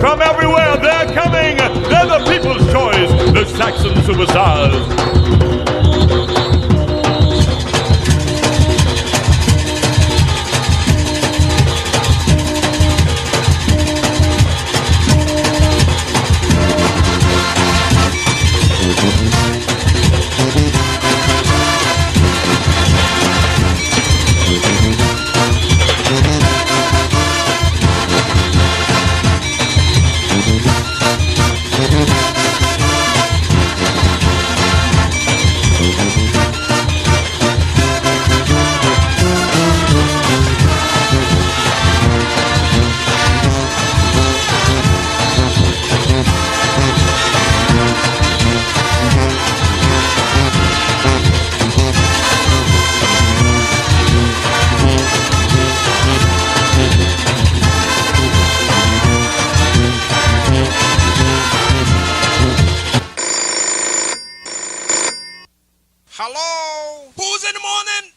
From everywhere they're coming. They're the people's choice, the Saxon superstars. Hello? Who's in the morning?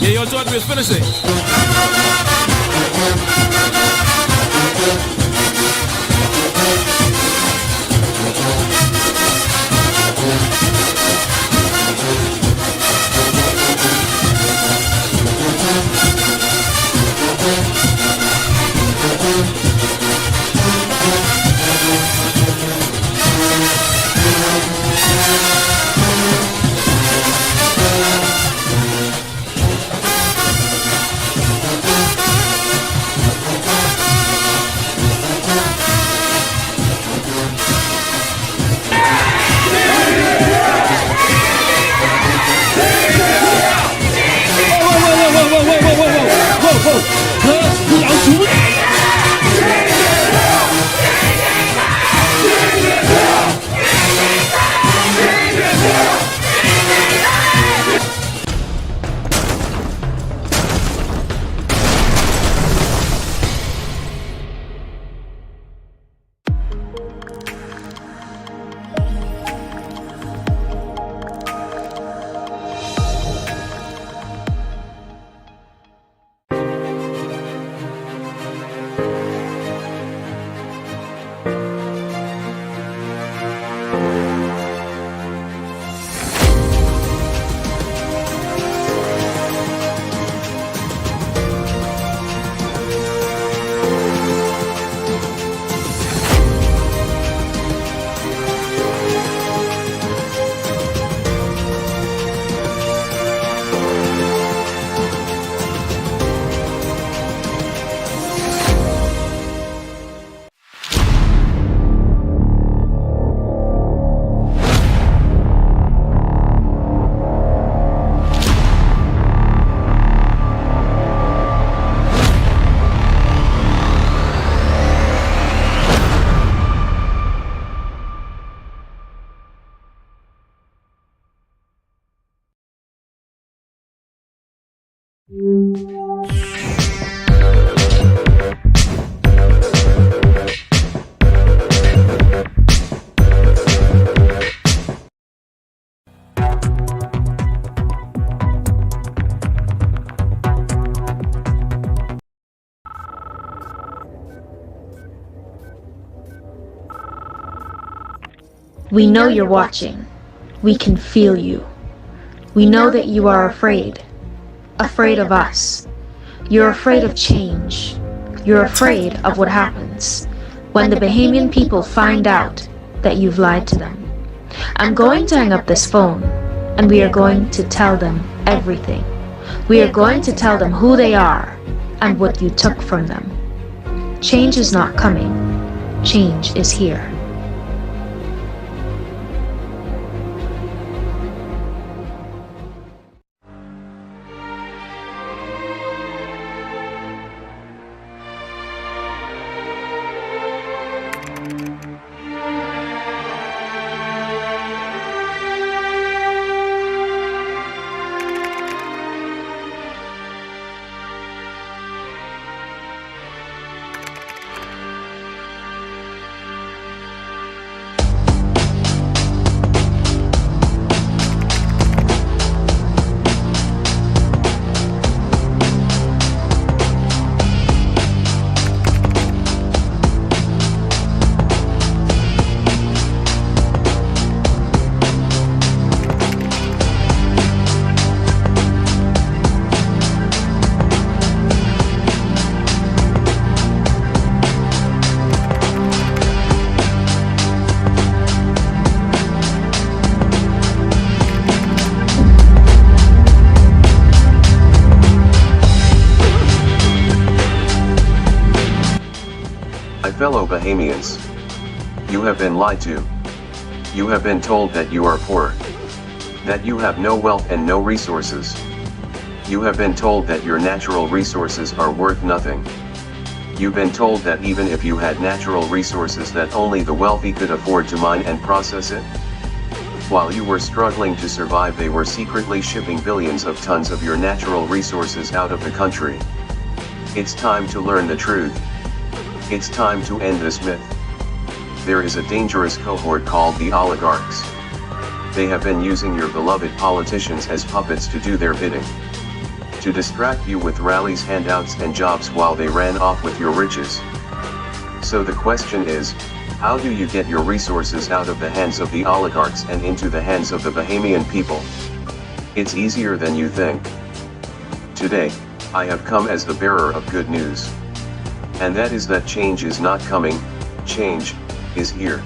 Yeah, yo, Jordan, we're finishing. We know you're watching. We can feel you. We know that you are afraid. Afraid of us. You're afraid of change. You're afraid of what happens when the Bahamian people find out that you've lied to them. I'm going to hang up this phone, and we are going to tell them everything. We are going to tell them who they are and what you took from them. Change is not coming. Change is here. Fellow Bahamians, you have been lied to. You have been told that you are poor, that you have no wealth and no resources. You have been told that your natural resources are worth nothing. You've been told that even if you had natural resources that only the wealthy could afford to mine and process it. While you were struggling to survive, they were secretly shipping billions of tons of your natural resources out of the country. It's time to learn the truth. It's time to end this myth. There is a dangerous cohort called the oligarchs. They have been using your beloved politicians as puppets to do their bidding. To distract you with rallies, handouts and jobs while they ran off with your riches. So the question is, how do you get your resources out of the hands of the oligarchs and into the hands of the Bahamian people? It's easier than you think. Today, I have come as the bearer of good news. And that is that change is not coming, change is here.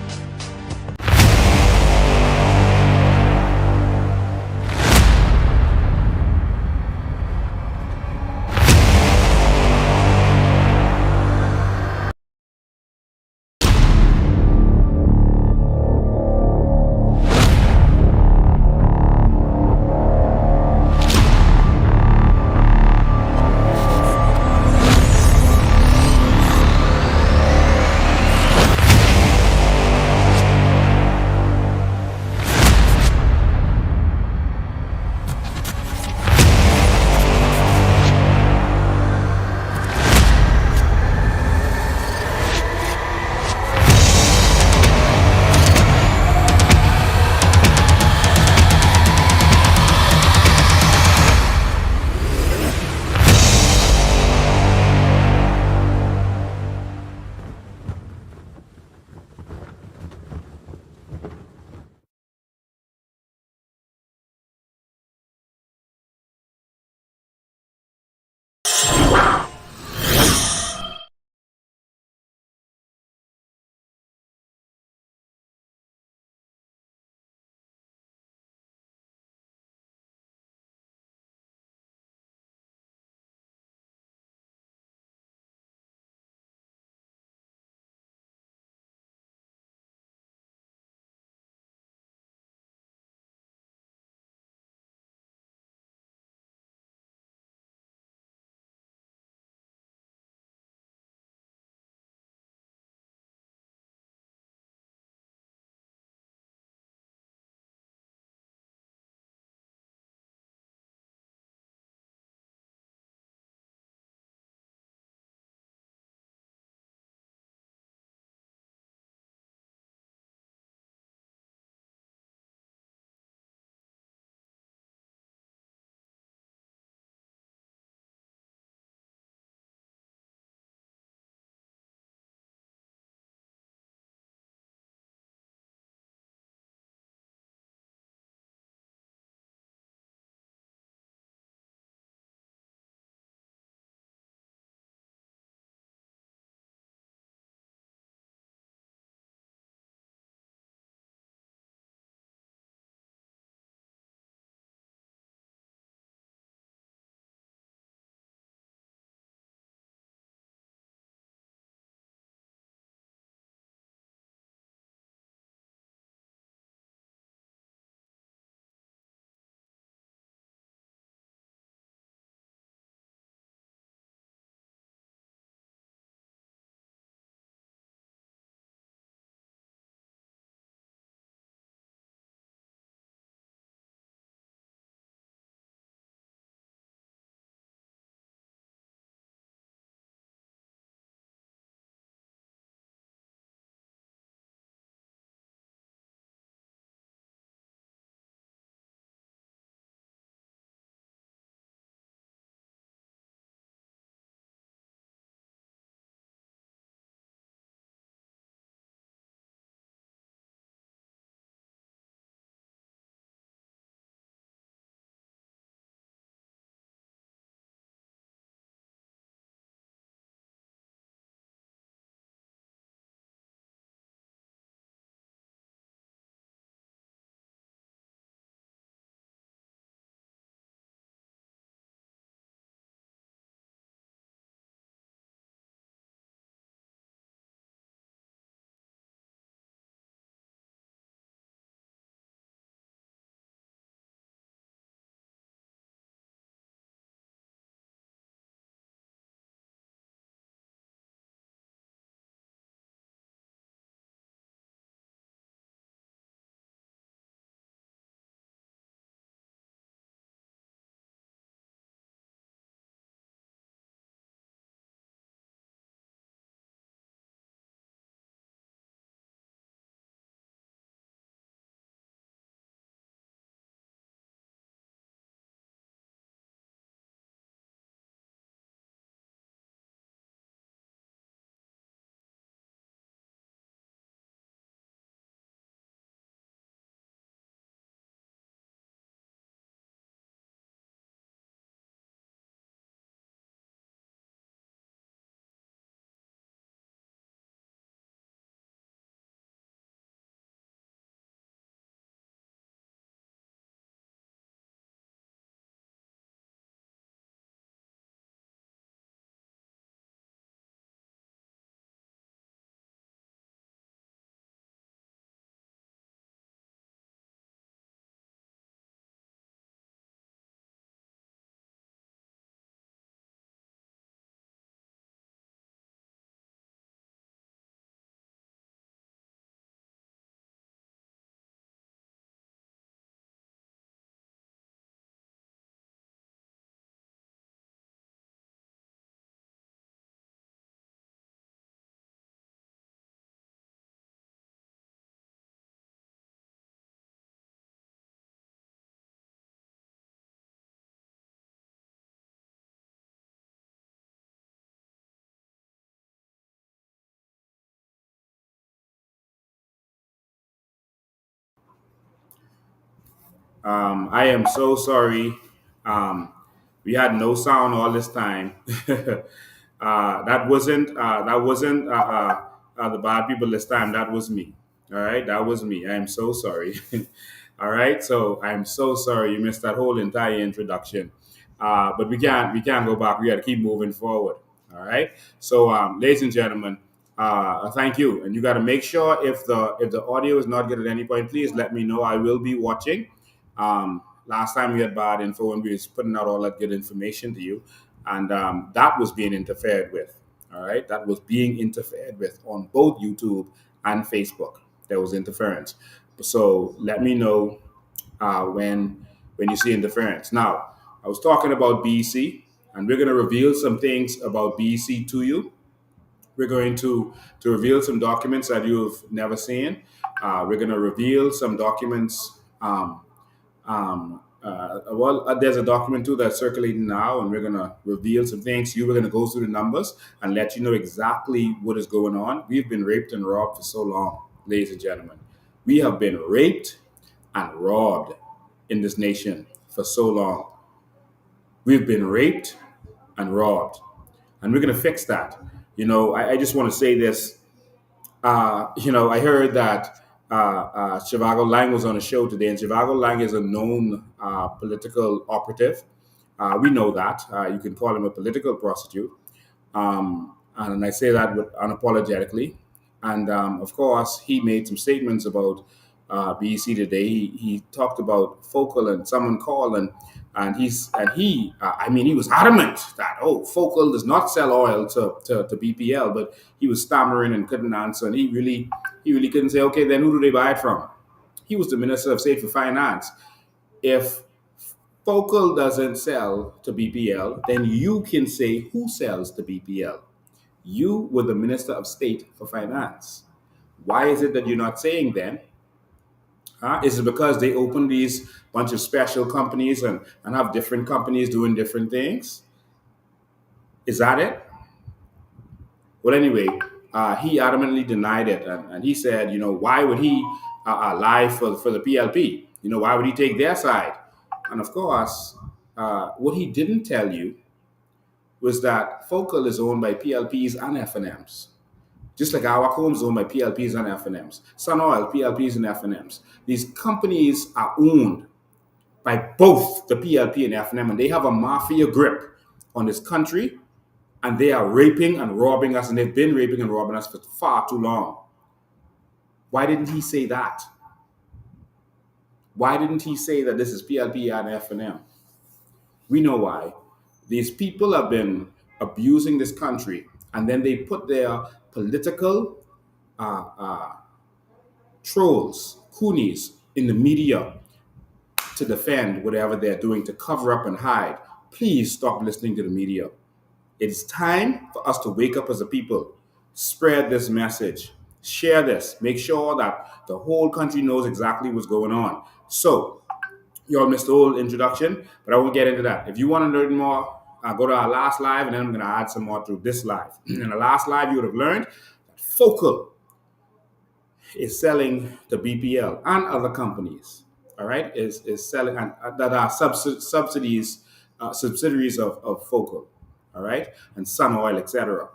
I am so sorry. Um, we had no sound all this time. That wasn't the bad people this time. That was me. All right, that was me. I am so sorry. All right, so I'm so sorry you missed that whole entire introduction. But we can't go back. We got to keep moving forward. All right. So, ladies and gentlemen, thank you. And you got to make sure if the audio is not good at any point, please let me know. I will be watching. Last time we had bad info and we was putting out all that good information to you, and that was being interfered with. All right, that was being interfered with on both YouTube and Facebook. There was interference. So let me know when you see interference. Now, I was talking about BC, and we're going to reveal some things about BC to you. We're going to reveal some documents that you've never seen. We're going to reveal some documents. There's a document too that's circulating now, and we're going to reveal some things. We're going to go through the numbers and let you know exactly what is going on. We've been raped and robbed for so long, ladies and gentlemen. We have been raped and robbed in this nation for so long. We've been raped and robbed, and we're going to fix that. I just want to say this. I heard that Shivago Lang was on a show today, and Shivago Lang is a known political operative. We know that. You can call him a political prostitute. And I say that unapologetically. And of course, he made some statements about BEC today. He talked about Focal, and someone called, and he was adamant that Focal does not sell oil to BPL, but he was stammering and couldn't answer, and he really couldn't say, okay, then who do they buy it from? He was the Minister of State for Finance. If Focal doesn't sell to BPL, then you can say who sells to BPL. You were the Minister of State for Finance. Why is it that you're not saying then? Is it because they open these bunch of special companies and have different companies doing different things? Is that it? Well, anyway, he adamantly denied it. And he said, why would he lie for the PLP? Why would he take their side? And of course, what he didn't tell you was that Focal is owned by PLPs and FNMs. Just like our homes owned by PLPs and FNMs. Sun Oil, PLPs and FNMs. These companies are owned by both the PLP and FNM, and they have a mafia grip on this country, and they are raping and robbing us, and they've been raping and robbing us for far too long. Why didn't he say that? Why didn't he say that this is PLP and FNM? We know why. These people have been abusing this country, and then they put their political trolls, coonies in the media to defend whatever they're doing, to cover up and hide. Please stop listening to the media. It's time for us to wake up as a people. Spread this message. Share this. Make sure that the whole country knows exactly what's going on. So, you all missed the whole introduction, but I won't get into that. If you want to learn more, go to our last live, and then I'm going to add some more to this live. In the last live, you would have learned that Focal is selling to BPL and other companies. All right, is selling, and that are subsidiaries of Focal. All right, and Sun Oil, etc.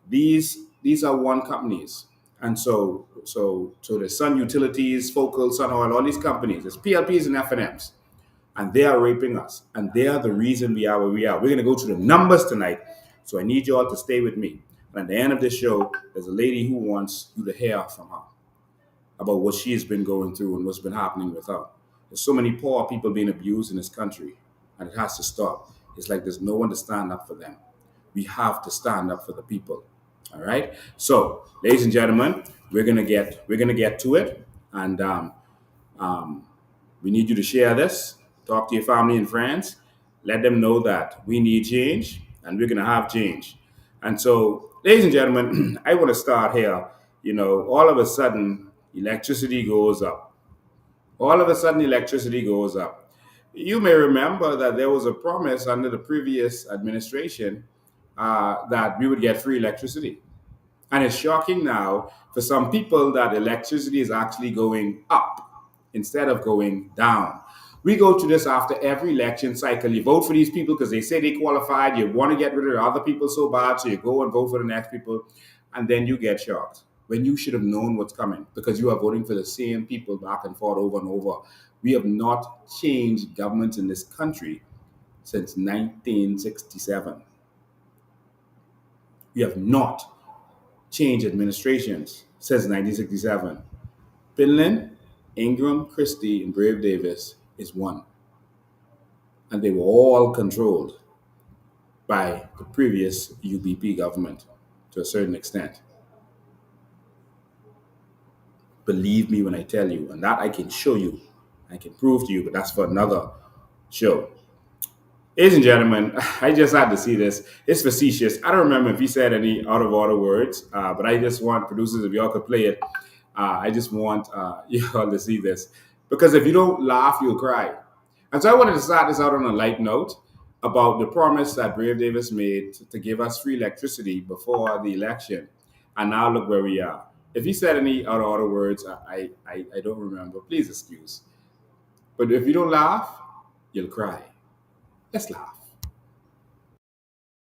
These are one companies, and so the Sun Utilities, Focal, Sun Oil, all these companies, it's PLPs and FNMs, and they are raping us, and they are the reason we are where we are. We're going to go through the numbers tonight, so I need you all to stay with me. And at the end of this show, there's a lady who wants you to hear from her about what she has been going through and what's been happening with her. There's so many poor people being abused in this country, and it has to stop. It's like there's no one to stand up for them. We have to stand up for the people. All right. So, ladies and gentlemen, we're gonna get to it, and we need you to share this. Talk to your family and friends. Let them know that we need change, and we're gonna have change. And so, ladies and gentlemen, I want to start here. All of a sudden, electricity goes up. All of a sudden, electricity goes up. You may remember that there was a promise under the previous administration that we would get free electricity. And it's shocking now for some people that electricity is actually going up instead of going down. We go through this after every election cycle. You vote for these people because they say they qualified. You want to get rid of the other people so bad, so you go and vote for the next people, and then you get shocked when you should have known what's coming because you are voting for the same people back and forth over and over. We have not changed governments in this country since 1967. We have not changed administrations since 1967. Finland, Ingram, Christie, and Brave Davis is one. And they were all controlled by the previous UBP government to a certain extent. Believe me when I tell you, and that I can show you, I can prove to you, but that's for another show. Ladies and gentlemen, I just had to see this. It's facetious. I don't remember if he said any out of order words, but I just want producers, if y'all could play it, I just want y'all to see this. Because if you don't laugh, you'll cry. And so I wanted to start this out on a light note about the promise that Brave Davis made to give us free electricity before the election. And now look where we are. If he said any out of order words, I don't remember. Please excuse. But if you don't laugh, you'll cry. Let's laugh.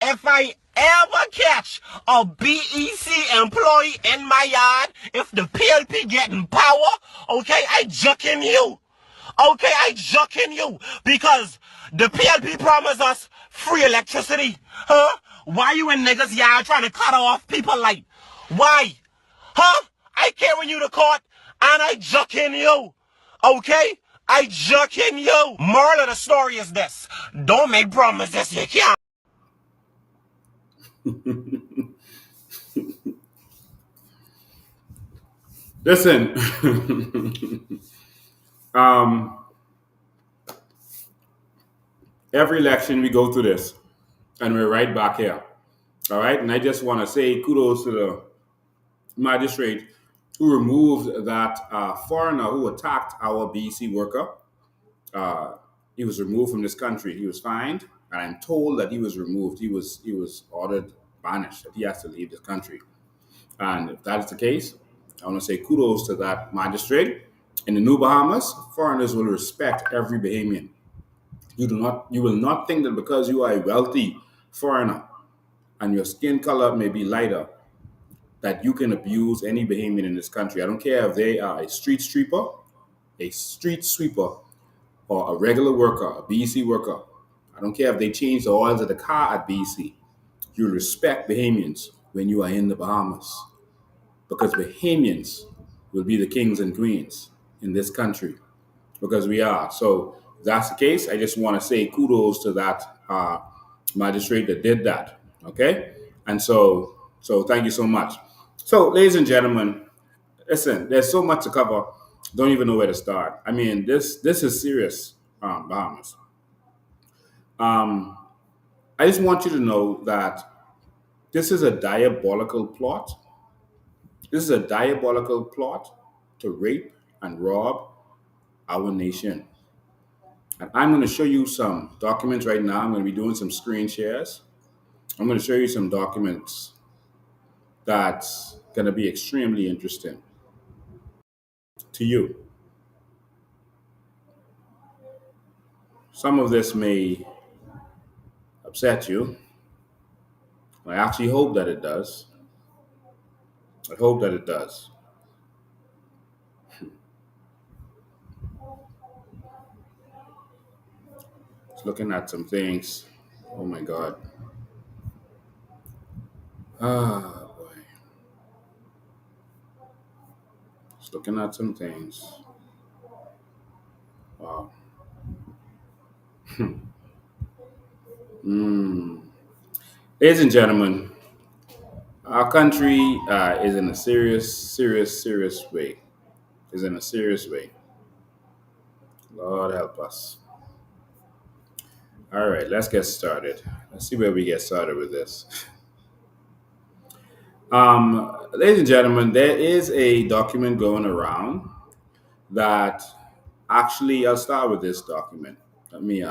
If I ever catch a BEC employee in my yard, if the PLP getting power, okay, I jucking you. Okay, I jucking you because the PLP promised us free electricity. Huh? Why you in niggas' yard trying to cut off people light? Why? Huh? I carrying you to court and I jucking you. Okay? I jucking you. Moral of the story is this. Don't make promises you can't. Listen, um, every election we go through this, and we're right back here. All right, and I just want to say kudos to the magistrate who removed that foreigner who attacked our BC worker. Uh, he was removed from this country. He was fined, and I'm told that he was removed. He was ordered banished. That he has to leave this country. And if that is the case, I want to say kudos to that magistrate. In the New Bahamas, foreigners will respect every Bahamian. You will not think that because you are a wealthy foreigner and your skin color may be lighter, that you can abuse any Bahamian in this country. I don't care if they are a street sweeper, or a regular worker, a BC worker. I don't care if they change the oils of the car at BC. You respect Bahamians when you are in the Bahamas because Bahamians will be the kings and queens in this country because we are. So if that's the case, I just want to say kudos to that magistrate that did that. Okay, and so thank you so much. So, ladies and gentlemen, listen, there's so much to cover. Don't even know where to start. I mean, this is serious, Bahamas. Um, I just want you to know that this is a diabolical plot. This is a diabolical plot to rape and rob our nation. And I'm going to show you some documents right now. I'm going to be doing some screen shares. I'm going to show you some documents that's going to be extremely interesting to you. Some of this may upset you. I actually hope that it does. I hope that it does. Just looking at some things. Oh my God. Ah, boy. Just looking at some things. Wow. Mm. Ladies and gentlemen, our country is in a serious way. Is in a serious way. Lord help us. All right, let's get started. Let's see where we get started with this. Ladies and gentlemen, there is a document going around that actually I'll start with this document. Let me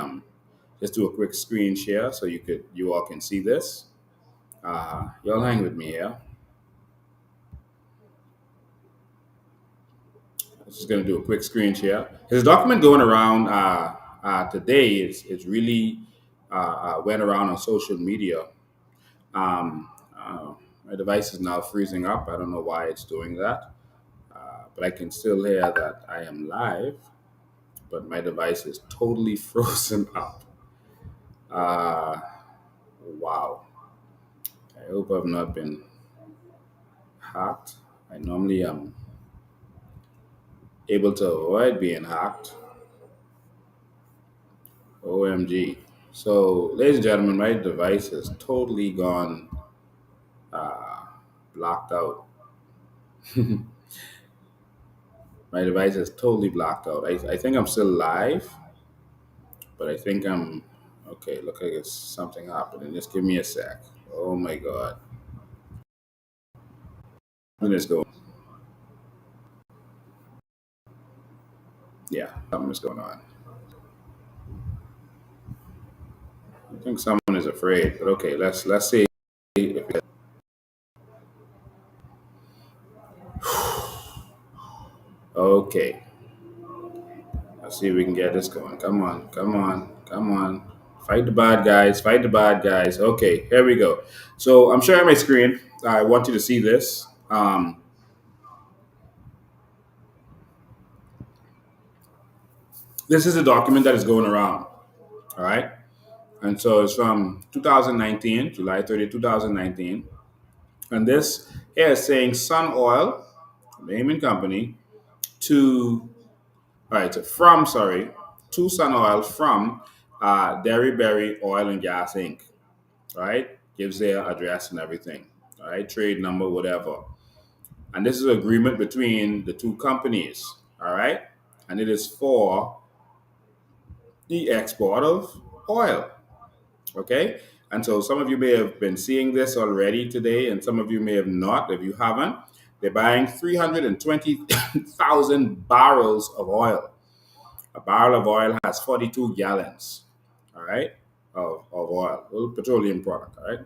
just do a quick screen share so you all can see this. Y'all hang with me here. I'm just gonna do a quick screen share. There's a document going around today, it's really went around on social media. Um, my device is now freezing up. I don't know why it's doing that, but I can still hear that I am live, but my device is totally frozen up. Uh, wow. I hope I've not been hacked. I normally am able to avoid being hacked. OMG. So, ladies and gentlemen, my device is totally gone blocked out. My device is totally blocked out. I think I'm still live, but I think I'm okay. Look like it's something happening. Just give me a sec. Oh my god. Let's go. Yeah, something is going on. I think someone is afraid, but okay, let's see if it, okay. Let's see if we can get this going. Come on, come on, come on. Fight the bad guys, fight the bad guys. Okay, here we go. So I'm sharing my screen. I want you to see this. This is a document that is going around. All right. And so it's from 2019, July 30th, 2019. And this here is saying Sun Oil, name and company, to, all right, to Sun Oil from Derry Berry Oil and Gas Inc. All right. Gives their address and everything. All right. Trade number, whatever. And this is an agreement between the two companies. All right. And it is for the export of oil. Okay. And so some of you may have been seeing this already today, and some of you may have not. If you haven't, they're buying 320,000 barrels of oil. A barrel of oil has 42 gallons, all right, of oil, well, petroleum product, all right?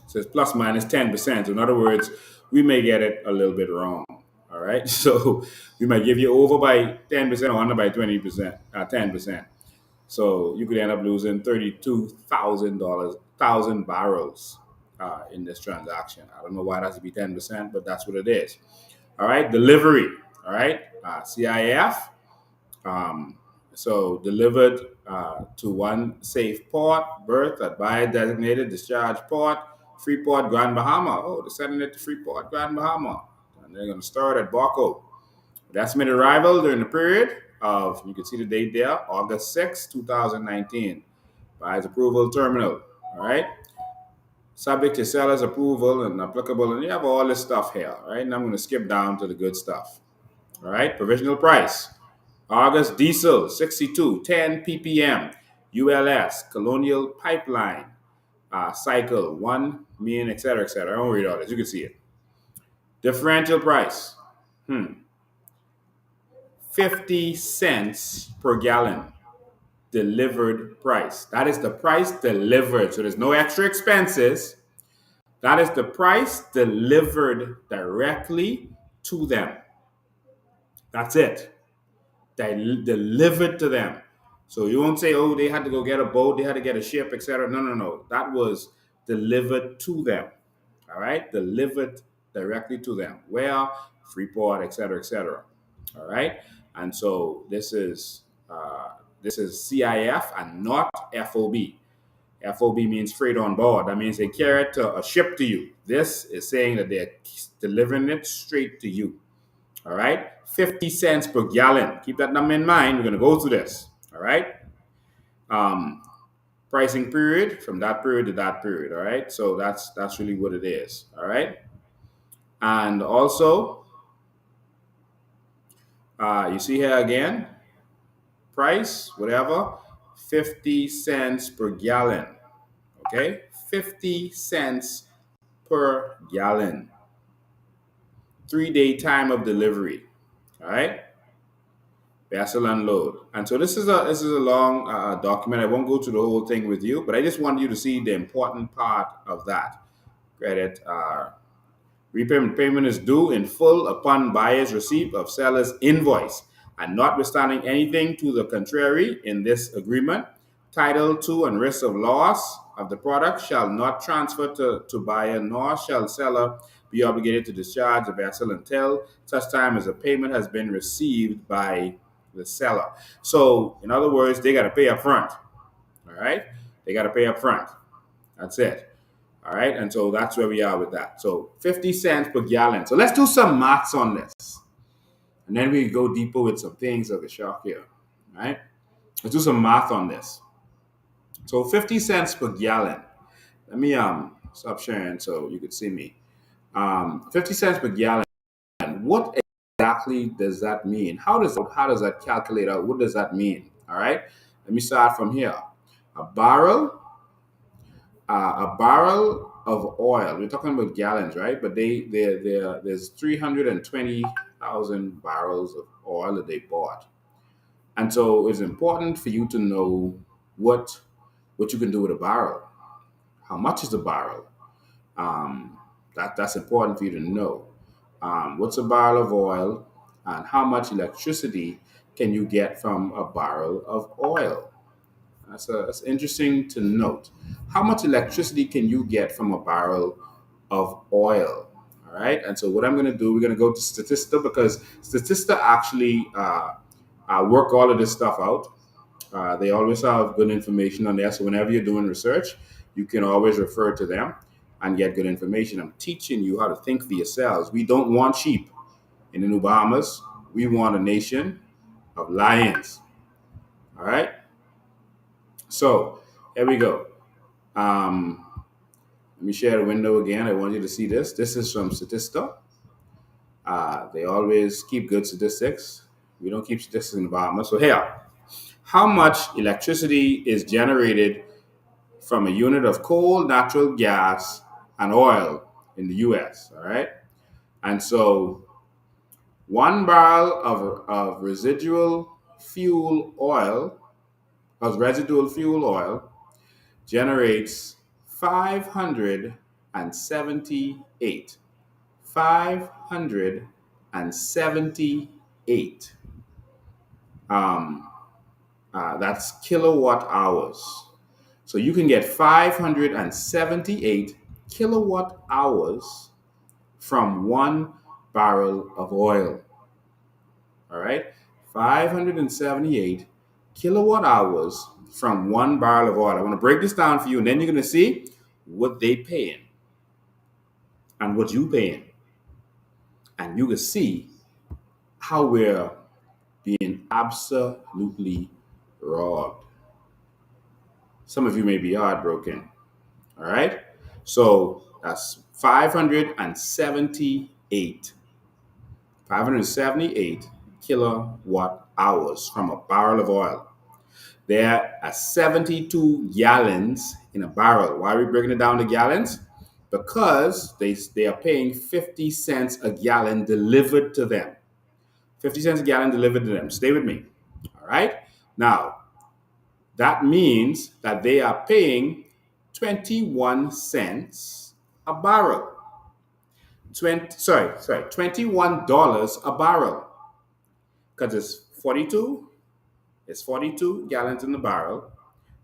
So it's plus minus 10%. In other words, we may get it a little bit wrong, all right? So we might give you over by 10% or under by 20%, 10%. So you could end up losing $32,000 barrels in this transaction. I don't know why it has to be 10%, but that's what it is. All right, delivery. All right, CIF. So delivered to one safe port, berth at buyer designated discharge port, Freeport, Grand Bahama. Oh, they're sending it to Freeport, Grand Bahama, and they're going to start at Baco. The estimated arrival during the period of, you can see the date there, August 6, 2019. Buyer's approval terminal. All right. Subject to seller's approval and applicable. And you have all this stuff here. All right. And I'm going to skip down to the good stuff. All right. Provisional price. August diesel 62, 10 ppm. ULS, Colonial Pipeline. Cycle 1 million, etc., etc. I don't read all this. You can see it. Differential price. 50 cents per gallon delivered price. That is the price delivered. So there's no extra expenses. That is the price delivered directly to them. That's it. Delivered to them. So you won't say, oh, they had to go get a boat, they had to get a ship, etc. No, no, no. That was delivered to them. All right? Delivered directly to them. Where? Freeport, etc., etc. All right? And so this is CIF and not FOB. FOB means freight on board. That means they carry it to a ship to you. This is saying that they're delivering it straight to you. All right? 50 cents per gallon. Keep that number in mind. We're going to go through this. All right? Pricing period from that period to that period. All right? So that's really what it is. All right? And also, you see here again, price, whatever, 50 cents per gallon. Okay? 50 cents per gallon. 3-day time of delivery. All right? Vessel unload. And so this is a long document. I won't go through the whole thing with you, but I just want you to see the important part of that. Credit repayment payment is due in full upon buyer's receipt of seller's invoice And notwithstanding anything to the contrary in this agreement, Title II and risk of loss of the product shall not transfer to buyer, nor shall seller be obligated to discharge the vessel until such time as a payment has been received by the seller. So, in other words, they got to pay up front. All right? They got to pay up front. That's it. All right? And so that's where we are with that. So 50 cents per gallon. So let's do some maths on this. And then we go deeper with some things of the shock here. All right? Let's do some math on this. So 50 cents per gallon. Let me stop sharing so you could see me. 50 cents per gallon. What exactly does that mean? How does that calculate out? What does that mean? All right. Let me start from here. A barrel of oil. We're talking about gallons, right? But there's 320,000 barrels of oil that they bought, and so it's important for you to know what you can do with a barrel. How much is a barrel? That's important for you to know. What's a barrel of oil, and how much electricity can you get from a barrel of oil? That's interesting to note. How much electricity can you get from a barrel of oil? All right. And so what I'm going to do, we're going to go to Statista, because Statista actually work all of this stuff out. They always have good information on there. So whenever you're doing research, you can always refer to them and get good information. I'm teaching you how to think for yourselves. We don't want sheep in the New Bahamas. We want a nation of lions. All right. So here we go. Let me share the window again. I want you to see this. This is from Statista. They always keep good statistics. We don't keep statistics in the Bahamas. So here, how much electricity is generated from a unit of coal, natural gas, and oil in the U.S., all right? And so 1 barrel of residual fuel oil generates 578 that's kilowatt hours. So you can get 578 kilowatt hours from 1 barrel of oil. All right, 578 kilowatt hours from 1 barrel of oil. I want to break this down for you, and then you're going to see what they paying and what you paying, and you can see how we're being absolutely robbed. Some of you may be heartbroken. All right, so that's 578 kilowatt hours from a barrel of oil. There are 72 gallons in a barrel. Why are we breaking it down to gallons? Because they are paying 50 cents a gallon delivered to them. 50 cents a gallon delivered to them. Stay with me. All right. Now, that means that they are paying 21 cents a barrel. $21 a barrel. Because it's 42 gallons in the barrel.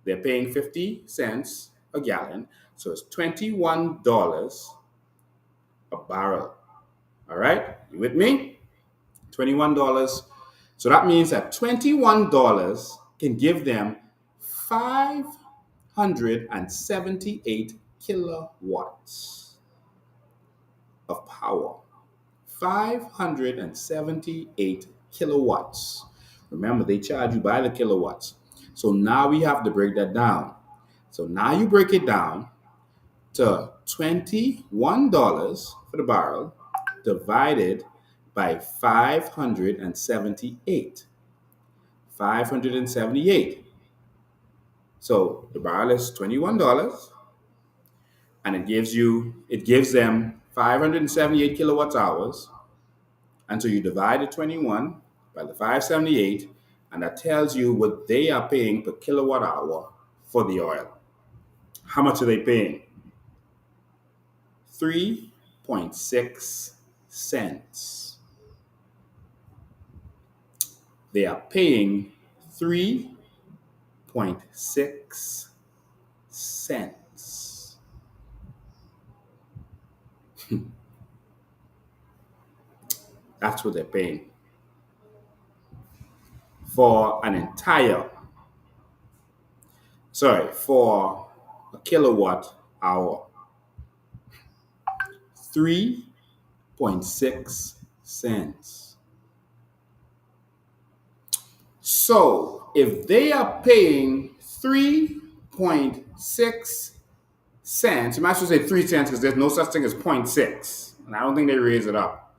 They're paying 50 cents a gallon. So it's $21 a barrel. All right? You with me? $21. So that means that $21 can give them 578 kilowatts of power. 578 kilowatts. Remember, they charge you by the kilowatts. So now we have to break that down. So now you break it down to $21 for the barrel divided by 578. 578. So the barrel is $21, and it gives them 578 kilowatt hours. And so you divide the 21 by the 578, and that tells you what they are paying per kilowatt hour for the oil. How much are they paying? 3.6 cents. They are paying 3.6 cents. That's what they're paying for for a kilowatt hour. 3.6 cents. So if they are paying 3.6 cents, you might as well say 3 cents because there's no such thing as point 0.6. And I don't think they raise it up.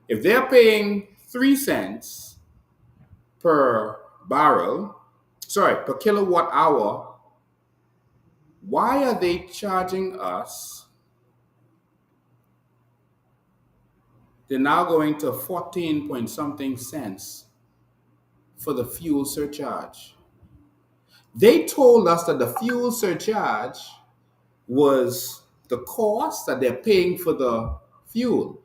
If they're paying 3 cents per per kilowatt hour, why are they charging us? They're now going to 14 point something cents for the fuel surcharge. They told us that the fuel surcharge was the cost that they're paying for the fuel.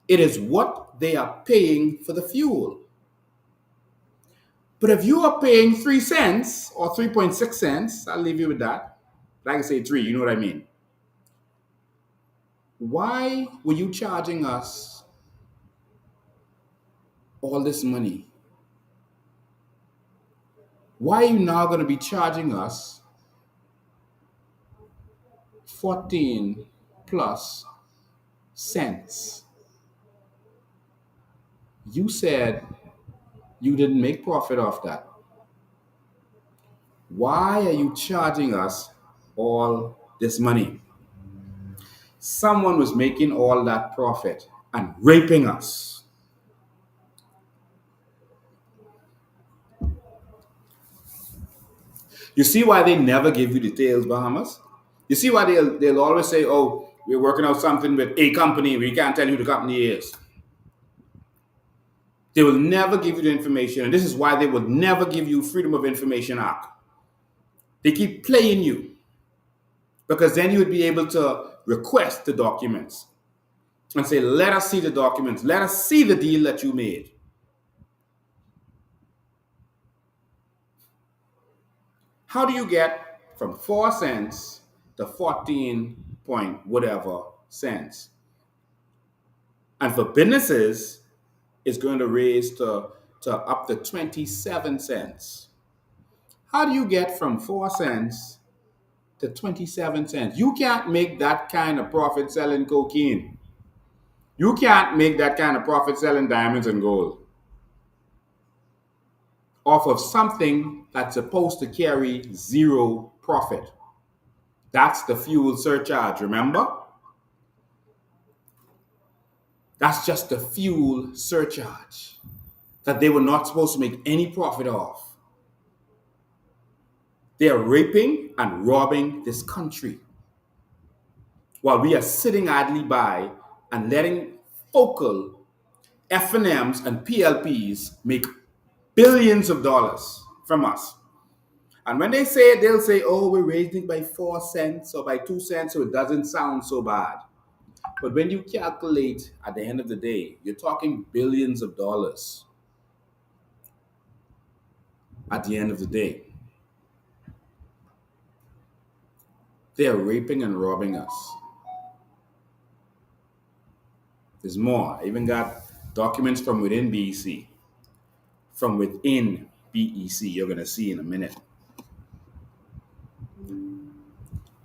It is what they are paying for the fuel. But if you are paying 3 cents or 3.6 cents, I'll leave you with that. But I can say 3, you know what I mean. Why were you charging us all this money? Why are you now going to be charging us 14 plus cents? You said you didn't make profit off that. Why are you charging us all this money? Someone was making all that profit and raping us. You see why they never give you details, Bahamas? You see why they'll always say, oh, we're working out something with a company. We can't tell you who the company is. They will never give you the information. And this is why they would never give you Freedom of Information Act. They keep playing you. Because then you would be able to request the documents and say, let us see the documents. Let us see the deal that you made. How do you get from 4 cents to 14 point whatever cents? And for businesses, it's going to raise to up to 27 cents. How do you get from 4 cents to 27 cents? You can't make that kind of profit selling cocaine. You can't make that kind of profit selling diamonds and gold off of something that's supposed to carry zero profit. That's the fuel surcharge, remember? That's just the fuel surcharge that they were not supposed to make any profit off. They are raping and robbing this country while we are sitting idly by and letting focal F&Ms and PLPs make billions of dollars from us. And when they say it, they'll say, oh, we're raising it by 4 cents or by 2 cents, so it doesn't sound so bad. But when you calculate at the end of the day, you're talking billions of dollars at the end of the day. They are raping and robbing us. There's more. I even got documents from within BEC. From within BEC, you're going to see in a minute.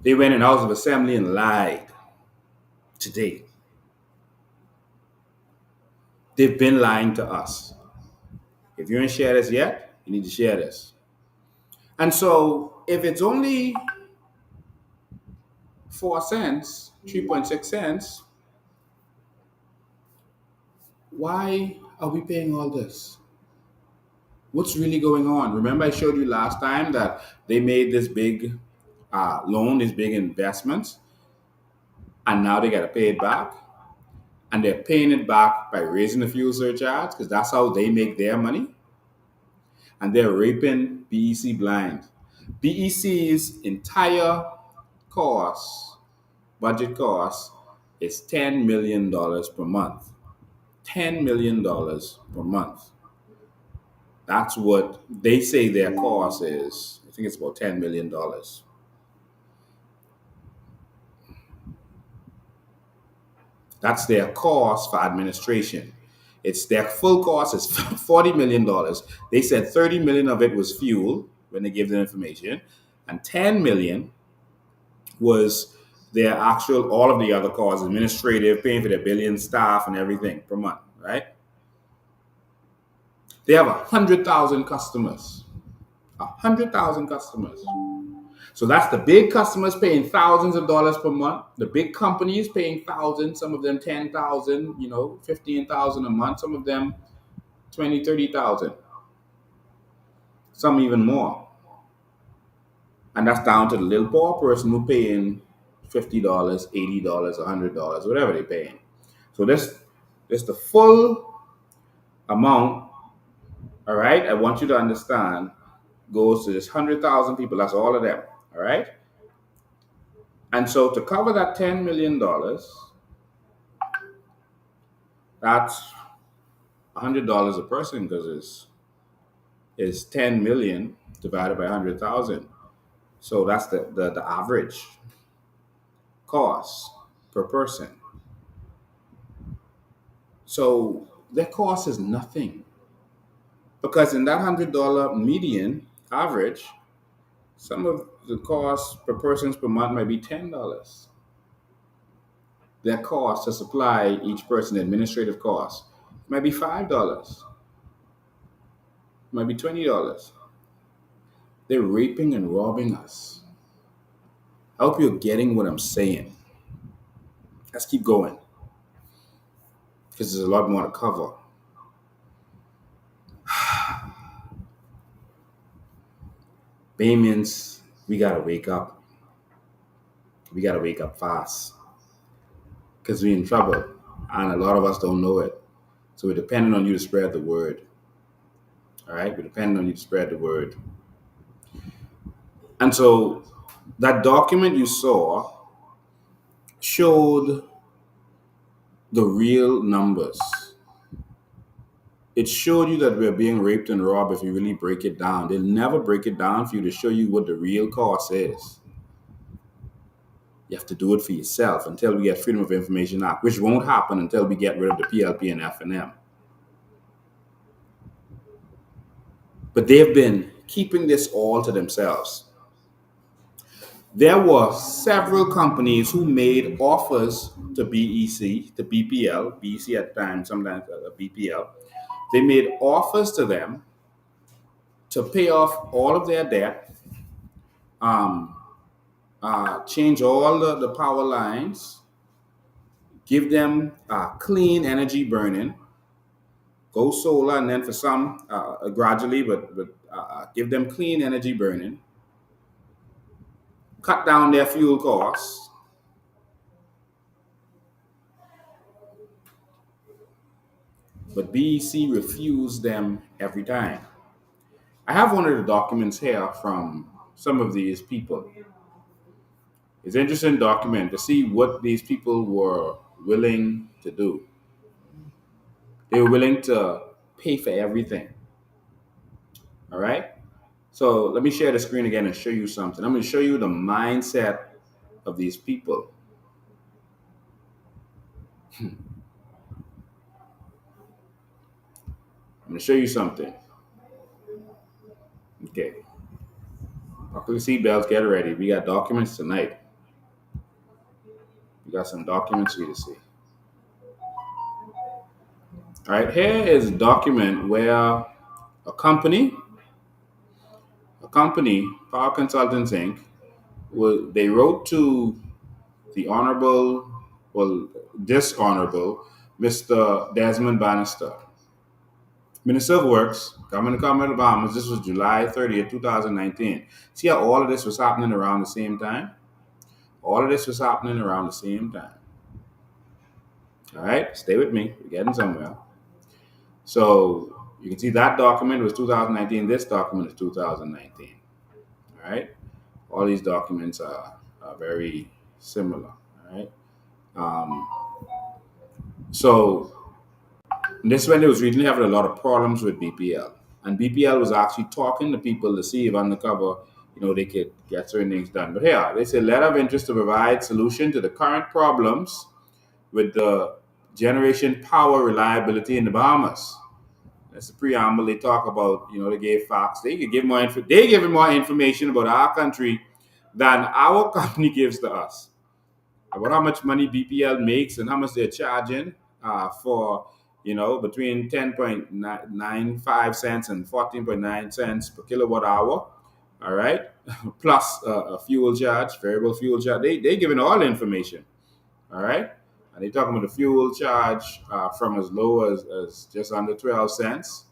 They went in House of Assembly and lied today. They've been lying to us. If you ain't shared this yet, you need to share this. And so if it's only 4 cents, 3.6 cents, why are we paying all this? What's really going on? Remember I showed you last time that they made this big loan, these big investments, and now they got to pay it back. And they're paying it back by raising the fuel surcharge because that's how they make their money. And they're raping BEC blind. BEC's entire budget cost, is $10 million per month. $10 million per month. That's what they say their cost is. I think it's about $10 million. That's their cost for administration. It's their full cost is $40 million. They said 30 million of it was fuel when they gave the information, and 10 million was their actual all of the other costs, administrative, paying for their billion staff and everything per month, right? They have 100,000 customers. 100,000 customers. So that's the big customers paying thousands of dollars per month. The big companies paying thousands, some of them 10,000, 15,000 a month, some of them 20, 30,000, some even more. And that's down to the little poor person who paying $50, $80, $100, whatever they're paying. So this the full amount, all right? I want you to understand, goes to this 100,000 people. That's all of them, all right? And so to cover that $10 million, that's $100 a person because it's 10 million divided by 100,000. So that's the average cost per person. So their cost is nothing because in that $100 median average, some of the cost per person per month might be $10. Their cost to supply each person, administrative cost, might be $5, might be $20. They're raping and robbing us. I hope you're getting what I'm saying. Let's keep going because there's a lot more to cover. Bahamians, we gotta wake up. We gotta wake up fast because we're in trouble and a lot of us don't know it. So we're depending on you to spread the word. All right, we're depending on you to spread the word. And so that document you saw showed the real numbers. It showed you that we're being raped and robbed if you really break it down. They'll never break it down for you to show you what the real cost is. You have to do it for yourself until we get Freedom of Information Act, which won't happen until we get rid of the PLP and F&M. But they've been keeping this all to themselves. There were several companies who made offers to BEC, to BPL, BEC at the time, sometimes BPL. They made offers to them to pay off all of their debt, change all the power lines, give them clean energy burning, go solar, and then for some gradually, but give them clean energy burning, cut down their fuel costs. But BEC refused them every time. I have one of the documents here from some of these people. It's an interesting document to see what these people were willing to do. They were willing to pay for everything. All right? So let me share the screen again and show you something. I'm going to show you the mindset of these people. I'm going to show you something. Okay. Buckle your seatbelts, get ready. We got documents tonight. We got some documents for you to see. All right, here is a document where a company, Power Consultants Inc., they wrote to the Honorable, Dishonorable Mr. Desmond Bannister, Minister of Works, Government of the Bahamas. This was July 30th, 2019. See how all of this was happening around the same time? All of this was happening around the same time. All right, stay with me. We're getting somewhere. So you can see that document was 2019. This document is 2019. All right, all these documents are very similar. All right. So this is when they was really having a lot of problems with BPL. And BPL was actually talking to people to see if undercover, they could get certain things done. But here, they say letter of interest to provide solution to the current problems with the generation power reliability in the Bahamas. That's the preamble. They talk about, they gave facts. They could give more they give more information about our country than our company gives to us. About how much money BPL makes and how much they're charging for, between 10.95 cents and 14.9 cents per kilowatt hour. All right. Plus a fuel charge, variable fuel charge. They giving all the information. All right. And they're talking about the fuel charge from as low as just under 12 cents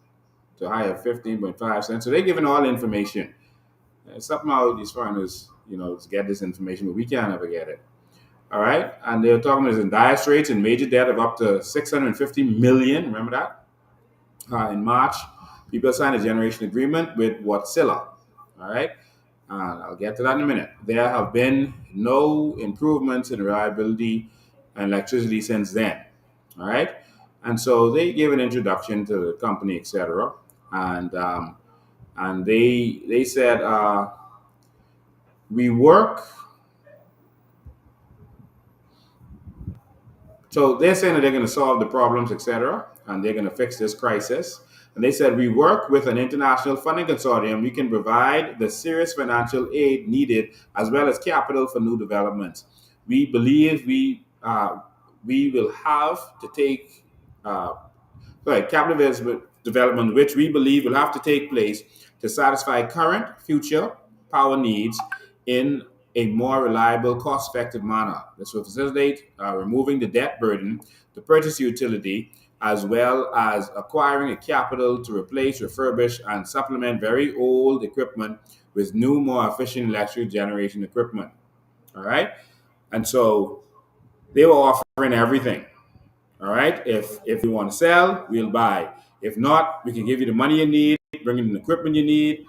to high of 15.5 cents. So they're giving all the information. Somehow these foreigners, get this information, but we can't ever get it. All right. And they're talking about in dire straits and major debt of up to 650 million. Remember that? In March, people signed a generation agreement with Wärtsilä. All right. I'll get to that in a minute. There have been no improvements in reliability and electricity since then. All right. And so they gave an introduction to the company, etc. And they said we work. So they're saying that they're going to solve the problems, etc., and they're going to fix this crisis. And they said we work with an international funding consortium. We can provide the serious financial aid needed as well as capital for new developments. We believe we will have to take capital development, which we believe will have to take place to satisfy current, future power needs in a more reliable, cost-effective manner. This will facilitate removing the debt burden to purchase utility, as well as acquiring a capital to replace, refurbish, and supplement very old equipment with new, more efficient electric generation equipment. All right? And so they were offering everything. All right? If you want to sell, we'll buy. If not, we can give you the money you need, bring in the equipment you need,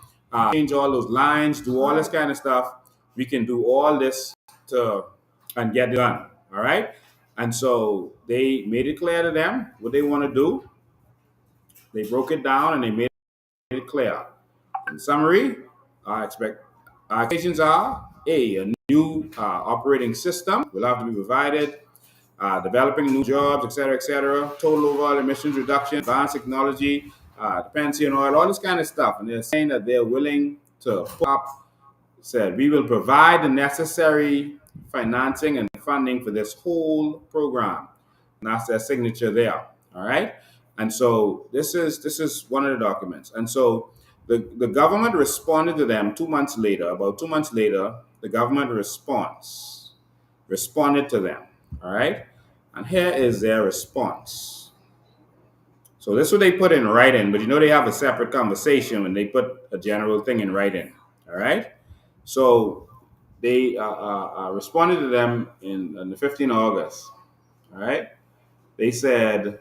change all those lines, do all this kind of stuff. We can do all this and get it done. All right? And so they made it clear to them what they want to do. They broke it down and they made it clear. In summary, our expectations are a new operating system will have to be provided, developing new jobs, et cetera, total overall emissions reduction, advanced technology, dependency on oil, all this kind of stuff. And they're saying that they're willing to put up, said, we will provide the necessary financing and funding for this whole program. And that's their signature there. All right. And so this is one of the documents. And so the government responded to them 2 months later. About 2 months later, the government responded to them. All right. And here is their response. So this is what they put in writing, but they have a separate conversation when they put a general thing in writing. All right. So they responded to them on the 15th of August. All right. They said,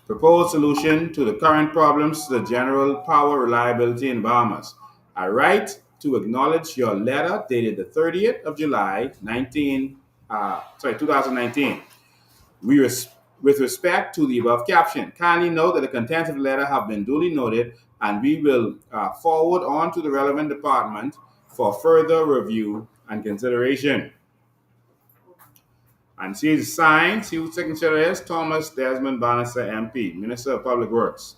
proposed solution to the current problems to the general power reliability in Bahamas. I write to acknowledge your letter dated the 30th of July, 2019. With respect to the above caption, kindly note that the contents of the letter have been duly noted, and we will forward on to the relevant department for further review and consideration. And she's signed, see whose signature is? Thomas Desmond Bannister, MP, Minister of Public Works.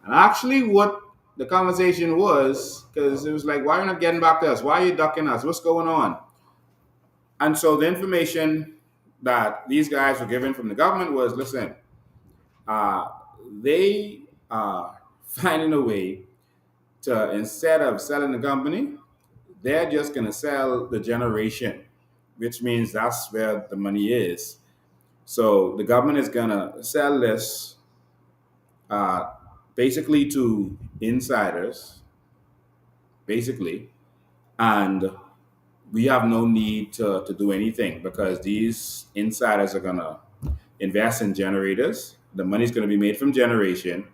And actually what the conversation was, because it was like, why are you not getting back to us? Why are you ducking us? What's going on? And so the information that these guys were given from the government was, listen, they are finding a way to, instead of selling the company, they're just going to sell the generation, which means that's where the money is. So the government is going to sell this basically to insiders, basically, and we have no need to do anything because these insiders are going to invest in generators. The money is going to be made from generation.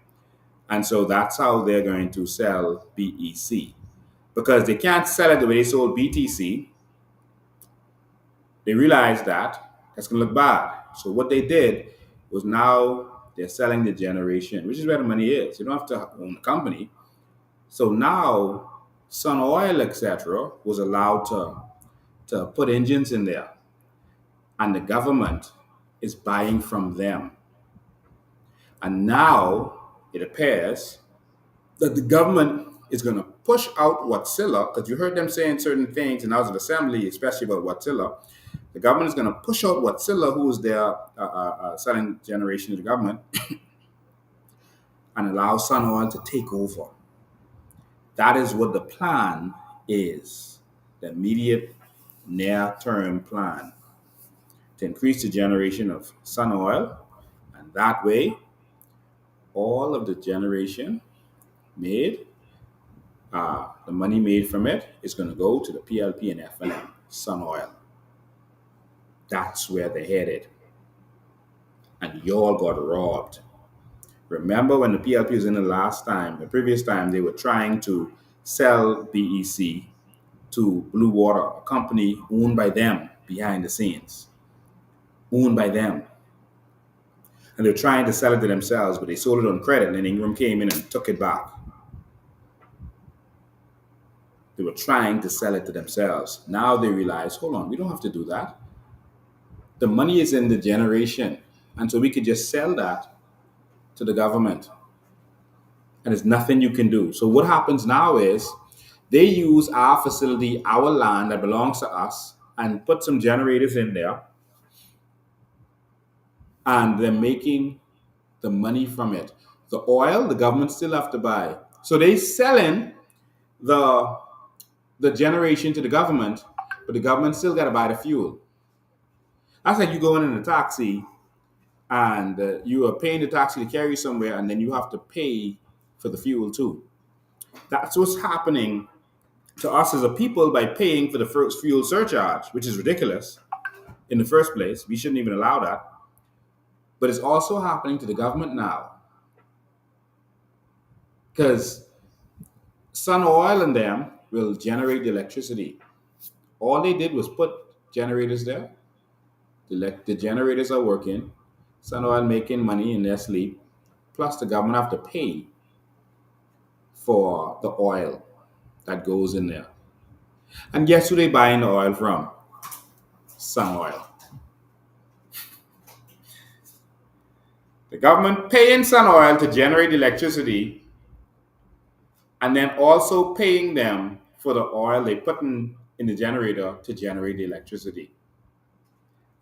And so that's how they're going to sell BEC. Because they can't sell it the way they sold BTC. They realized that that's going to look bad. So what they did was now They're selling the generation, which is where the money is. You don't have to own a company. So now Sun Oil, etc., was allowed to put engines in there, and the government is buying from them. And now it appears that the government is going to push out Wärtsilä, because you heard them saying certain things in House of Assembly, especially about Wärtsilä. The government is going to push out Wärtsilä, who is their selling generation to the government, and allow Sun Oil to take over. That is what the plan is, the immediate near-term plan, to increase the generation of Sun Oil, and that way, all of the generation made, the money made from it is going to go to the PLP and FNM, Sun Oil. That's where they're headed. And y'all got robbed. Remember when the PLP was in the previous time, they were trying to sell BEC to Blue Water, a company owned by them behind the scenes. Owned by them. And they're trying to sell it to themselves, but they sold it on credit, and then Ingram came in and took it back. They were trying to sell it to themselves. Now they realize, hold on, we don't have to do that. The money is in the generation, and so we could just sell that to the government. And there's nothing you can do. So what happens now is they use our facility, our land that belongs to us, and put some generators in there, and they're making the money from it. The oil, the government still have to buy. So they selling the generation to the government, but the government still got to buy the fuel. That's like you going in a taxi, and you are paying the taxi to carry you somewhere, and then you have to pay for the fuel too. That's what's happening to us as a people by paying for the first fuel surcharge, which is ridiculous in the first place. We shouldn't even allow that. But it's also happening to the government now, because Sun Oil and them will generate the electricity. All they did was put generators there. The generators are working. Sun Oil making money in their sleep. Plus the government have to pay for the oil that goes in there. And guess who they buying the oil from? Sun Oil. The government paying Sun Oil to generate electricity, and then also paying them for the oil they put in the generator to generate the electricity.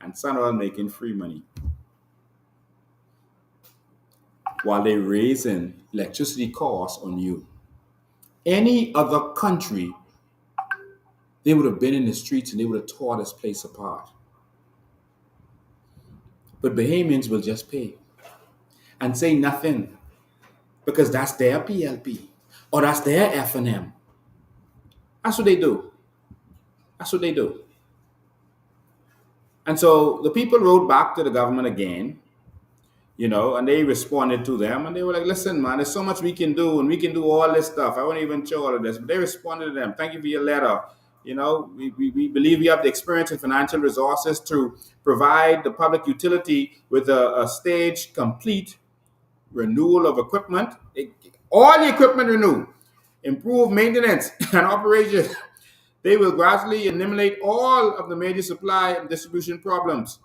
And Sun Oil making free money, while they're raising electricity costs on you. Any other country, they would have been in the streets and they would have tore this place apart. But Bahamians will just pay and say nothing, because that's their PLP or that's their FNM. That's what they do. That's what they do. And so the people wrote back to the government again, and they responded to them, and they were like, listen, man, there's so much we can do, and we can do all this stuff. I won't even show all of this, but they responded to them. Thank you for your letter. We believe we have the experience and financial resources to provide the public utility with a staged, complete renewal of equipment. All the equipment renewed, improve maintenance and operation. They will gradually eliminate all of the major supply and distribution problems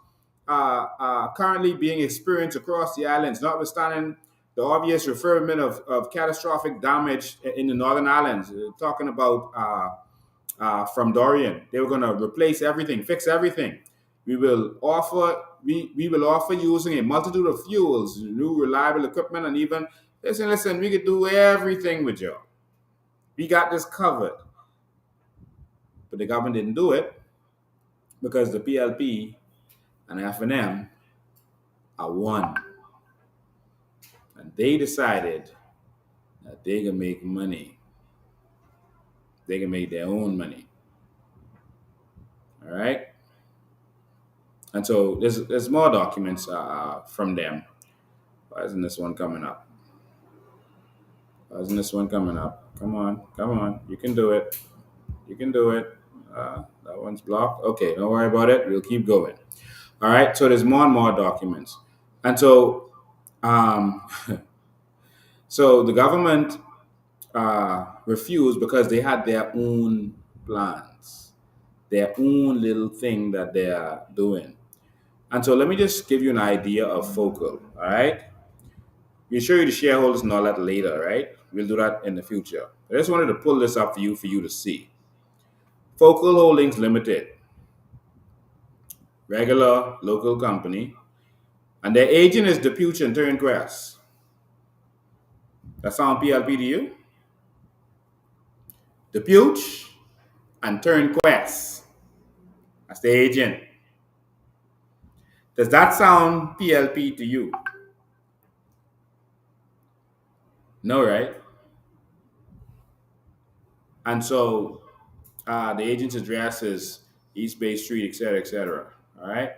currently being experienced across the islands, notwithstanding the obvious referment of catastrophic damage in the Northern Islands. Talking about from Dorian, they were going to replace everything, fix everything. We will offer using a multitude of fuels, new reliable equipment, and even listen, we could do everything with you. We got this covered. But the government didn't do it because the PLP and FNM are one. And they decided that they can make money. They can make their own money. All right? And so there's more documents from them. Why isn't this one coming up? Come on. You can do it. That one's blocked. Okay, don't worry about it. We'll keep going. All right, so there's more and more documents. And so Um, so the government refused because they had their own plans, their own little thing that they are doing. And so let me just give you an idea of Focal, all right? We'll show you the shareholders and all that later, right? We'll do that in the future. I just wanted to pull this up for you to see. Focal Holdings Limited, regular local company, and their agent is Depuch and Turnquest. That sound PLP to you? Depuch and Turnquest. That's the agent. Does that sound PLP to you? No, right? And so the agent's address is East Bay Street, et cetera, et cetera. All right.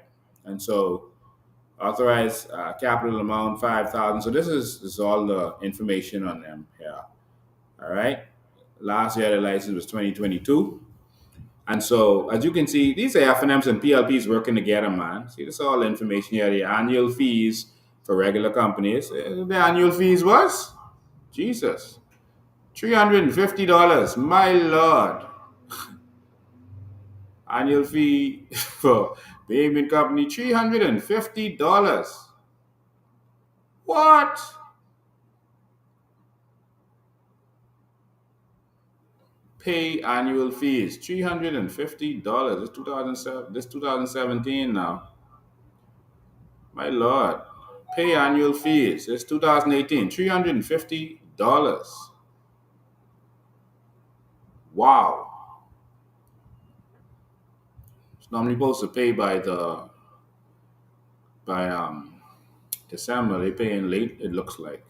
And so authorized capital amount 5,000. So this is all the information on them here. All right. Last year the license was 2022. And so as you can see, these are FNMs and PLPs working together, man. See, this is all the information here. The annual fees for regular companies. The annual fees was Jesus. $350. My Lord. Annual fee for payment company $350. What? Pay annual fees $350. This 2007. This 2017 now. My Lord. Pay annual fees. It's 2018. $350. Wow. It's normally supposed to pay by December. They paying late, it looks like.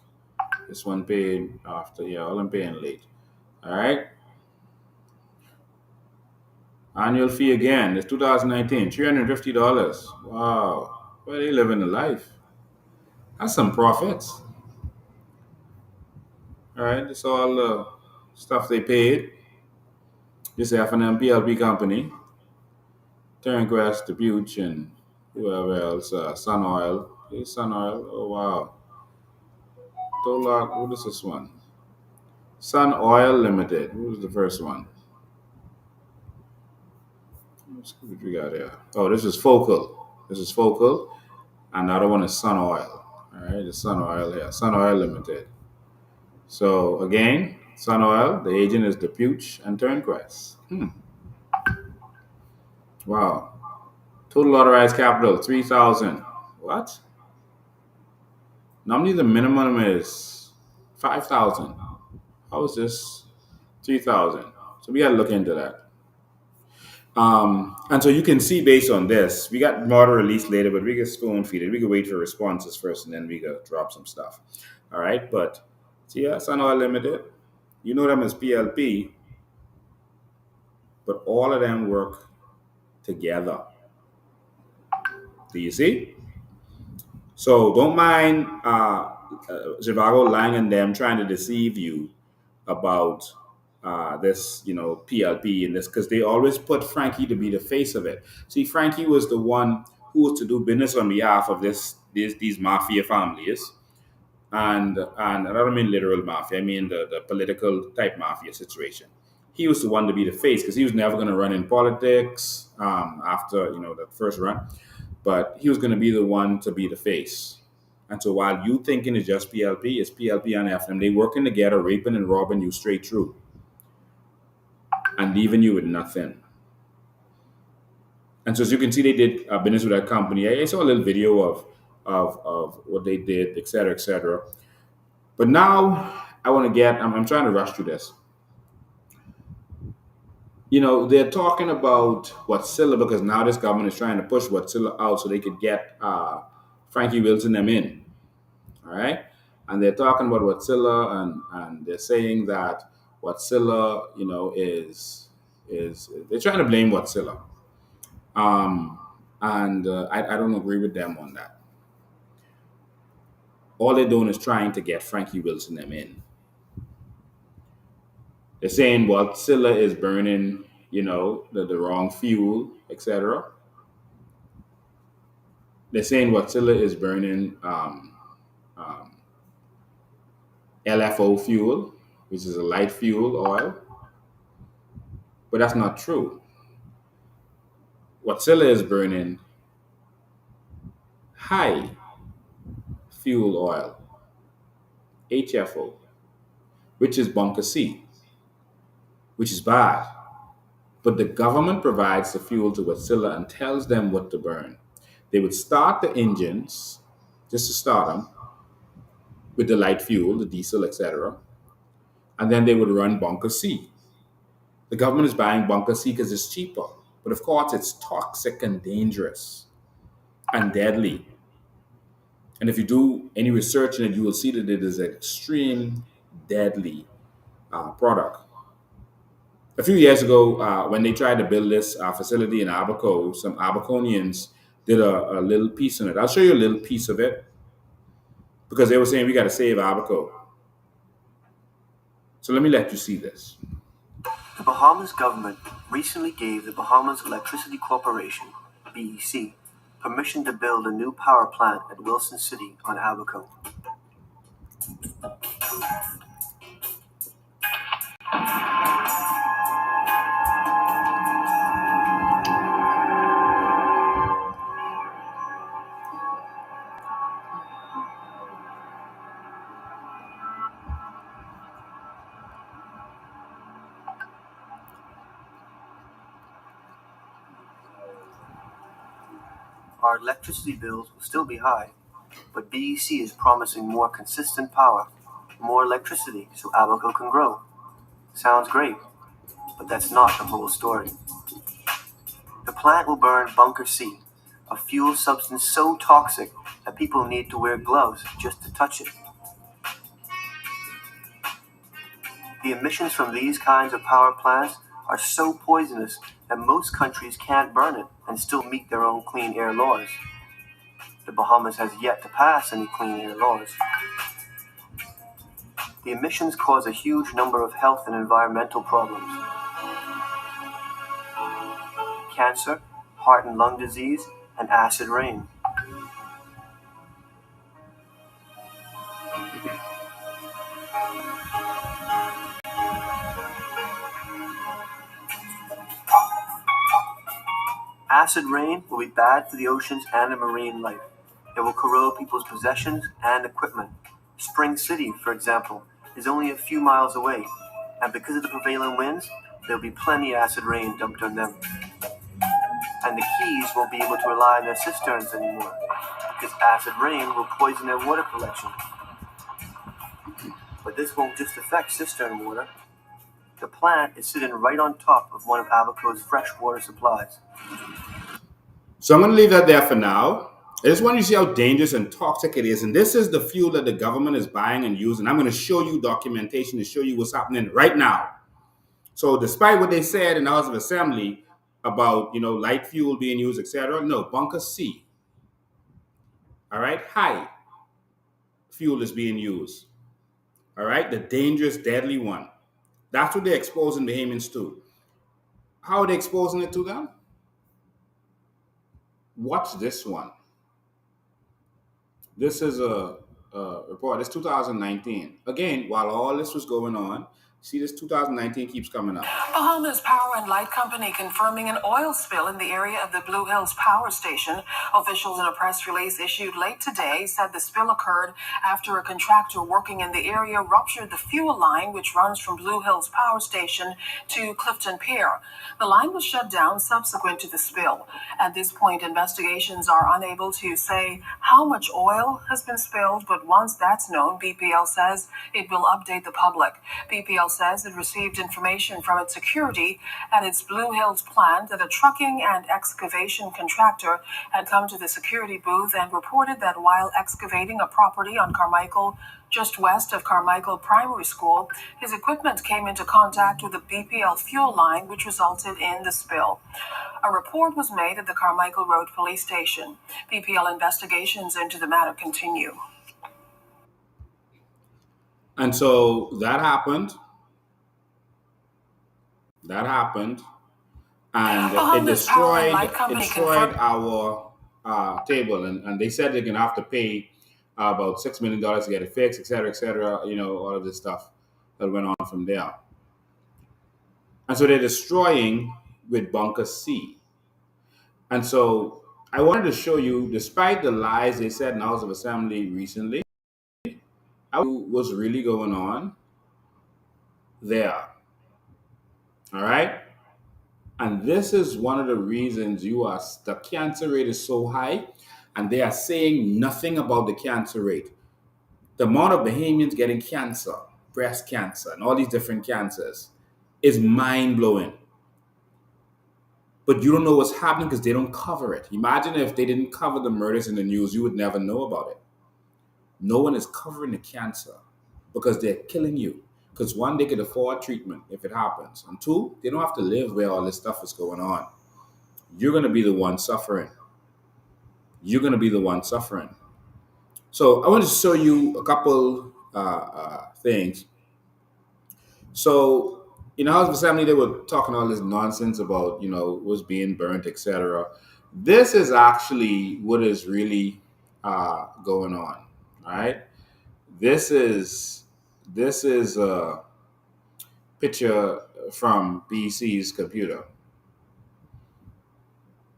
This one paid after, yeah, all I'm paying late. All right. Annual fee again. It's 2019, $350. Wow. Well, they living a life. That's some profits. All right. That's all the stuff they paid. This F&M PLP company. Turnquest, Depuch, and whoever else. Sun Oil. Here's Sun Oil. Oh, wow. Tolak. What is this one? Sun Oil Limited. What was the first one? Let's see what we got here. Oh, this is Focal. This is Focal. And the other one is Sun Oil. All right, the Sun Oil here. Sun Oil Limited. So again, Sun Oil, the agent is Depuch and Turnquest. Wow. Total authorized capital, 3,000. What? Normally the minimum is 5,000. How is this 3,000? So we got to look into that. And so you can see based on this, we got more to release later, but we can spoon feed it. We can wait for responses first and then we can drop some stuff. All right. But see, yeah, Sun Oil Limited, you know them as PLP, but all of them work together. Do you see? So don't mind Zhivago lying and them trying to deceive you about this, PLP and this, because they always put Frankie to be the face of it. See, Frankie was the one who was to do business on behalf of these mafia families, and I don't mean literal mafia. I mean the political type mafia situation. He was the one to be the face because he was never going to run in politics after that first run, but he was going to be the one to be the face. And so while you thinking it's just PLP, it's PLP and FM. They working together, raping and robbing you straight through, and leaving you with nothing. And so as you can see, they did business with that company. I saw a little video of what they did, et cetera, et cetera. But now I'm trying to rush through this. They're talking about Whatsilla because now this government is trying to push Whatsilla out so they could get Frankie Wilson them in. All right. And they're talking about Whatsilla and they're saying that Whatsilla, is they're trying to blame Whatsilla. And I don't agree with them on that. All they're doing is trying to get Frankie Wilson them in. They're saying Whatsilla is burning, the wrong fuel, etc. They're saying Whatsilla is burning LFO fuel, which is a light fuel oil, but that's not true. Wärtsilä is burning high fuel oil, HFO, which is bunker C, which is bad. But the government provides the fuel to Wärtsilä and tells them what to burn. They would start the engines, just to start them, with the light fuel, the diesel, etc., and then they would run bunker C. The government is buying bunker C because it's cheaper, but of course it's toxic and dangerous and deadly. And if you do any research in it, you will see that it is an extreme deadly product. A few years ago, when they tried to build this facility in Abaco, some Abaconians did a little piece on it. I'll show you a little piece of it because they were saying we got to save Abaco. So let me let you see this. The Bahamas government recently gave the Bahamas Electricity Corporation, BEC, permission to build a new power plant at Wilson City on Abaco. Our electricity bills will still be high, but BEC is promising more consistent power, more electricity so Abaco can grow. Sounds great, but that's not the whole story. The plant will burn bunker C, a fuel substance so toxic that people need to wear gloves just to touch it. The emissions from these kinds of power plants are so poisonous that most countries can't burn it and still meet their own clean air laws. The Bahamas has yet to pass any clean air laws. The emissions cause a huge number of health and environmental problems. Cancer, heart and lung disease, and acid rain. Acid rain will be bad for the oceans and the marine life. It will corrode people's possessions and equipment. Spring City, for example, is only a few miles away, and because of the prevailing winds, there will be plenty of acid rain dumped on them. And the Keys won't be able to rely on their cisterns anymore, because acid rain will poison their water collection. But this won't just affect cistern water. The plant is sitting right on top of one of Abaco's freshwater supplies. So I'm going to leave that there for now. I just want you to see how dangerous and toxic it is. And this is the fuel that the government is buying and using. I'm going to show you documentation to show you what's happening right now. So despite what they said in the House of Assembly about, light fuel being used, etc., no, bunker C, all right, high fuel is being used, all right, the dangerous, deadly one. That's what they're exposing Bahamians to. How are they exposing it to them? Watch this one. This is a report. It's 2019. Again, while all this was going on, see this 2019 keeps coming up. Bahamas Power and Light Company confirming an oil spill in the area of the Blue Hills Power Station. Officials in a press release issued late today said the spill occurred after a contractor working in the area ruptured the fuel line which runs from Blue Hills Power Station to Clifton Pier. The line was shut down subsequent to the spill. At this point, investigations are unable to say how much oil has been spilled, but once that's known, BPL says it will update the public. BPL says it received information from its security at its Blue Hills plant that a trucking and excavation contractor had come to the security booth and reported that while excavating a property on Carmichael, just west of Carmichael Primary School, his equipment came into contact with the BPL fuel line, which resulted in the spill. A report was made at the Carmichael Road Police Station. BPL investigations into the matter continue. And so that happened. And it destroyed our table. And they said they're going to have to pay about $6 million to get it fixed, et cetera, et cetera. All of this stuff that went on from there. And so they're destroying with bunker C. And so I wanted to show you, despite the lies they said in the House of Assembly recently, what was really going on there. All right? And this is one of the reasons the cancer rate is so high, and they are saying nothing about the cancer rate. The amount of Bahamians getting cancer, breast cancer, and all these different cancers is mind blowing. But you don't know what's happening because they don't cover it. Imagine if they didn't cover the murders in the news, you would never know about it. No one is covering the cancer because they're killing you. Because one, they could afford treatment if it happens. And two, they don't have to live where all this stuff is going on. You're going to be the one suffering. You're going to be the one suffering. So I want to show you a couple things. So in the House of Assembly, they were talking all this nonsense about, was being burnt, etc. This is actually what is really going on. All right. This is a picture from BC's computer.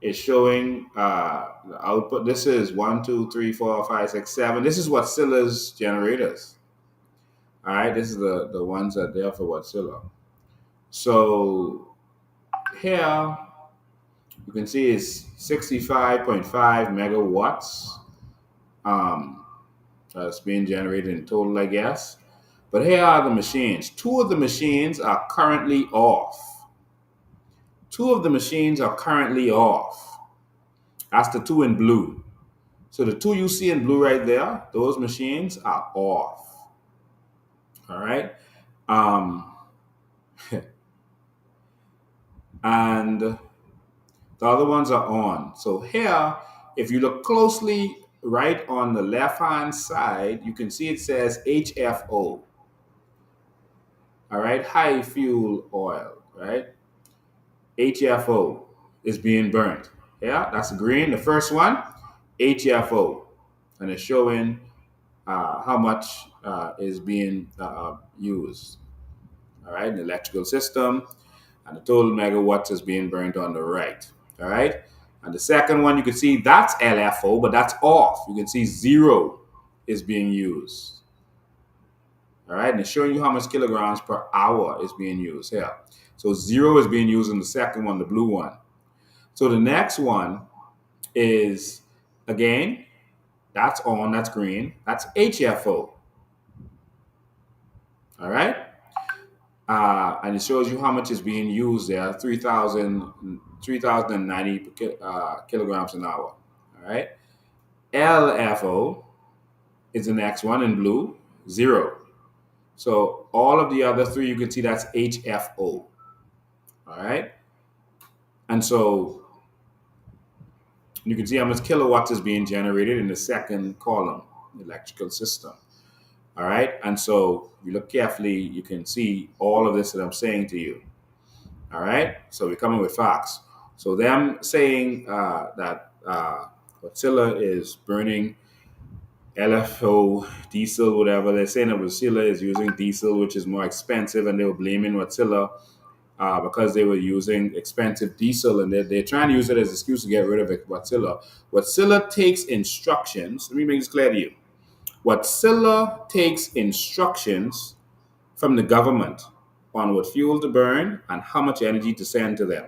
It's showing the output. This is 1, 2, 3, 4, 5, 6, 7. This is Watsilla's generators. All right, this is the ones that are there for Watsilla. So here you can see it's 65.5 megawatts. That's being generated in total, I guess. But here are the machines. 2 of the machines are currently off. 2 of the machines are currently off. That's the 2 in blue. So the 2 you see in blue right there, those machines are off. All right. And the other ones are on. So here, if you look closely, right on the left-hand side, you can see it says HFO. All right, high fuel oil, right? HFO is being burnt. Yeah, that's green. The first one, HFO, and it's showing how much is being used. All right, the electrical system, and the total megawatts is being burnt on the right. All right, and the second one, you can see that's LFO, but that's off. You can see 0 is being used. All right, and it's showing you how much kilograms per hour is being used here. So 0 is being used in the second one, the blue one. So the next one is, again, that's on, that's green, that's HFO. All right, and it shows you how much is being used there, 3,090 kilograms an hour. All right, LFO is the next one in blue, 0. So all of the other 3, you can see that's HFO. All right. And so you can see how much kilowatts is being generated in the second column, the electrical system. All right. And so if you look carefully, you can see all of this that I'm saying to you. All right. So we're coming with facts. So them saying that Watsilla is burning LFO, diesel, whatever. They're saying that Watsilla is using diesel, which is more expensive, and they were blaming Watsilla because they were using expensive diesel, and they're trying to use it as an excuse to get rid of it. Watsilla. Watsilla takes instructions. Let me make this clear to you. Watsilla takes instructions from the government on what fuel to burn and how much energy to send to them.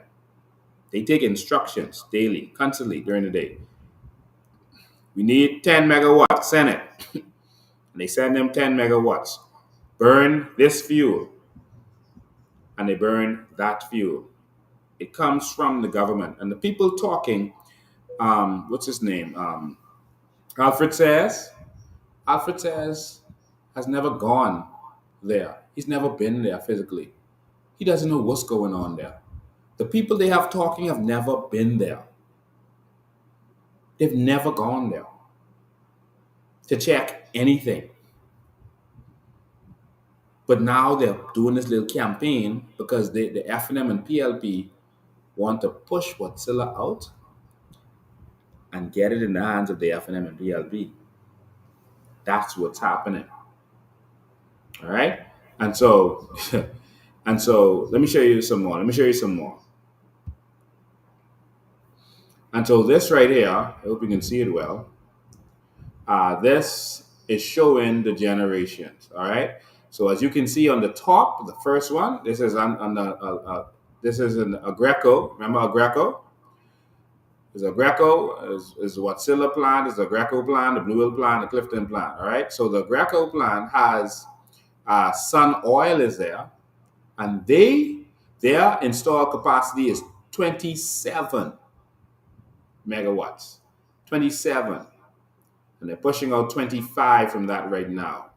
They take instructions daily, constantly during the day. We need 10 megawatts, send it. And they send them 10 megawatts. Burn this fuel. And they burn that fuel. It comes from the government. And the people talking, what's his name? Alfred says has never gone there. He's never been there physically. He doesn't know what's going on there. The people they have talking have never been there. They've never gone there to check anything. But now they're doing this little campaign because the FNM and PLP want to push Watsilla out and get it in the hands of the FNM and PLP. That's what's happening. All right. And so, and so, let me show you some more. Let me show you some more. And so, this right here, I hope you can see it well. This is showing the generations. All right. So, as you can see on the top, the first one, this is on the this is an Agreco. Remember Agreco? There's a Greco, is the Watsilla plant, is the Greco plant, the Blue Hill plant, the Clifton plant. All right. So the Greco plant has Sun Oil is there, and their installed capacity is 27 megawatts. 27. And they're pushing out 25 from that right now.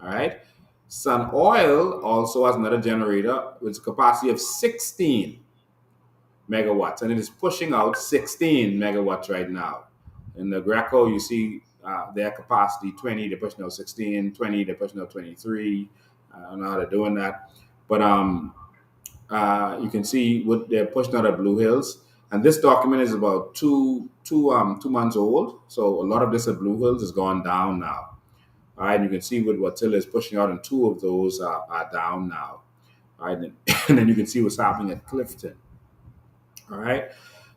All right. Sun Oil also has another generator with a capacity of 16 megawatts, and it is pushing out 16 megawatts right now. In the Greco, you see their capacity 20, they're pushing out 16, 20, they're pushing out 23. I don't know how they're doing that. But you can see what they're pushing out at Blue Hills. And this document is about 2 months old. So a lot of this at Blue Hills is gone down now. All right, and you can see what Watsilla is pushing out, and two of those are down now. All right, and then you can see what's happening at Clifton. All right.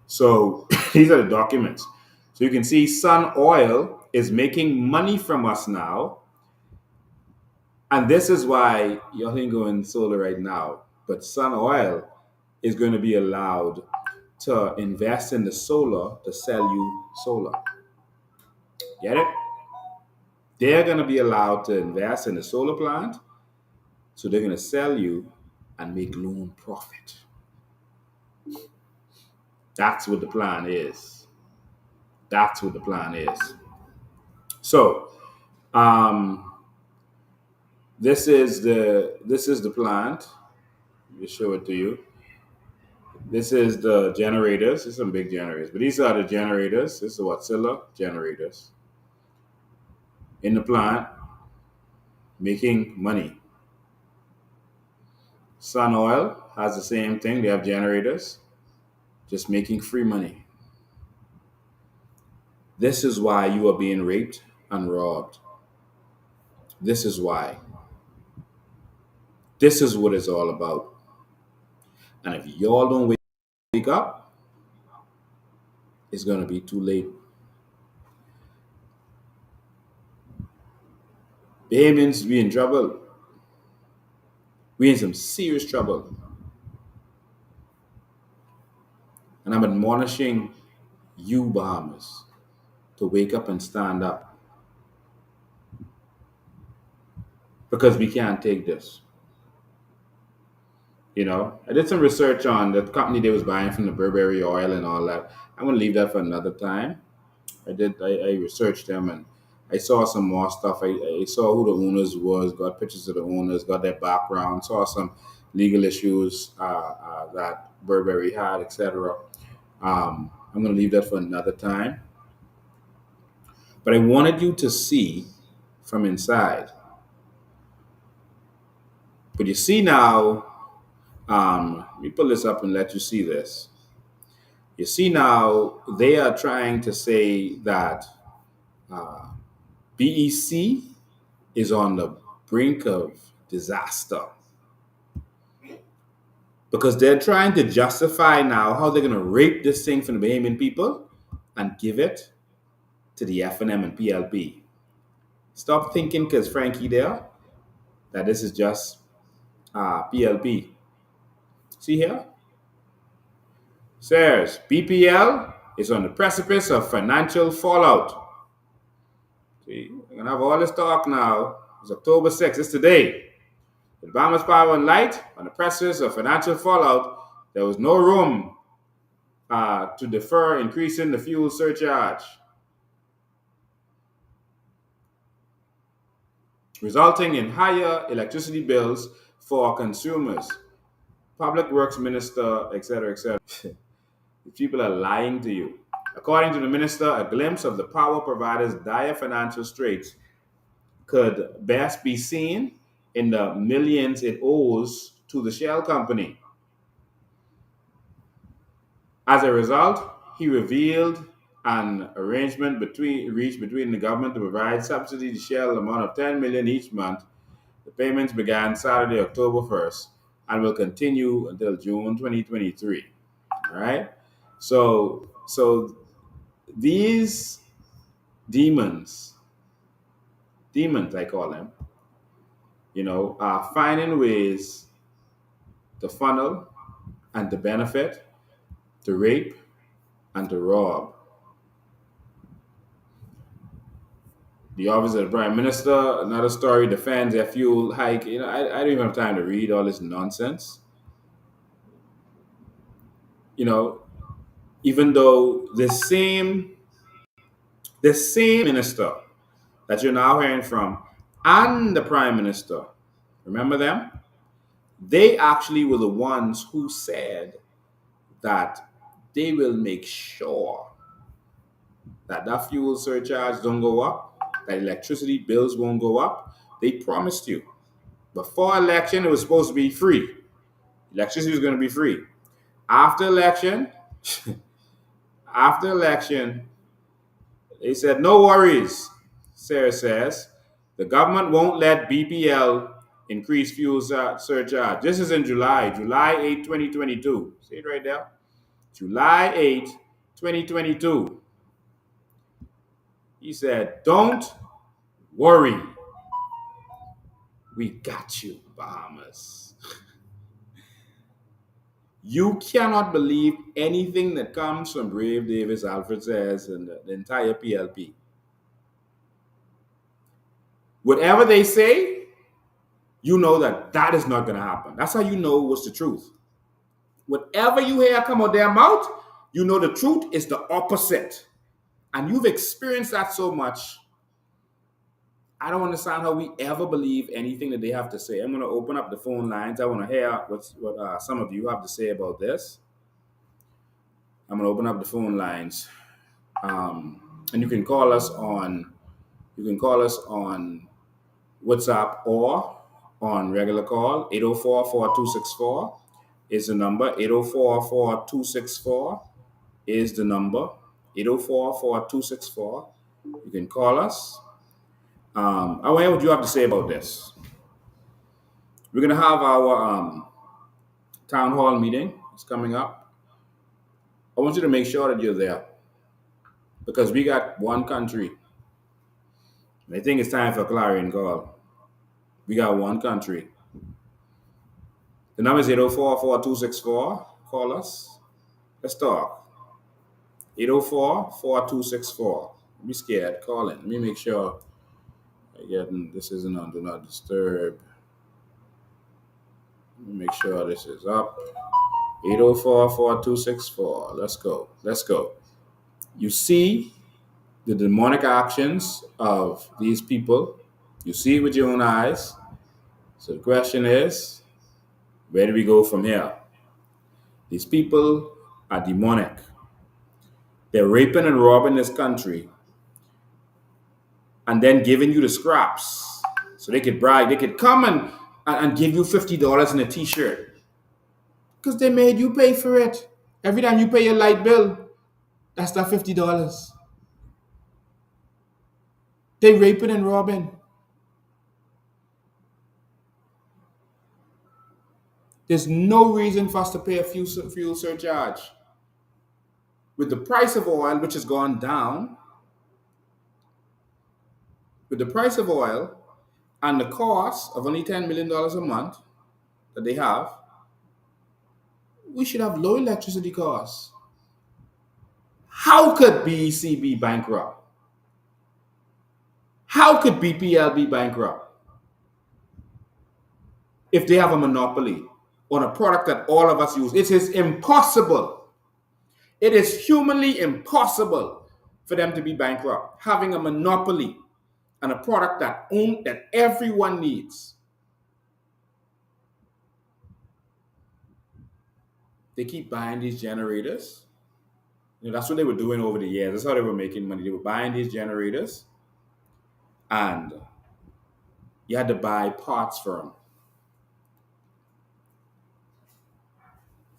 So these are the documents. So you can see Sun Oil is making money from us now. And this is why y'all ain't going solar right now. But Sun Oil is going to be allowed to invest in the solar to sell you solar. Get it? They're going to be allowed to invest in the solar plant. So they're going to sell you and make loan profit. That's what the plan is. That's what the plan is. So, this is the plant. Let me show it to you. This is the generators. There's some big generators, but these are the generators. This is the Watsilla generators in the plant, making money. Sun Oil has the same thing. They have generators, just making free money. This is why you are being raped and robbed. This is why. This is what it's all about. And if y'all don't wake up, it's going to be too late. Bahamians, we in trouble. We in some serious trouble. And I'm admonishing you, Bahamas, to wake up and stand up. Because we can't take this. You know, I did some research on the company they was buying from the Burberry oil and all that. I'm going to leave that for another time. I researched them, and I saw some more stuff. I saw who the owners was, got pictures of the owners, got their background, saw some legal issues that Burberry had, etc. I'm going to leave that for another time. But I wanted you to see from inside. But you see now, let me pull this up and let you see this. You see now, they are trying to say that BEC is on the brink of disaster. Because they're trying to justify now how they're going to rape this thing from the Bahamian people and give it to the F&M and PLP. Stop thinking, because Frankie there, that this is just PLP. See here? Says BPL is on the precipice of financial fallout. See, we're going to have all this talk now. It's October 6th. It's today. With Bahamas Power and Light on the precipice of financial fallout, there was no room to defer increasing the fuel surcharge, resulting in higher electricity bills for consumers. Public Works Minister, etc., etc. People are lying to you. According to the minister, a glimpse of the power provider's dire financial straits could best be seen in the millions it owes to the shell company. As a result, he revealed An arrangement reached between the government to provide subsidy to Shell amount of 10 million each month. The payments began Saturday, October 1st, and will continue until June 2023. All right. So these demons, demons I call them, are finding ways to funnel and to benefit, to rape and to rob. The office of the prime minister, another story, defends their fuel hike. I don't even have time to read all this nonsense. You know, even though the same minister that you're now hearing from and the prime minister, remember them? They actually were the ones who said that they will make sure that fuel surcharge don't go up, that electricity bills won't go up. They promised you. Before election, it was supposed to be free. Electricity was going to be free. After election, after election, they said, no worries, Sarah says. The government won't let BPL increase fuel surcharge. This is in July 8, 2022. See it right there? July 8, 2022. He said, don't worry. We got you, Bahamas. You cannot believe anything that comes from Brave Davis, Alfred says, and the entire PLP. Whatever they say, you know that is not going to happen. That's how you know what's the truth. Whatever you hear come out their mouth, you know the truth is the opposite. And you've experienced that so much. I don't understand how we ever believe anything that they have to say. I'm going to open up the phone lines. I want to hear what some of you have to say about this. I'm going to open up the phone lines, and you can call us on WhatsApp or on regular call. 804-4264 is the number. 804-4264 is the number. 804-4264. You can call us. I want to hear what you have to say about this. We're going to have our town hall meeting. It's coming up. I want you to make sure that you're there because we got one country. I think it's time for a clarion call. We got one country. The number is 804-4264. Call us. Let's talk. 804-4264. Don't be scared. Call in. Let me make sure this isn't on Do Not Disturb. Let me make sure this is up. 804-4264. Let's go. Let's go. You see the demonic actions of these people. You see it with your own eyes. So the question is, where do we go from here? These people are demonic. They're raping and robbing this country and then giving you the scraps. So they could brag. They could come and give you $50 in a t-shirt. Because they made you pay for it. Every time you pay your light bill, that's that $50. They raping and robbing. There's no reason for us to pay a fuel surcharge. With the price of oil, which has gone down, with the price of oil and the cost of only $10 million a month that they have, we should have low electricity costs. How could BEC be bankrupt? How could BPL be bankrupt? If they have a monopoly on a product that all of us use. It is impossible. It is humanly impossible for them to be bankrupt, having a monopoly on a product that everyone needs. They keep buying these generators. That's what they were doing over the years. That's how they were making money. They were buying these generators, and you had to buy parts for them.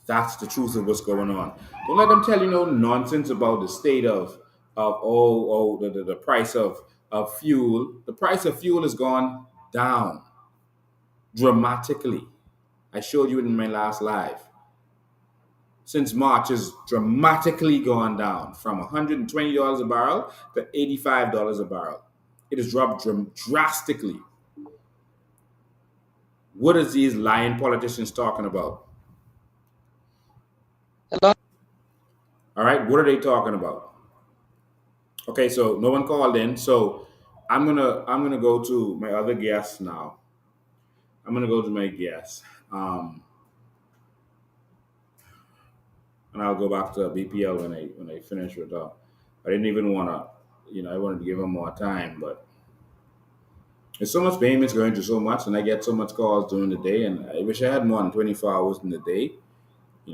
That's the truth of what's going on. Don't let them tell you no nonsense about the state of the price of fuel. The price of fuel has gone down dramatically. I showed you in my last live. Since March has dramatically gone down from $120 a barrel to $85 a barrel. It has dropped drastically. What is these lying politicians talking about? Hello? All right, what are they talking about? Okay, so no one called in, so I'm gonna go to my other guest now. I'm gonna go to my guest, and I'll go back to BPL when I finish with her. I didn't even wanna, I wanted to give him more time, but there's so much payments going through so much, and I get so much calls during the day, and I wish I had more than 24 hours in the day.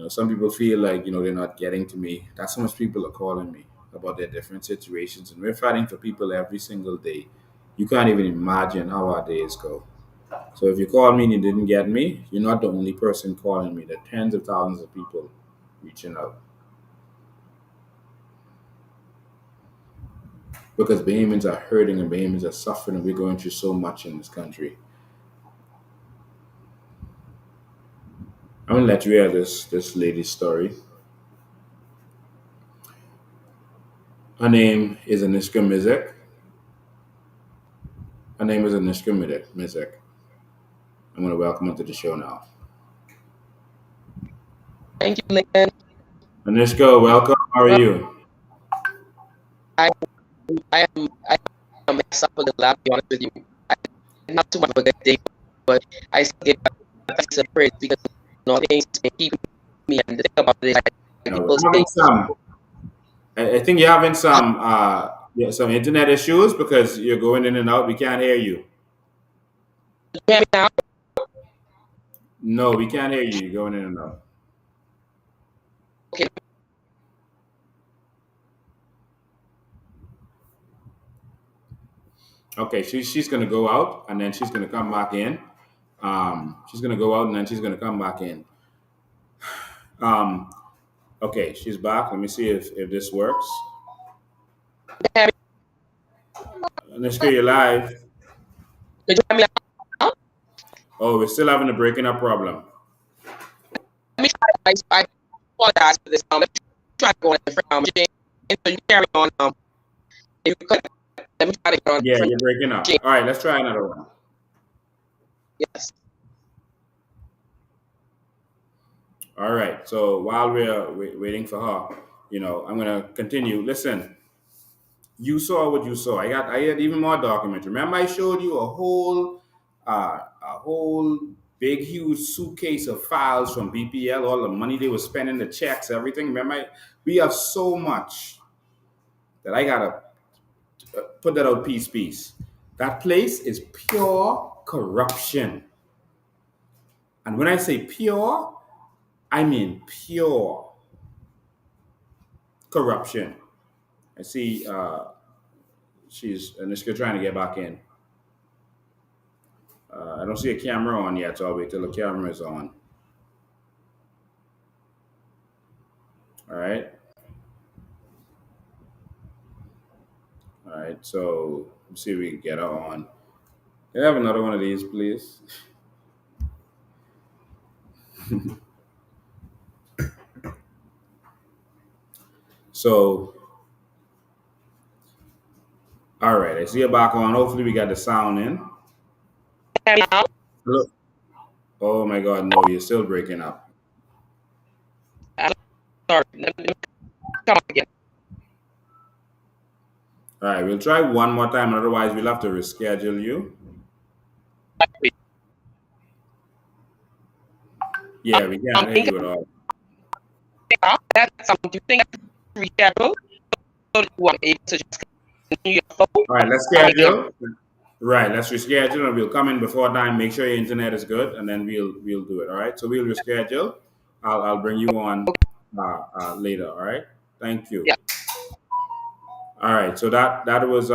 Some people feel like, they're not getting to me. That's how much people are calling me about their different situations. And we're fighting for people every single day. You can't even imagine how our days go. So if you call me and you didn't get me, you're not the only person calling me. There are tens of thousands of people reaching out. Because Bahamians are hurting and Bahamians are suffering, and we're going through so much in this country. I'm gonna let you hear this lady's story. Her name is Anishka Mizek. Her name is Anishka Mizek. I'm gonna welcome her to the show now. Thank you, Lincoln. Anishka, welcome. How are you? I am messed up a little, I'll be honest with you. Not too much of a good day, but I still give thanks and praise because things been keeping me, and the thing about it is people I think you're having some internet issues because you're going in and out. We can't hear you. you hear me now? No, we can't hear you. You're going in and out. Okay. Okay, she's gonna go out and then she's gonna come back in. She's gonna go out and then she's gonna come back in. Okay, she's back. Let me see if this works. Let's go. You're live. Could you hear me now? Oh, we're still having a breaking up problem. Let me try. I apologize for this. Let me try to go on a different machine. So you carry on. If you could, let me try to get on. Yeah, you're breaking up. All right, let's try another one. Yes. All right. So while we're waiting for her, I'm gonna continue. Listen, you saw what you saw. I had even more documents. Remember, I showed you a whole big huge suitcase of files from BPL, all the money they were spending, the checks, everything. Remember, we have so much that I gotta put that out piece. That place is pure corruption. And when I say pure, I mean pure corruption. I see she's Anishka trying to get back in. I don't see a camera on yet, so I'll wait till the camera is on. All right. All right, so let's see if we can get her on. Can I have another one of these, please? So, all right, I see her back on. Hopefully, we got the sound in. Look. Oh my God, no, you're still breaking up. Sorry. Let me come again. All right, we'll try one more time. Otherwise, we'll have to reschedule you. Yeah, we can't hear you at all. That's something you think I reschedule. So you want able to just continue your flow. All right, let's schedule. Right, let's reschedule, and we'll come in before time. Make sure your internet is good, and then we'll do it. All right, so we'll reschedule. I'll bring you on later. All right, thank you. Yeah. All right, so that was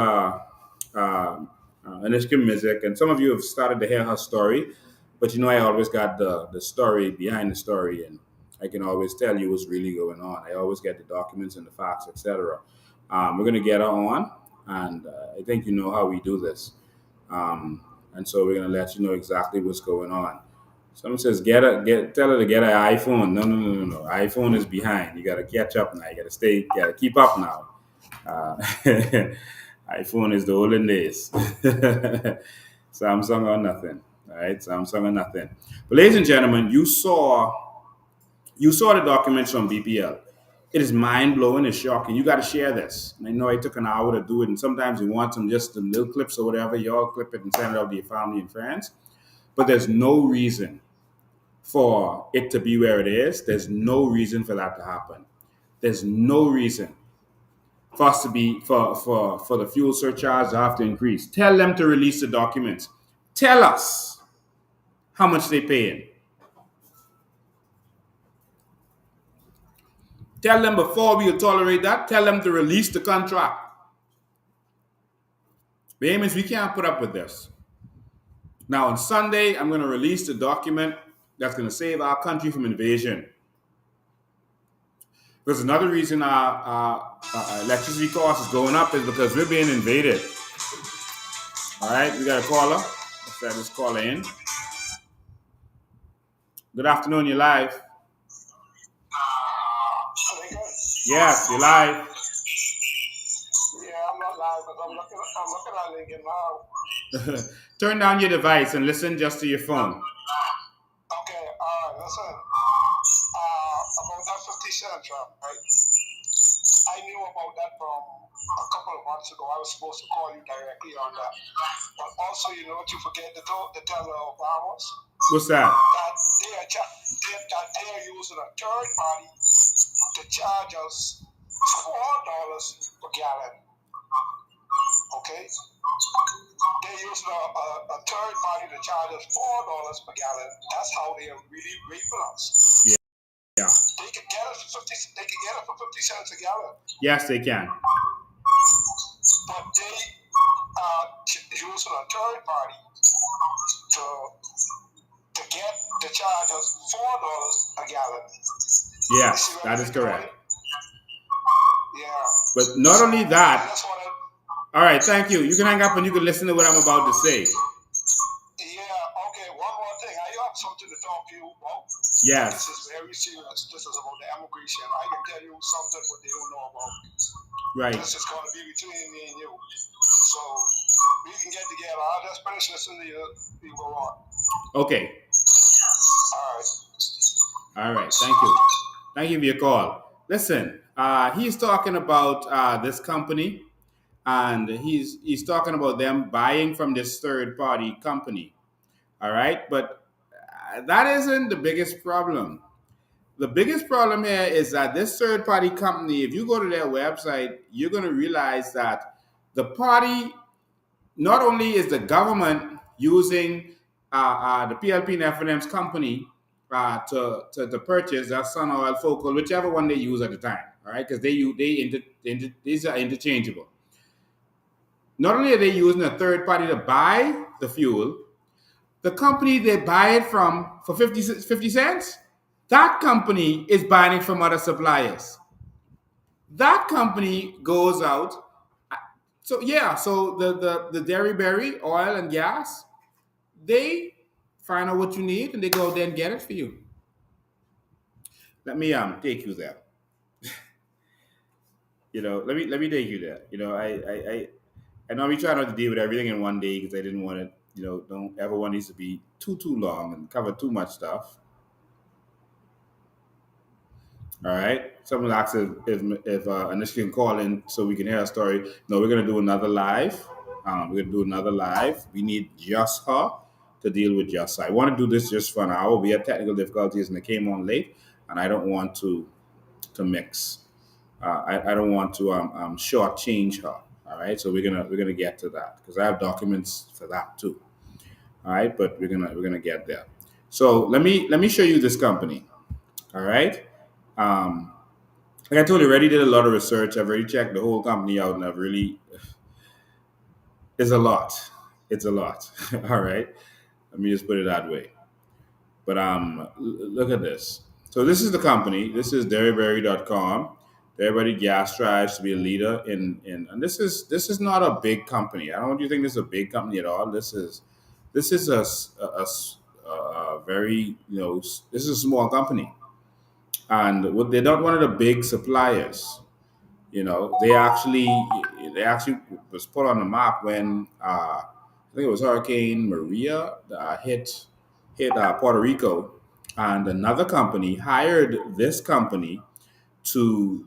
Anishka Mizik, and some of you have started to hear her story, but I always got the story behind the story, and I can always tell you what's really going on. I always get the documents and the facts, etc. We're going to get her on, and I think you know how we do this. And so we're going to let you know exactly what's going on. Someone says, tell her to get an iPhone. No. iPhone is behind. You got to catch up now. You got to keep up now. iPhone is the olden days. Samsung or nothing. All right, Samsung or nothing. But ladies and gentlemen, you saw the documents from BPL. It is mind blowing. It's shocking. You got to share this. And I know it took an hour to do it, and sometimes you want some little clips or whatever. You all clip it and send it out to your family and friends. But there's no reason for it to be where it is. There's no reason for that to happen. There's no reason for us to be for the fuel surcharge to have to increase. Tell them to release the documents. Tell us how much they paying. Tell them before we'll tolerate that. Tell them to release the contract. Bahamians, we can't put up with this. Now on Sunday, I'm going to release the document that's going to save our country from invasion. Because another reason our electricity cost is going up is because we're being invaded. All right, we got a caller. Let's let this caller in. Good afternoon, you're live. Yes, you're live. Yeah, I'm not live, but I'm looking at Lincoln now. Turn down your device and listen just to your phone. Okay, listen. About that 50 cents, right? I knew about that from a couple of months ago. I was supposed to call you directly on that. But also, you know what you forget to tell the Obama's? What's that? That they are using a third party to charge us $4 per gallon. Okay? They're using a third party to charge us $4 per gallon. That's how they are really raping us. Yeah. They could get it for 50. They could get it for 50 cents a gallon. Yes, they can. But they are using a third party to get the charge us $4 a gallon. Yes, that is correct. Yeah. But not only that. All right, thank you. You can hang up and you can listen to what I'm about to say. Yeah, okay, one more thing. I have something to talk to you about. Yes. This is very serious. This is about the immigration. I can tell you something what they don't know about. Right. This is going to be between me and you. So we can get together. I'll just finish listening to you. We go on. Okay. All right. All right. Thank you. Thank you for your call. Listen, he's talking about this company, and he's talking about them buying from this third party company. All right, but that isn't the biggest problem. The biggest problem here is that this third party company, if you go to their website, you're going to realize that the party, not only is the government using the PLP and F&M's company to purchase that Sun Oil, Focal, whichever one they use at the time, all right, because these are interchangeable. Not only are they using a third party to buy the fuel, the company they buy it from for 50 cents, that company is buying it from other suppliers. That company goes out. So the Dairy Berry oil and gas, they find out what you need and they go out there and get it for you. Let me take you there. Let me take you there. I know we try not to deal with everything in one day because I didn't want it. Don't ever want these to be too long and cover too much stuff. All right. Someone asked if Anisha can call in so we can hear her story. No, we're gonna do another live. We need just her to deal with just her. I want to do this just for an hour. We had technical difficulties and it came on late, and I don't want to mix. I don't want to shortchange her. All right. So we're gonna get to that because I have documents for that too. All right, but we're gonna get there. So let me show you this company. All right. Like I told you, I already did a lot of research. I've already checked the whole company out, and it's a lot. It's a lot. All right. Let me just put it that way. But look at this. So this is the company. This is dairyberry.com. Everybody gas tries to be a leader and this is not a big company. I don't want you to think this is a big company at all. This is a very this is a small company, and they're not one of the big suppliers. They actually was put on the map when I think it was Hurricane Maria hit Puerto Rico, and another company hired this company to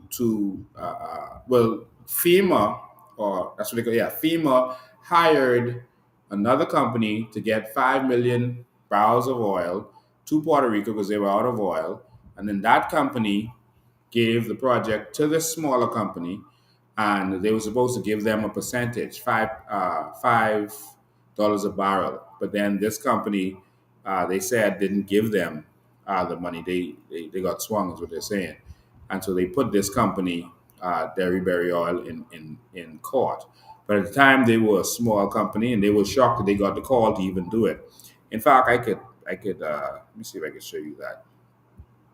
FEMA, or that's what they call, yeah, FEMA hired another company to get 5 million barrels of oil to Puerto Rico because they were out of oil, and then that company gave the project to this smaller company, and they were supposed to give them a percentage, $5 a barrel. But then this company, they said, didn't give them the money. They got swung, is what they're saying, and so they put this company, Derryberry Oil, in court. But at the time, they were a small company, and they were shocked that they got the call to even do it. In fact, I could let me see if I can show you that.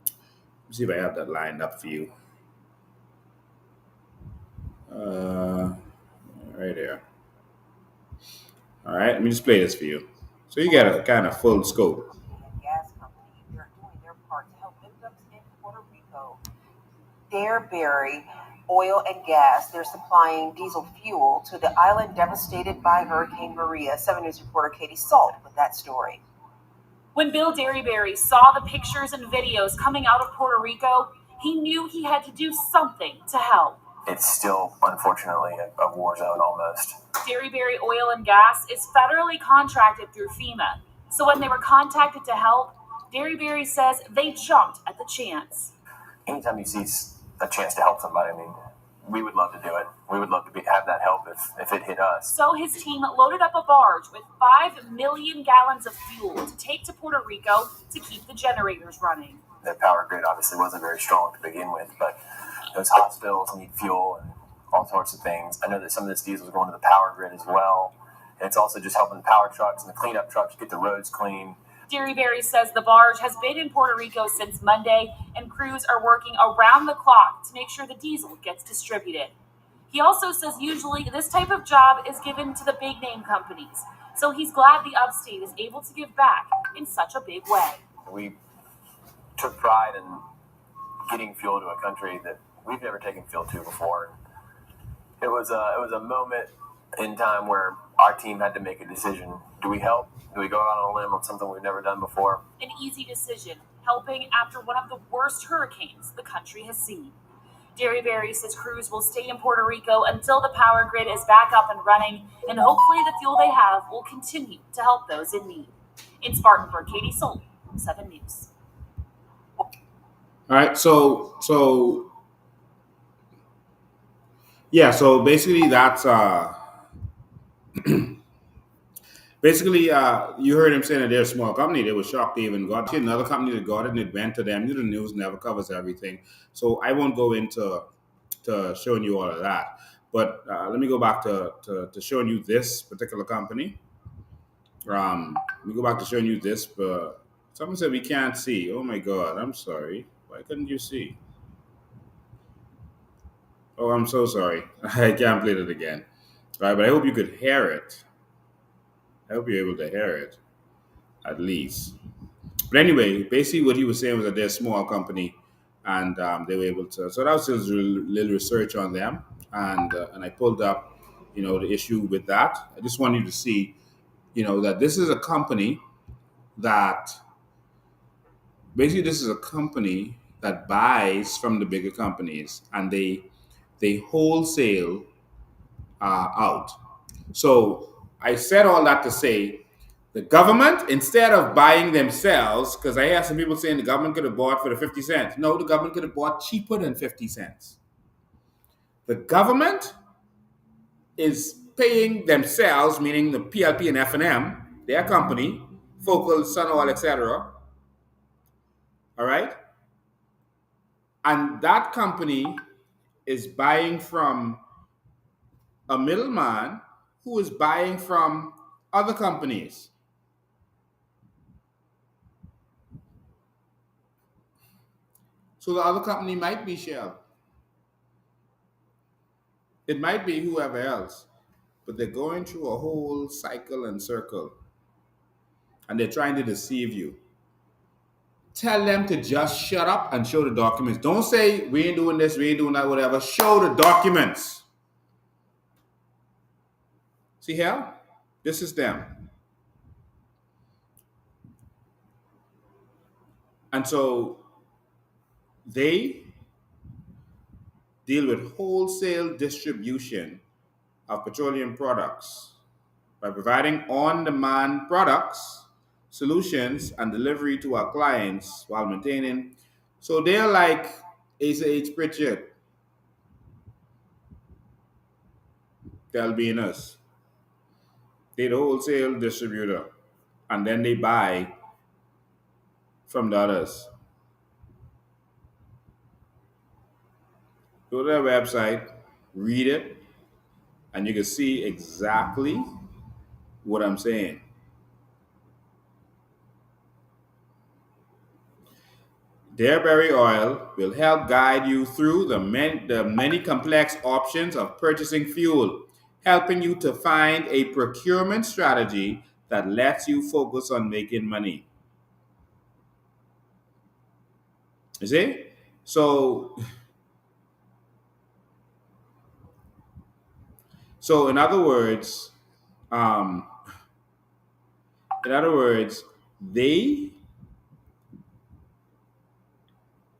Let me see if I have that lined up for you. Right there. All right, let me just play this for you. So you get a kind of full scope. Gas company, they're doing their part to help victims in Puerto Rico. Derryberry Oil and Gas, they're supplying diesel fuel to the island devastated by Hurricane Maria. 7 News reporter Katie Salt with that story. When Bill Derryberry saw the pictures and videos coming out of Puerto Rico, he knew he had to do something to help. It's still, unfortunately, a war zone almost. Derryberry Oil and Gas is federally contracted through FEMA. So when they were contacted to help, Derryberry says they jumped at the chance. Anytime you see a chance to help somebody, I mean, we would love to do it. We would love to have that help if it hit us. So his team loaded up a barge with 5 million gallons of fuel to take to Puerto Rico to keep the generators running. Their power grid obviously wasn't very strong to begin with, but those hospitals need fuel and all sorts of things. I know that some of this diesel is going to the power grid as well. And it's also just helping the power trucks and the cleanup trucks get the roads clean. Derryberry says the barge has been in Puerto Rico since Monday, and crews are working around the clock to make sure the diesel gets distributed. He also says usually this type of job is given to the big name companies, so he's glad the upstate is able to give back in such a big way. We took pride in getting fuel to a country that we've never taken fuel to before. It was a moment in time where our team had to make a decision. Do we help? Do we go out on a limb on something we've never done before? An easy decision, helping after one of the worst hurricanes the country has seen. Derryberry says crews will stay in Puerto Rico until the power grid is back up and running, and hopefully the fuel they have will continue to help those in need. In Spartanburg, Katie Solt, 7 News. All right, so yeah, so basically that's you heard him saying that they're a small company. They were shocked they even got it. Another company that got it and it went to them. The news never covers everything, so I won't go into showing you all of that. But let me go back to showing you this particular company. Let me go back to showing you this. Someone said we can't see. Oh my God, I'm sorry. Why couldn't you see? Oh, I'm so sorry. I can't play it again. All right, but I hope you could hear it. I hope you're able to hear it, at least. But anyway, basically what he was saying was that they're a small company, and they were able to. So that was just a little research on them, and I pulled up, the issue with that. I just want you to see, that this is a company that basically this is a company that buys from the bigger companies, and they wholesale out. So I said all that to say the government, instead of buying themselves, because I hear some people saying the government could have bought for the 50 cents. No, the government could have bought cheaper than 50 cents. The government is paying themselves, meaning the PLP and F&M, their company, Focal, Sun Oil, etc. All right? And that company is buying from a middleman who is buying from other companies. So the other company might be Shell. It might be whoever else, but they're going through a whole cycle and circle, and they're trying to deceive you. Tell them to just shut up and show the documents. Don't say we ain't doing this, we ain't doing that, whatever. Show the documents. See here? This is them. And so they deal with wholesale distribution of petroleum products by providing on demand products, solutions, and delivery to our clients while maintaining. So they're like Asa H. Pritchard, they'll be in us. They're the wholesale distributor, and then they buy from the others. Go to their website, read it, and you can see exactly what I'm saying. Dairy oil will help guide you through the many complex options of purchasing fuel, helping you to find a procurement strategy that lets you focus on making money. You see? So um, in other words, they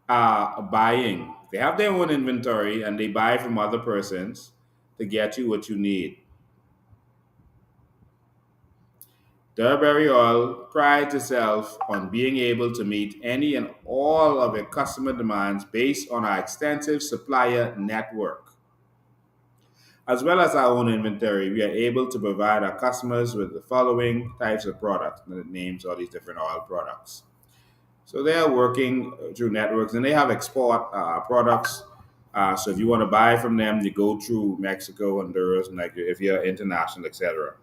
are buying. They have their own inventory and they buy from other persons to get you what you need. Durberry Oil prides itself on being able to meet any and all of your customer demands based on our extensive supplier network. As well as our own inventory, we are able to provide our customers with the following types of products, and it names all these different oil products. So they are working through networks, and they have export products. So if you want to buy from them, you go through Mexico, Honduras, and like if you're international, etc.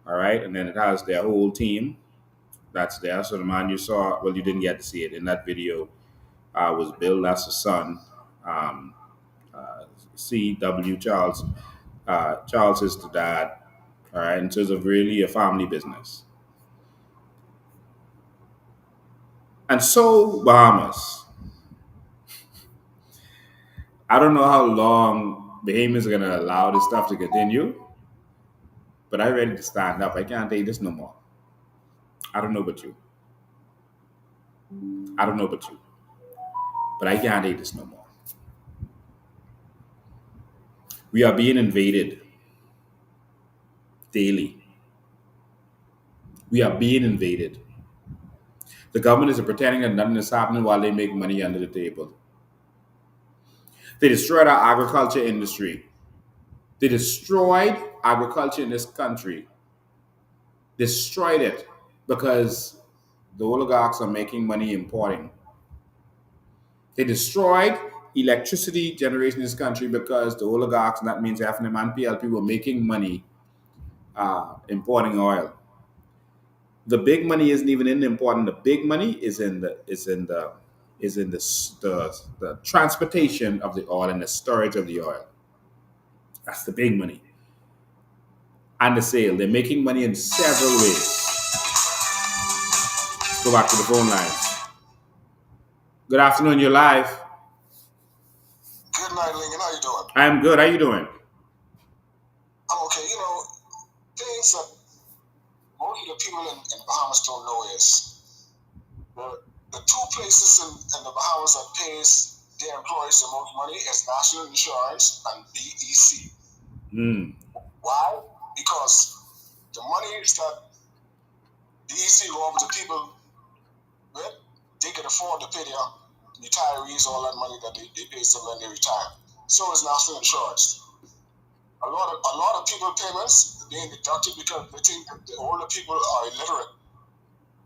All right, and then it has their whole team that's there. So the man you saw, well, you didn't get to see it in that video, was Bill. That's the son. Um, C.W. Charles. Charles is the dad. All right, and so it's really a family business. And so Bahamas. I don't know how long Bahamians are gonna allow this stuff to continue, but I'm ready to stand up. I can't take this no more. I don't know about you. I don't know about you, but I can't take this no more. We are being invaded daily. We are being invaded. The government is pretending that nothing is happening while they make money under the table. They destroyed our agriculture industry. They destroyed agriculture in this country. Destroyed it because the oligarchs are making money importing. They destroyed electricity generation in this country because the oligarchs, and that means FNM and PLP, were making money importing oil. The big money isn't even in importing. The big money is in the transportation of the oil and the storage of the oil. That's the big money. And the sale. They're making money in several ways. Let's go back to the phone lines. Good afternoon. You're live. Good night, Lincoln. How you doing? I'm good. How you doing? I'm okay. You know, things that most of the people in the Bahamas don't know is the two places in the Bahamas that pays their employees the most money is National Insurance and BEC. Why? Because the monies that BEC go over to people with, they can afford to pay their retirees all that money that they pay them when they retire. So is National Insurance. A lot of people payments being deducted because they think that the older people are illiterate.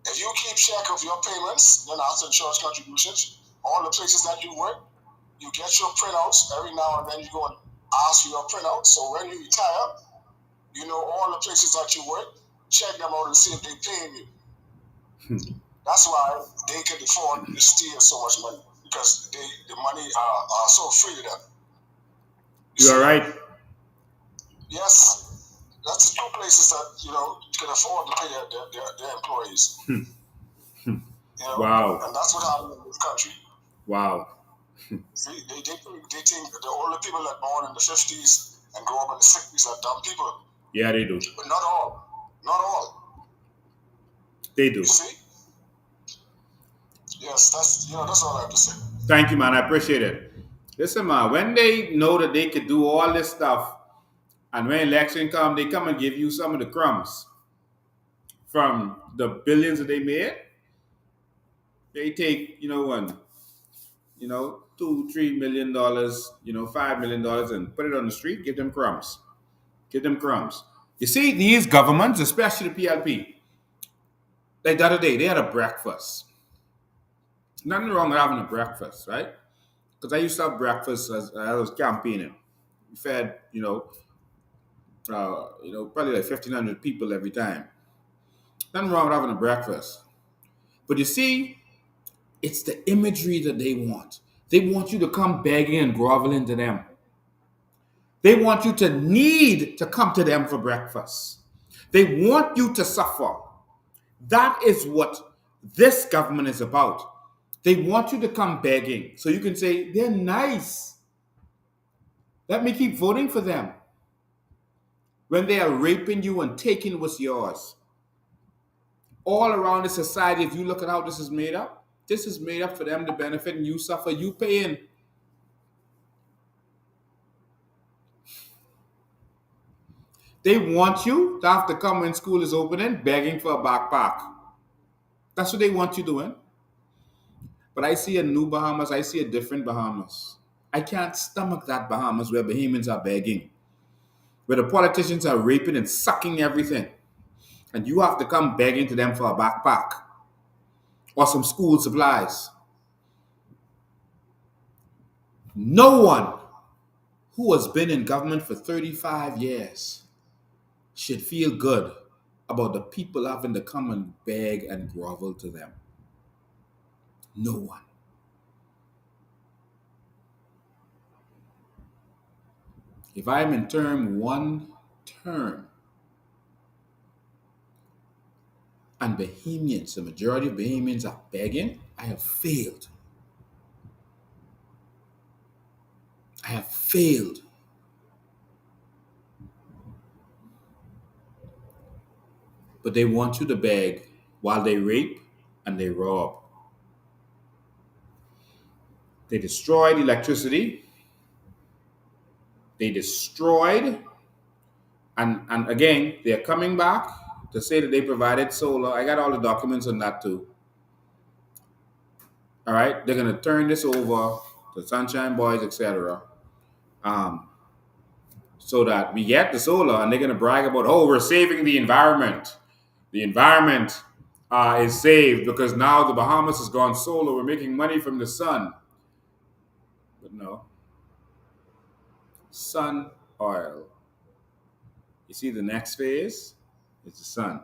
If you keep track of your payments, then National Insurance contributions, all the places that you work, you get your printouts every now and then. You go and ask for your printouts. So when you retire, you know all the places that you work. Check them out and see if they're paying you. That's why they can afford to steal so much money because the money are so free to them. You are right. Yes, that's the two places that can afford to pay their employees. Wow. And that's what happened in this country. Wow. They think the older people that born in the 50s and grow up in the 60s are dumb people. Yeah, they do. But not all. Not all. They do. You see? Yes, that's all I have to say. Thank you, man. I appreciate it. Listen, man, when they know that they could do all this stuff, and when election come, they come and give you some of the crumbs from the billions that they made. They take, $2, $3 million, $5 million, and put it on the street. Give them crumbs. Give them crumbs. You see, these governments, especially the PLP, like the other day, they had a breakfast. Nothing wrong with having a breakfast, right? Because I used to have breakfast as I was campaigning. We fed, probably like 1,500 people every time. Nothing wrong with having a breakfast. But you see, it's the imagery that they want. They want you to come begging and groveling to them. They want you to need to come to them for breakfast. They want you to suffer. That is what this government is about. They want you to come begging so you can say, they're nice. Let me keep voting for them. When they are raping you and taking what's yours. All around the society, if you look at how this is made up for them to benefit and you suffer, you paying. They want you to have to come when school is opening begging for a backpack. That's what they want you doing. But I see a new Bahamas, I see a different Bahamas. I can't stomach that Bahamas where Bahamians are begging, where the politicians are raping and sucking everything. And you have to come begging to them for a backpack or some school supplies. No one who has been in government for 35 years should feel good about the people having to come and beg and grovel to them. No one. If I'm in one term, and Bahamians, the majority of Bahamians are begging, I have failed. I have failed. But they want you to beg while they rape and they rob. They destroyed electricity. They destroyed, and again, they're coming back to say that they provided solar. I got all the documents on that too. All right, they're going to turn this over to Sunshine Boys, etc. So that we get the solar, and they're going to brag about, oh, we're saving the environment. The environment is saved because now the Bahamas has gone solar. We're making money from the sun. But no. Sun oil. You see, the next phase is the sun.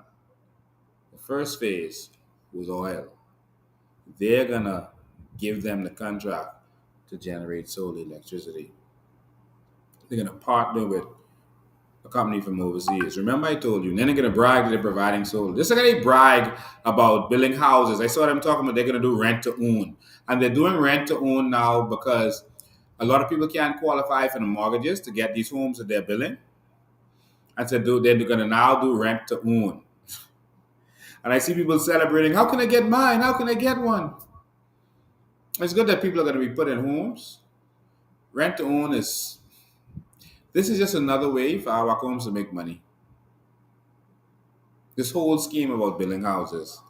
The first phase was oil. They're going to give them the contract to generate solar electricity. They're going to partner with a company from overseas. Remember I told you, and then they're going to brag that they're providing solar. Just like they brag about building houses. I saw them talking about they're going to do rent to own. And they're doing rent to own now because a lot of people can't qualify for the mortgages to get these homes that they're building. And so they're going to now do rent to own. And I see people celebrating, how can I get mine? How can I get one? It's good that people are going to be put in homes. Rent to own this is just another way for our homes to make money. This whole scheme about building houses,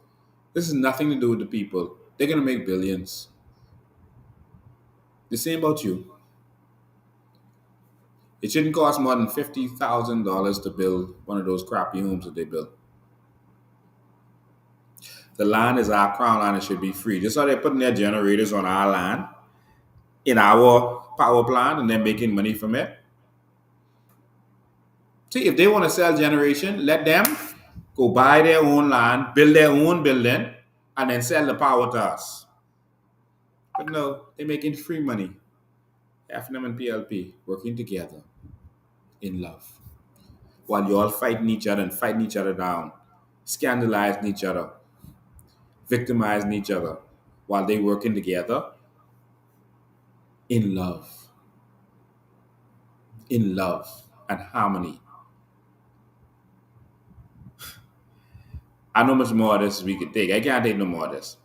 this has nothing to do with the people. They're going to make billions. The same about you. It shouldn't cost more than $50,000 to build one of those crappy homes that they build. The land is our crown land. It should be free. Just how they're putting their generators on our land, in our power plant, and they're making money from it. See, if they want to sell generation, let them go buy their own land, build their own building, and then sell the power to us. But no, they're making free money. FNM and PLP working together in love. while you all fighting each other and fighting each other down, scandalizing each other, victimizing each other, while they working together in love, and harmony. I know much more of this we could take. I can't take no more of this.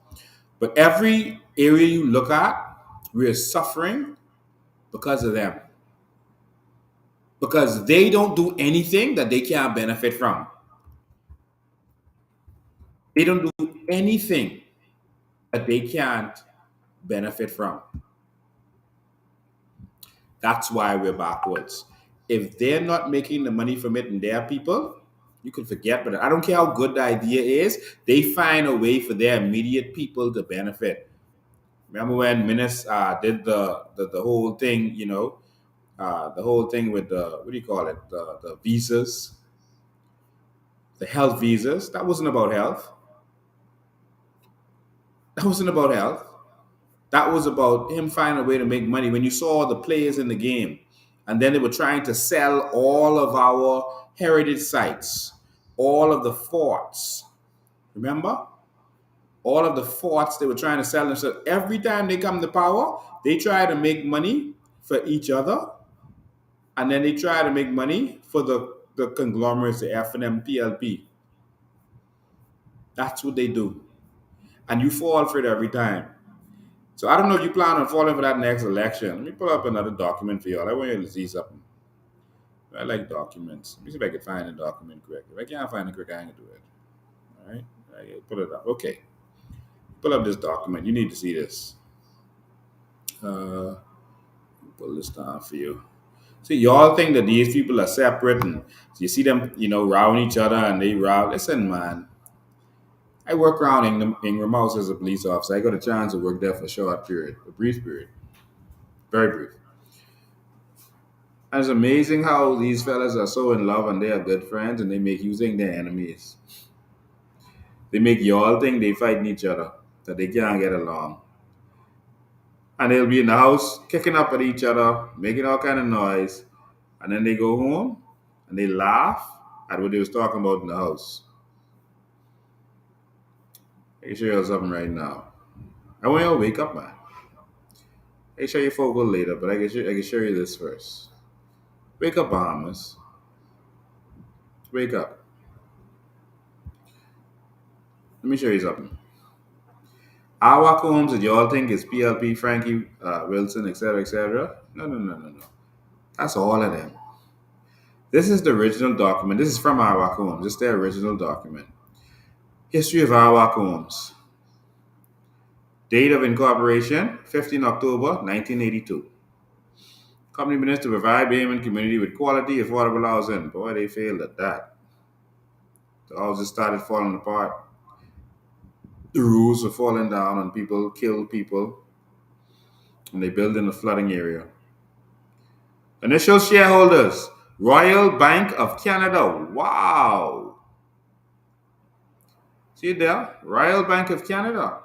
But every area you look at, we're suffering because of them. Because they don't do anything that they can't benefit from. They don't do anything that they can't benefit from. That's why we're backwards. If they're not making the money from it and their people, you can forget. But I don't care how good the idea is, they find a way for their immediate people to benefit. Remember when Minis did the whole thing, the whole thing with the, what do you call it, the visas, the health visas? That wasn't about health. That wasn't about health. That was about him finding a way to make money. When you saw the players in the game, and then they were trying to sell all of our heritage sites, all of the forts. Remember? All of the forts they were trying to sell themselves. Every time they come to power, they try to make money for each other, and then they try to make money for the conglomerates, the F&M, PLP. That's what they do. And you fall for it every time. So I don't know if you plan on falling for that next election. Let me pull up another document for y'all. I want you to see something. I like documents. Let me see if I can find a document quick. If I can't find it quick, I ain't gonna do it. All right? Pull it up. Okay. Pull up this document. You need to see this. Pull this down for you. See, y'all think that these people are separate, and you see them, rowing each other, and they row. Listen, man. I work around Ingram House as a police officer. I got a chance to work there for a short period, a brief period, very brief. And it's amazing how these fellas are so in love and they are good friends, and they make you think they're enemies. They make y'all think they fighting each other, that they can't get along. And they'll be in the house kicking up at each other, making all kind of noise, and then they go home and they laugh at what they was talking about in the house. I can show you something right now. I want you to wake up, man. I can show you folk later, but I can show you this first. Wake up, Bahamas. Wake up. Let me show you something. Our Combs that y'all think is PLP, Frankie Wilson, etc., etc. No. That's all of them. This is the original document. This is from our Combs. This is their original document. History of our Combs. Date of incorporation, 15 October 1982. Company minister to provide Bahamian community with quality, affordable housing. Boy, they failed at that. The houses started falling apart. The roofs were falling down and people killed people. And they built in a flooding area. Initial shareholders, Royal Bank of Canada. Wow. See there? Royal Bank of Canada.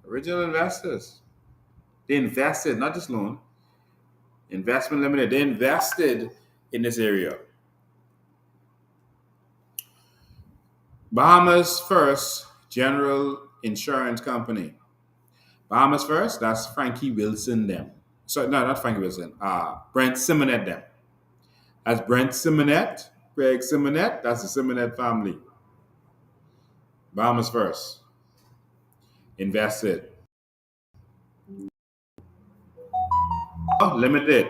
Original investors. They invested, not just loan. Investment Limited. They invested in this area. Bahamas First General Insurance Company. Bahamas First, that's Frankie Wilson them. Sorry, no, not Frankie Wilson. Brent Simonet them. That's Brent Simonet, Craig Simonet. That's the Simonet family. Bahamas First. Invested. Limited.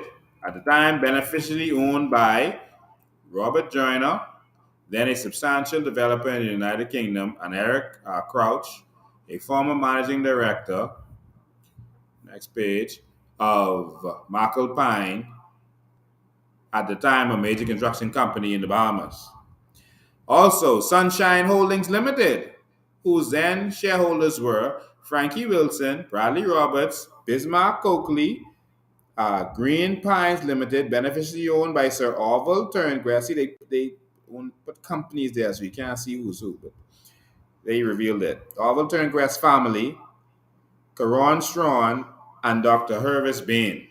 At the time, beneficially owned by Robert Joyner, then a substantial developer in the United Kingdom, and Eric Crouch, a former managing director, next page, of Markle Pine, at the time a major construction company in the Bahamas. Also, Sunshine Holdings Limited, whose then shareholders were Frankie Wilson, Bradley Roberts, Bismarck Coakley, Green Pines Limited, beneficially owned by Sir Orville Turnquest. See, they own put companies there, so you can't see who's who, but they revealed it. Orville Turnquest family, Caron Strawn, and Dr. Hervis Bain.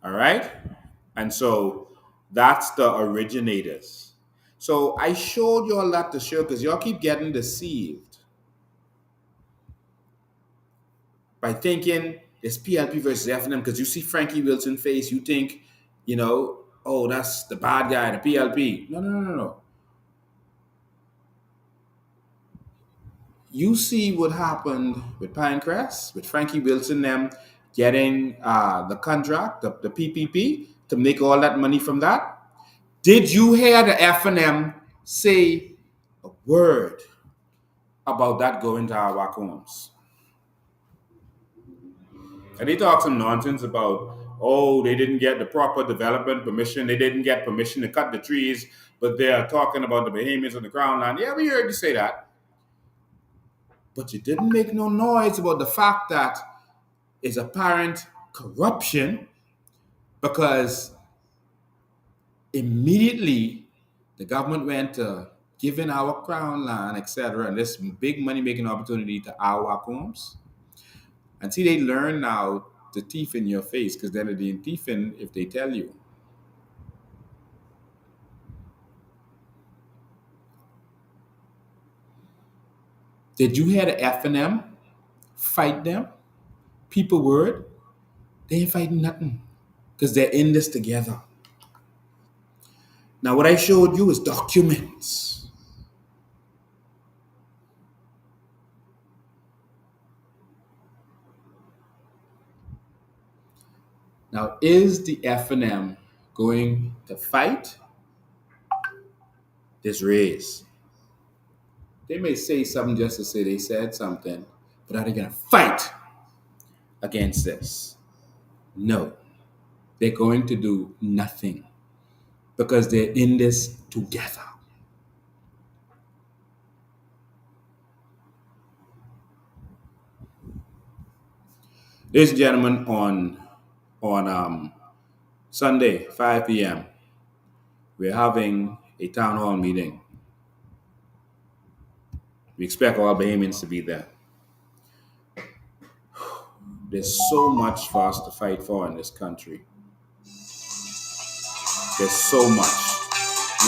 All right? And so That's the originators. So I showed y'all that to show because y'all keep getting deceived by thinking it's PLP versus FNM because you see Frankie Wilson's face, you think, oh, that's the bad guy, the PLP. No, no, no, no, no. You see what happened with Pinecrest, with Frankie Wilson, them getting the contract, the PPP, to make all that money from that. Did you hear the FNM say a word about that going to our homes? And they talk some nonsense about, oh, they didn't get the proper development permission. They didn't get permission to cut the trees, but they are talking about the Bahamians and the Crown Land. Yeah, we heard you say that. But you didn't make no noise about the fact that it's apparent corruption because immediately the government went to giving our Crown Land, etc., and this big money making opportunity to our homes. And see, they learn now to thief in your face because then they're thiefing if they tell you. Did you hear the FNM fight them? People word, they ain't fighting nothing because they're in this together. Now, what I showed you is documents. Now, is the FNM going to fight this race? They may say something just to say they said something, but are they going to fight against this? No. They're going to do nothing because they're in this together. Ladies and gentlemen, on Sunday, 5 p.m., we're having a town hall meeting. We expect all Bahamians to be there. There's so much for us to fight for in this country. There's so much.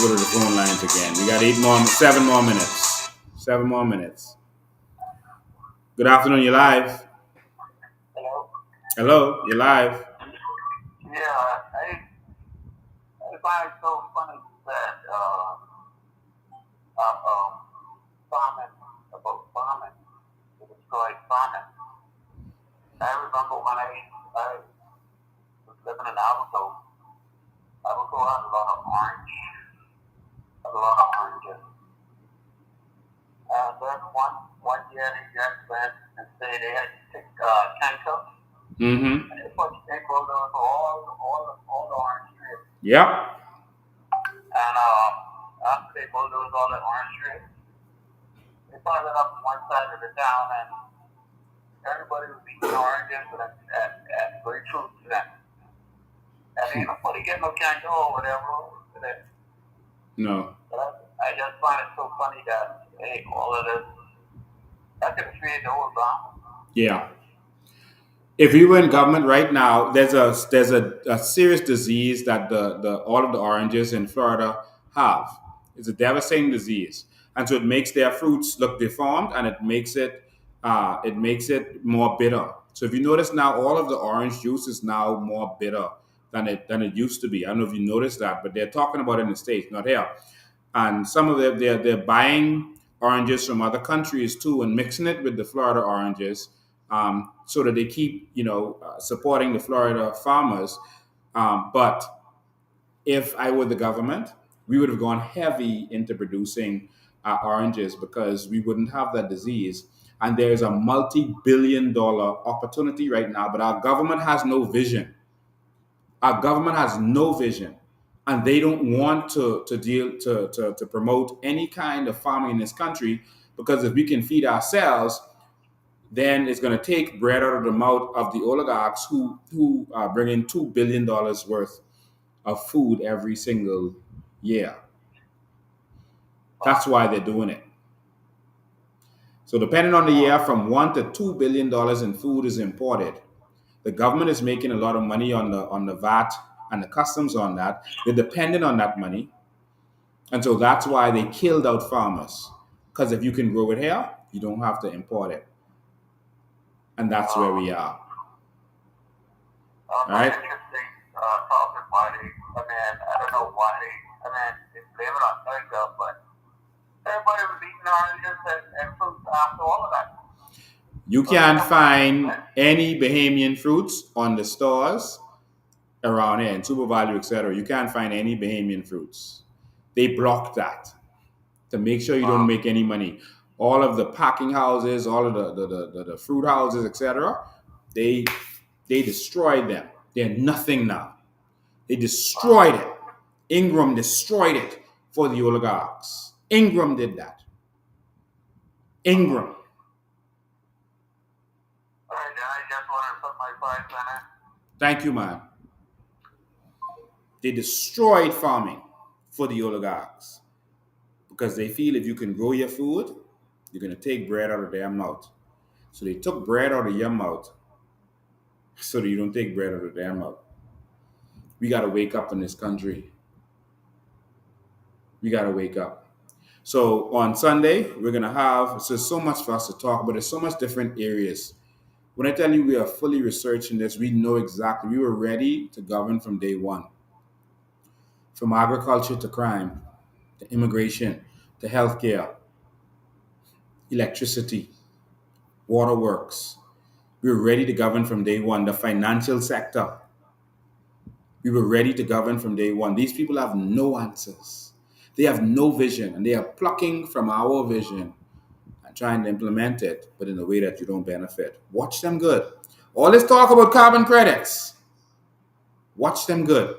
Go to the phone lines again. We got 7 more minutes. 7 more minutes. Good afternoon, you're live. Hello? Hello, you're live. Yeah, I find it so funny that farming, about farming, to destroy farming. I remember when I was living in Alberto, Alberto had a lot of oranges. And then one year they just went and say they had to take handcuffs. Mm-hmm. And they put stakeholders over all the orange trees. Yep. And after they bulldozed all the orange trees, they piled it up on one side of the town, and everybody was eating oranges and grapefruit to them. And ain't nobody getting no canker or whatever today. No. But I just find it so funny that, hey, all of this, that could have created the whole bomb. Yeah. If we were in government right now, there's a serious disease that the all of the oranges in Florida have. It's a devastating disease, and so it makes their fruits look deformed, and it makes it more bitter. So if you notice now, all of the orange juice is now more bitter than it used to be. I don't know if you noticed that, but they're talking about it in the States, not here. And some of them they're buying oranges from other countries too and mixing it with the Florida oranges. So that they keep, supporting the Florida farmers. But if I were the government, we would have gone heavy into producing oranges because we wouldn't have that disease. And there's a multi-billion-dollar opportunity right now, but our government has no vision. Our government has no vision, and they don't want to promote any kind of farming in this country because if we can feed ourselves, then it's going to take bread out of the mouth of the oligarchs who bring in $2 billion worth of food every single year. That's why they're doing it. So depending on the year, from $1 to $2 billion in food is imported. The government is making a lot of money on the VAT and the customs on that. They're dependent on that money. And so that's why they killed out farmers. Because if you can grow it here, you don't have to import it. And that's where we are. All right? Interesting topic, Marty. I mean, I don't know why they blame it on America, but everybody was eating oranges and fruits after all of that. You can't find any Bahamian fruits on the stores around here in Super Value, etc. You can't find any Bahamian fruits. They block that to make sure you don't make any money. All of the packing houses, all of the fruit houses, etc. They destroyed them. They're nothing now. They destroyed it. Ingram destroyed it for the oligarchs. Ingram did that. Ingram. I just want to put my 5 cents. Thank you, man. They destroyed farming for the oligarchs because they feel if you can grow your food, you're going to take bread out of their mouth. So they took bread out of your mouth so that you don't take bread out of their mouth. We got to wake up in this country. We got to wake up. So on Sunday, we're going to have, so much for us to talk about. There's so much different areas. When I tell you we are fully researching this, we know exactly. We were ready to govern from day one. From agriculture to crime, to immigration, to healthcare, electricity, waterworks. We were ready to govern from day one. The financial sector. We were ready to govern from day one. These people have no answers. They have no vision, and they are plucking from our vision and trying to implement it, but in a way that you don't benefit. Watch them good. All this talk about carbon credits. Watch them good.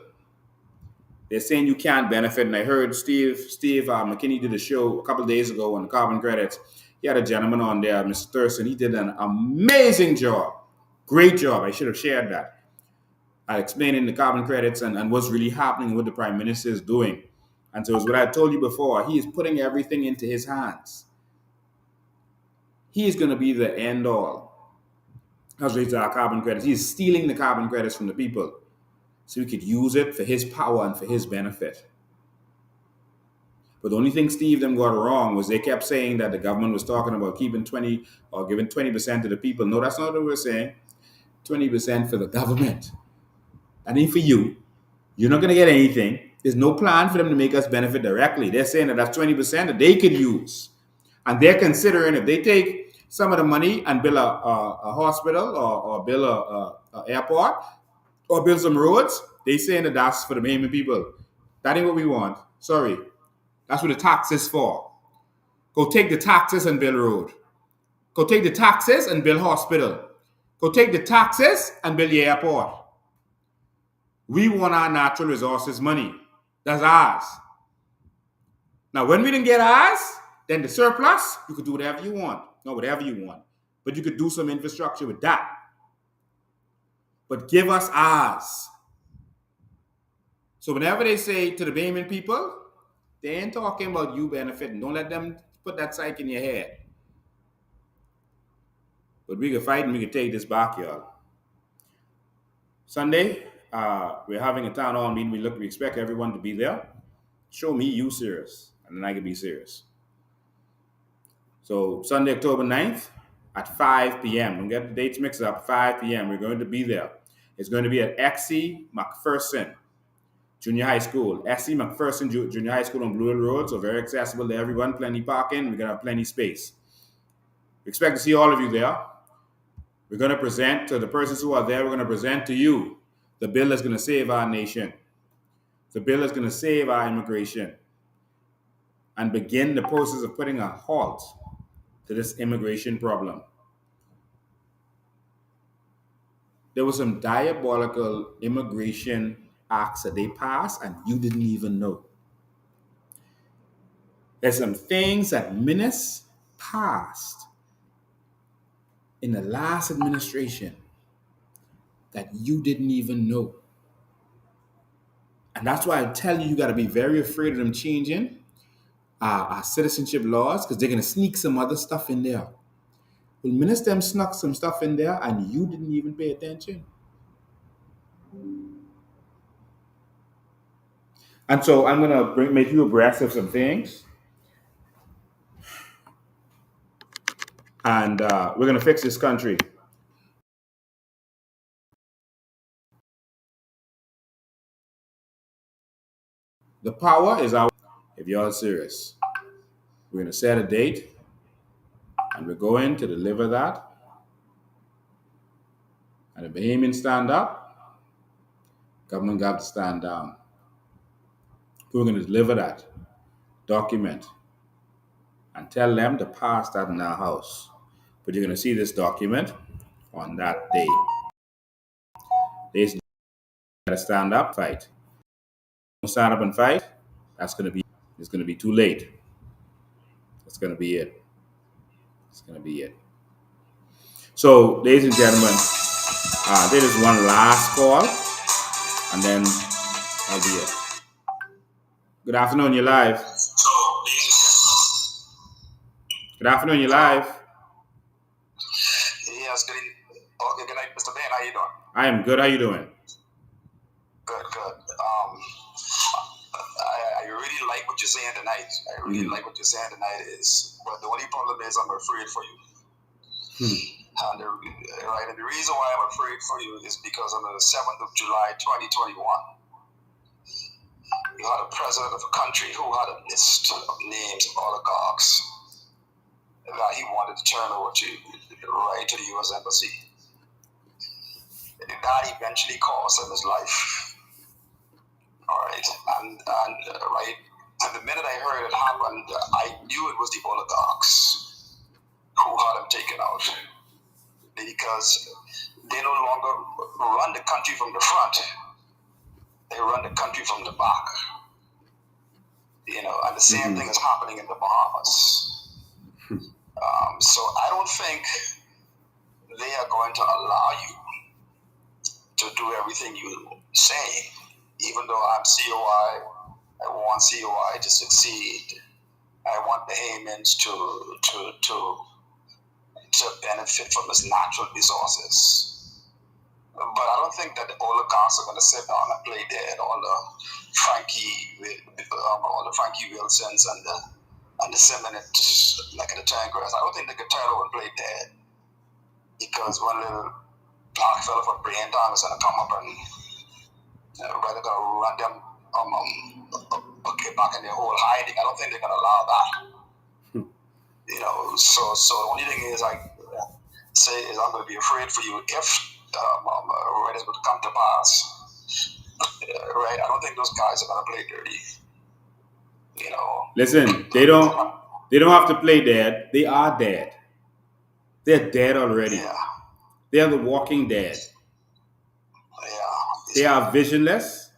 They're saying you can't benefit, and I heard Steve McKinney did a show a couple of days ago on the carbon credits. He had a gentleman on there, Mr. Thurston. He did an amazing job. Great job. I should have shared that. Explaining the carbon credits and what's really happening, what the Prime Minister is doing. And so it's what I told you before. He is putting everything into his hands. He is going to be the end all as relates to our carbon credits. He is stealing the carbon credits from the people so he could use it for his power and for his benefit. But the only thing Steve them got wrong was they kept saying that the government was talking about keeping 20 or giving 20% to the people. No, that's not what we're saying. 20% for the government. That ain't for you. You're not going to get anything. There's no plan for them to make us benefit directly. They're saying that that's 20% that they could use. And they're considering if they take some of the money and build a hospital or build a airport or build some roads, they're saying that that's for the Bahamian people. That ain't what we want. Sorry. That's what the tax is for. Go take the taxes and build a road. Go take the taxes and build a hospital. Go take the taxes and build the airport. We want our natural resources money. That's ours. Now, when we didn't get ours, then the surplus, you could do whatever you want. No, whatever you want. But you could do some infrastructure with that. But give us ours. So whenever they say to the Bahamian people, they ain't talking about you benefiting. Don't let them put that psyche in your head. But we can fight and we can take this back, y'all. Sunday, we're having a town hall meeting. We expect everyone to be there. Show me you serious, and then I can be serious. So Sunday, October 9th at 5 p.m. Don't get the dates mixed up. 5 p.m. We're going to be there. It's going to be at X.C. McPherson Junior High School. S.C. McPherson Junior High School on Blue Hill Road. So very accessible to everyone. Plenty parking. We're going to have plenty space. We expect to see all of you there. We're going to present to the persons who are there. We're going to present to you the bill that's going to save our nation. The bill that's going to save our immigration and begin the process of putting a halt to this immigration problem. There were some diabolical immigration acts that they passed and you didn't even know. There's some things that ministers passed in the last administration that you didn't even know. And that's why I tell you, you got to be very afraid of them changing our citizenship laws, because they're going to sneak some other stuff in there. Well, minister them snuck some stuff in there and you didn't even pay attention. And so I'm gonna make you abreast of some things, and we're gonna fix this country. The power is our. If y'all serious, we're gonna set a date, and we're going to deliver that. And the Bahamians stand up, government got to stand down. We're gonna deliver that document and tell them to pass that in our house. But you're gonna see this document on that day. They gotta stand up, fight. Don't stand up and fight. It's gonna be too late. That's gonna be it. It's gonna be it. So, ladies and gentlemen, there is one last call, and then that'll be it. Good afternoon, you're live. Good afternoon, you're live. Yes, good evening. Okay, good night, Mr. Ben. How you doing? I am good. How you doing? Good, good. I really like what you're saying tonight. I really like what you're saying tonight but the only problem is I'm afraid for you. And the reason why I'm afraid for you is because on the 7th of July, 2021, you had a president of a country who had a list of names of oligarchs that he wanted to turn over to the U.S. Embassy. That eventually cost him his life. All right, and the minute I heard it happen, I knew it was the oligarchs who had him taken out, because they no longer run the country from the front; they run the country from the back. And the same thing is happening in the Bahamas. So I don't think they are going to allow you to do everything you say. Even though I'm COI, I want COI to succeed. I want Bahamians to benefit from its natural resources. But I don't think that the oligarchs are going to sit down and play dead. All the Frankie Wilsons and the Simonets, like the Tankers. I don't think they could turn over and play dead, because one little black fella from Braintown is going to come up and rather going to run them back in their whole hiding. I don't think they're going to allow that. So the only thing is I say is I'm going to be afraid for you if when it's going to come to pass. Right? I don't think those guys are going to play dirty. Listen, they don't have to play dead. They are dead. They're dead already. Yeah. They are the walking dead. Yeah. They are visionless.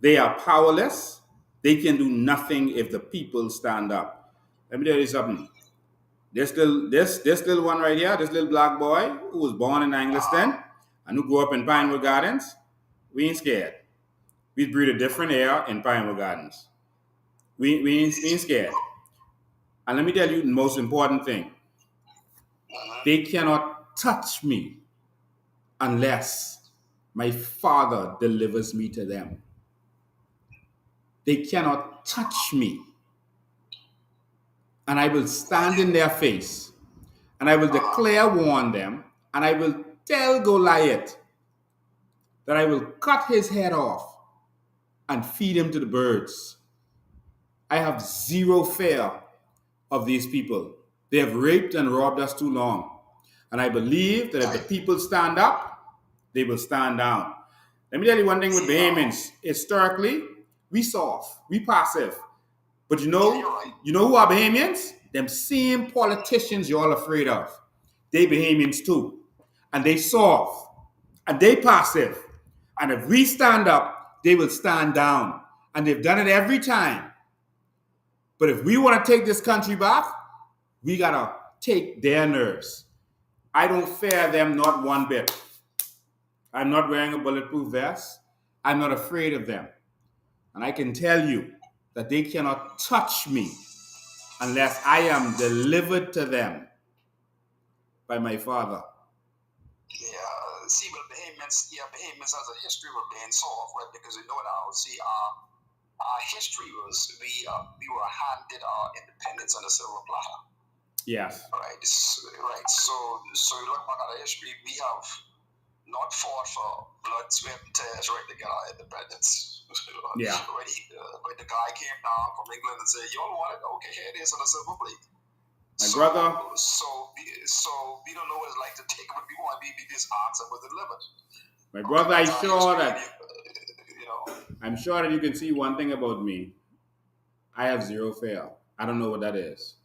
They are powerless. They can do nothing if the people stand up. Let me tell you something. This little one right here, this little black boy who was born in Angliston and who grew up in Pinewood Gardens, we ain't scared. We breathe a different air in Pinewood Gardens. We ain't scared. And let me tell you the most important thing. They cannot touch me unless my Father delivers me to them. They cannot touch me. And I will stand in their face, and I will declare, warn them, and I will tell Goliath that I will cut his head off and feed him to the birds. I have zero fear of these people. They have raped and robbed us too long. And I believe that if the people stand up, they will stand down. Let me tell you one thing with Bahamians. Historically, we soft, we passive. But you know who are Bahamians? Them same politicians you're all afraid of. They Bahamians too. And they soft. And they passive. And if we stand up, they will stand down. And they've done it every time. But if we want to take this country back, we got to take their nerves. I don't fear them not one bit. I'm not wearing a bulletproof vest. I'm not afraid of them. And I can tell you that they cannot touch me unless I am delivered to them by my Father. Yeah, see, but Bahamians has a history of being soft, right? Because you know now, see, our history was we were handed our independence on a silver platter. Yes. Right. Right. So you look back at our history, we have not fought for blood, sweat, and tears right to get our independence. Yeah. When the guy came down from England and said, "Y'all want it? Okay, here it is on a silver plate." My brother. So we don't know what it's like to take what we want. We just answer was delivered. My brother, I'm sure that you know. I'm sure that you can see one thing about me. I have zero fear. I don't know what that is.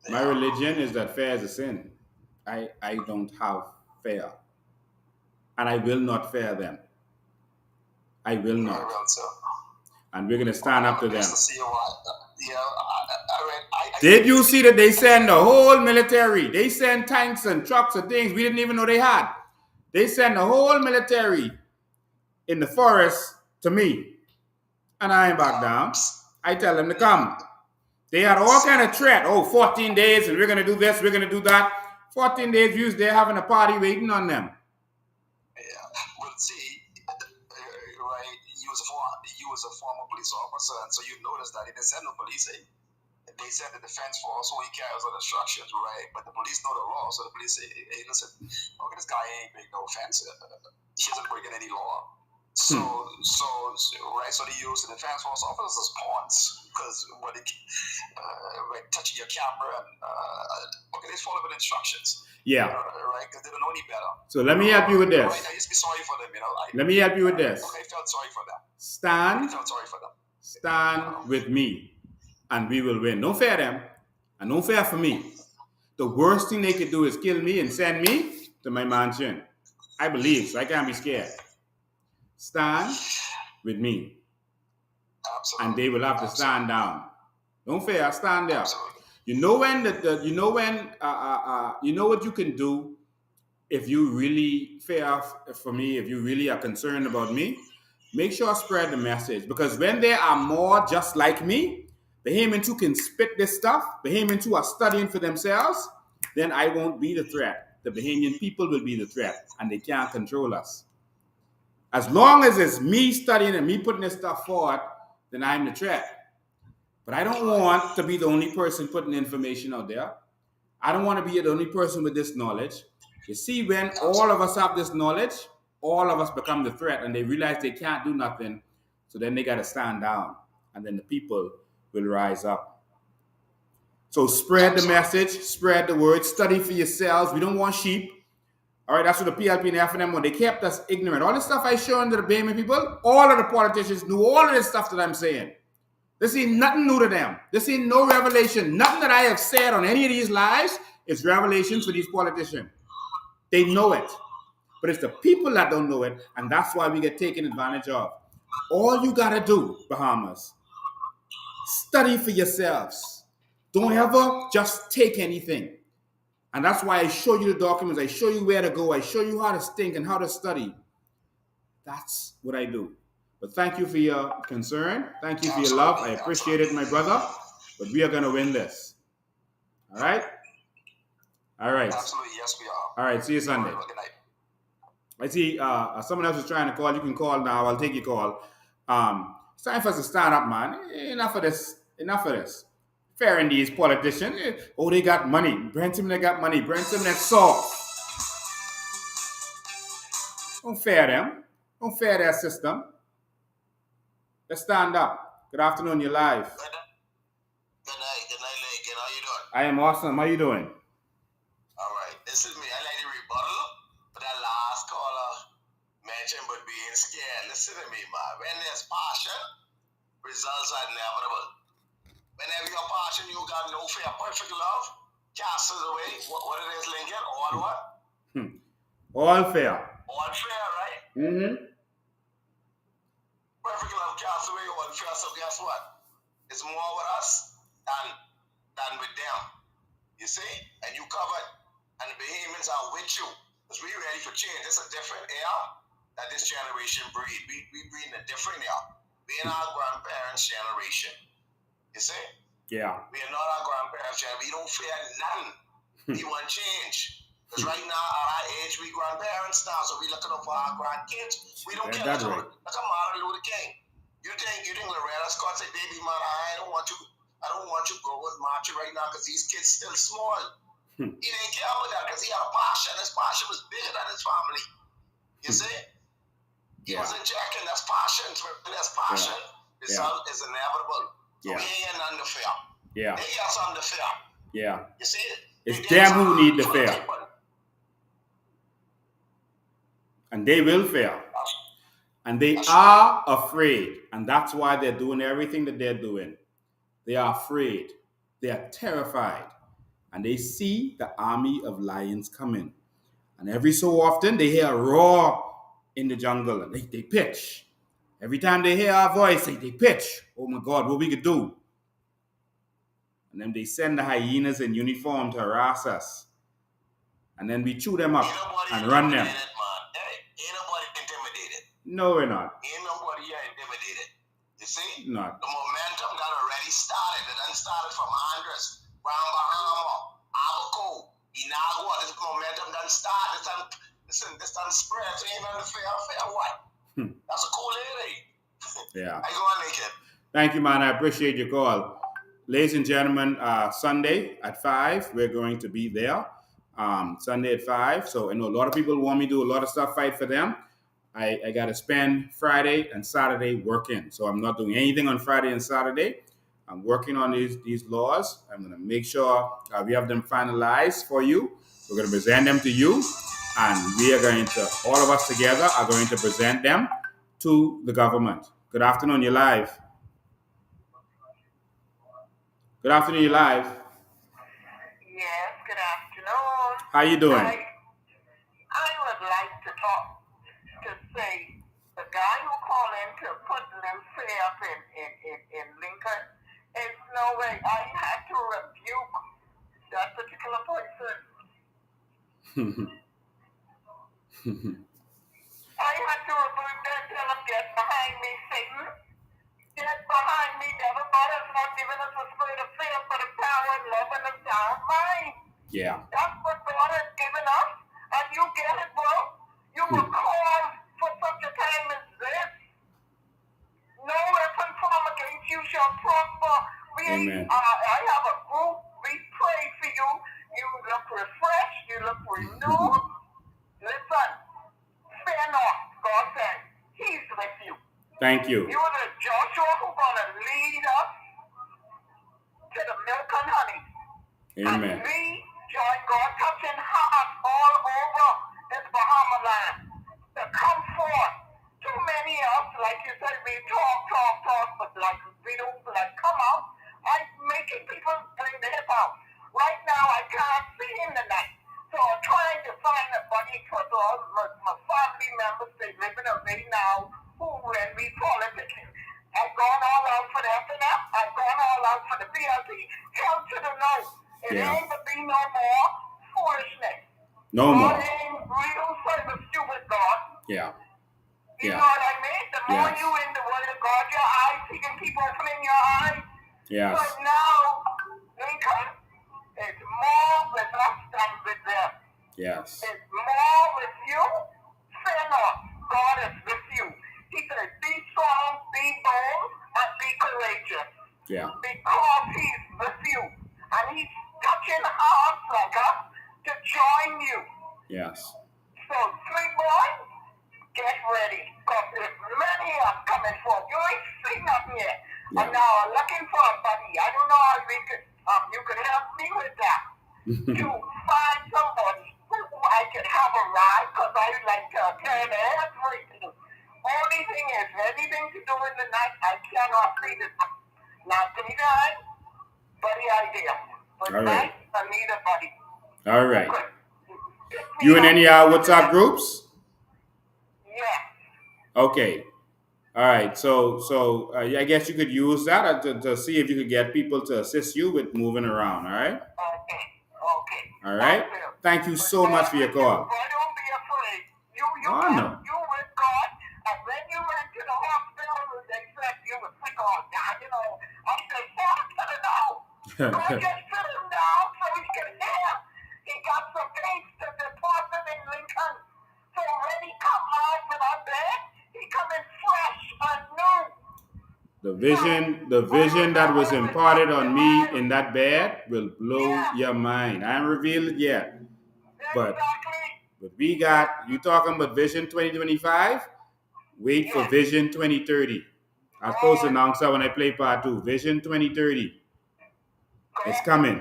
My religion is that fear is a sin. I don't have fear. And I will not fear them. I will not. And we're going to stand up to them. Did you see that they send the whole military? They send tanks and trucks and things we didn't even know they had. They send the whole military in the forest to me. And I ain't back down. I tell them to come. They had all kind of threat. 14 days and we're going to do this, we're going to do that. 14 days views, they're having a party waiting on them. Yeah. Well, see, right, you was a former police officer, and so you notice that they didn't send no police. They sent the defense force who he carries on instructions, right? But the police know the law, so the police say, "Hey, listen, okay, this guy ain't making no offense. He isn't breaking any law." So they use the defense force officers as pawns because when they touching your camera and they follow the instructions. Yeah. Right, because they don't know any better. So let me help you with this. Right, I used to be sorry for them, let me help you with this. Okay, I felt sorry for them. Stand with me, and we will win. Don't fear them, and don't fear for me. The worst thing they could do is kill me and send me to my mansion. I believe, so I can't be scared. Stand with me. Absolutely. And they will have to stand down. Don't fear, stand there. Absolutely. You know what you can do if you really fear for me, if you really are concerned about me. Make sure I spread the message, because when there are more just like me, Bahamians who can spit this stuff, Bahamians who are studying for themselves, then I won't be the threat. The Bahamian people will be the threat, and they can't control us. As long as it's me studying and me putting this stuff forward, then I'm the threat. But I don't want to be the only person putting information out there. I don't want to be the only person with this knowledge. You see, when all of us have this knowledge, all of us become the threat, and they realize they can't do nothing. So then they got to stand down, and then the people will rise up. So spread the message, spread the word, study for yourselves. We don't want sheep. All right, that's what the PLP and the FNM want. They kept us ignorant. All the stuff I showed to the Bahamian people, all of the politicians knew all of this stuff that I'm saying. This ain't nothing new to them. This ain't no revelation. Nothing that I have said on any of these lives is revelations for these politicians. They know it. But it's the people that don't know it, and that's why we get taken advantage of. All you got to do, Bahamas, study for yourselves. Don't ever just take anything. And that's why I show you the documents. I show you where to go. I show you how to think and how to study. That's what I do. But thank you for your concern. Thank you for your love. I appreciate it, my brother. But we are going to win this. All right? All right. Absolutely. Yes, we are. All right. See you Sunday. Good night. I see someone else is trying to call. You can call now. I'll take your call. It's time for us to stand up, man. Enough of this. Enough of this. Fair in these politicians. Oh, they got money. Brenton, they got money. Brenton, that's soft. Don't fear them. Don't fear their system. Let's stand up. Good afternoon. You're live. Good night. Good night, Lincoln. How you doing? I am awesome. How you doing? All right. This is me. I like the rebuttal, but that last caller mentioned about being scared. Listen to me, man. When there's passion, results are inevitable. Whenever you're passion, you got no fear. Perfect love casts it away. What it is, Lincoln? All what? All fair. All fear, right? Mm-hmm. Perfect love casts away all fear. So guess what? It's more with us than with them. You see? And you covered. And the Bahamians are with you. Because we're ready for change. It's a different era that this generation breed. We breed in a different era. We're in our grandparents' generation. You see? Yeah. We are not our grandparents' generation. We don't fear nothing. We want change. Because right now, at our age, we grandparents now, so we looking up for our grandkids. We don't care. Look at Martin Luther King. You think Loretta Scott said, baby man, I don't want you to go with Marchie right now because these kids still small. He didn't care about that because he had a passion. His passion was bigger than his family. You see? He wasn't checking. That's passion. That's passion. Result is inevitable. So we ain't none to fear. Yeah. They got something to fear. Yeah. You see? It's them who need the fear. And they will fear. And they are afraid. And that's why they're doing everything that they're doing. They are afraid. They are terrified. And they see the army of lions coming. And every so often they hear a roar in the jungle and they pitch. Every time they hear our voice, they pitch. Oh my God, what we could do. And then they send the hyenas in uniform to harass us. And then we chew them up and run them. Ain't nobody intimidated. No, we're not. Ain't nobody here intimidated. You see? Not. The momentum done already started. It done started from Andres, Brown Bahama, Abaco, Inagua. This momentum done started. This done spread. So ain't nothing fair what? That's a cool lady. Yeah. How you going, Naked? Thank you, man. I appreciate your call. Ladies and gentlemen, Sunday at 5, we're going to be there. Sunday at 5. So I know a lot of people want me to do a lot of stuff, fight for them. I got to spend Friday and Saturday working. So I'm not doing anything on Friday and Saturday. I'm working on these laws. I'm going to make sure we have them finalized for you. We're going to present them to you. And we are going to, all of us together are going to present them to the government. Good afternoon, you're live. Good afternoon, you're live. Yes, good afternoon. How you doing? I would like to talk to say the guy who called in to put them free up in Lincoln, it's no way. I had to rebuke that particular person. I had to rebuke that, tell him, get behind me, Satan. Get behind me, devil. God has not given us a spirit of fear, but of power and love and a sound mind. Yeah. That's what God has given us. And you get it, bro. You were called for such a time as this. No weapon formed against you shall prosper. Amen. I have a group. We pray for you. You look refreshed. You look renewed. Listen, fear not. God said, He's with you. Thank you. You're the Joshua who's going to lead us to the milk and honey. Amen. And we join God, touching hearts all over this Bahama land to come forth. Too many of us, like you said, we talk, but like we don't like come out. I'm making people bring the hip out. Right now, I can't see him tonight. So I'm trying to find a buddy for all my family members. They living away now. Who, when we politicking, I've gone all out for the FNF. I've gone all out for the PLP. Hell to the no. It ain't to be no more foolishness. No more. God ain't real service stupid God. Yeah. You know what I mean? The more you in the word of God, your eyes, He can keep opening your eyes. Yes. But now, Lincoln, it's more with us than with them. Yes. It's more with you. Fear not. God is with you. He said, be strong, be bold, and be courageous. Yeah. Because He's with you. And He's touching hearts like us to join you. Yes. So, three boys, get ready. Because there's many of us coming forth. You ain't seen nothing yet. Yeah. And now I'm looking for a buddy. I don't know how you could help me with that. To find somebody who I could have a ride, because I like to attend everything. Only thing is, anything to do in the night, I cannot read it. Not anytime, buddy idea. But all right. night, I need a buddy. All right. You in any WhatsApp groups? Yeah. Okay. All right. So I guess you could use that to see if you could get people to assist you with moving around. All right. Okay. All right. Thank you so much for your call. Boy, don't be afraid. You no. You with God, and when you went to the hospital, they said you were sick all down. You know, I said, "Fuck, I don't know." God just sit him down so he can hear. He got some things to deposit in Lincoln. So when he come out with our bed, he coming fresh and new. The vision that was imparted on me in that bed will blow your mind. I haven't revealed it yet. But we got, you talking about Vision 2025? Wait for Vision 2030. I was supposed to announce that when I play part 2. Vision 2030. It's coming.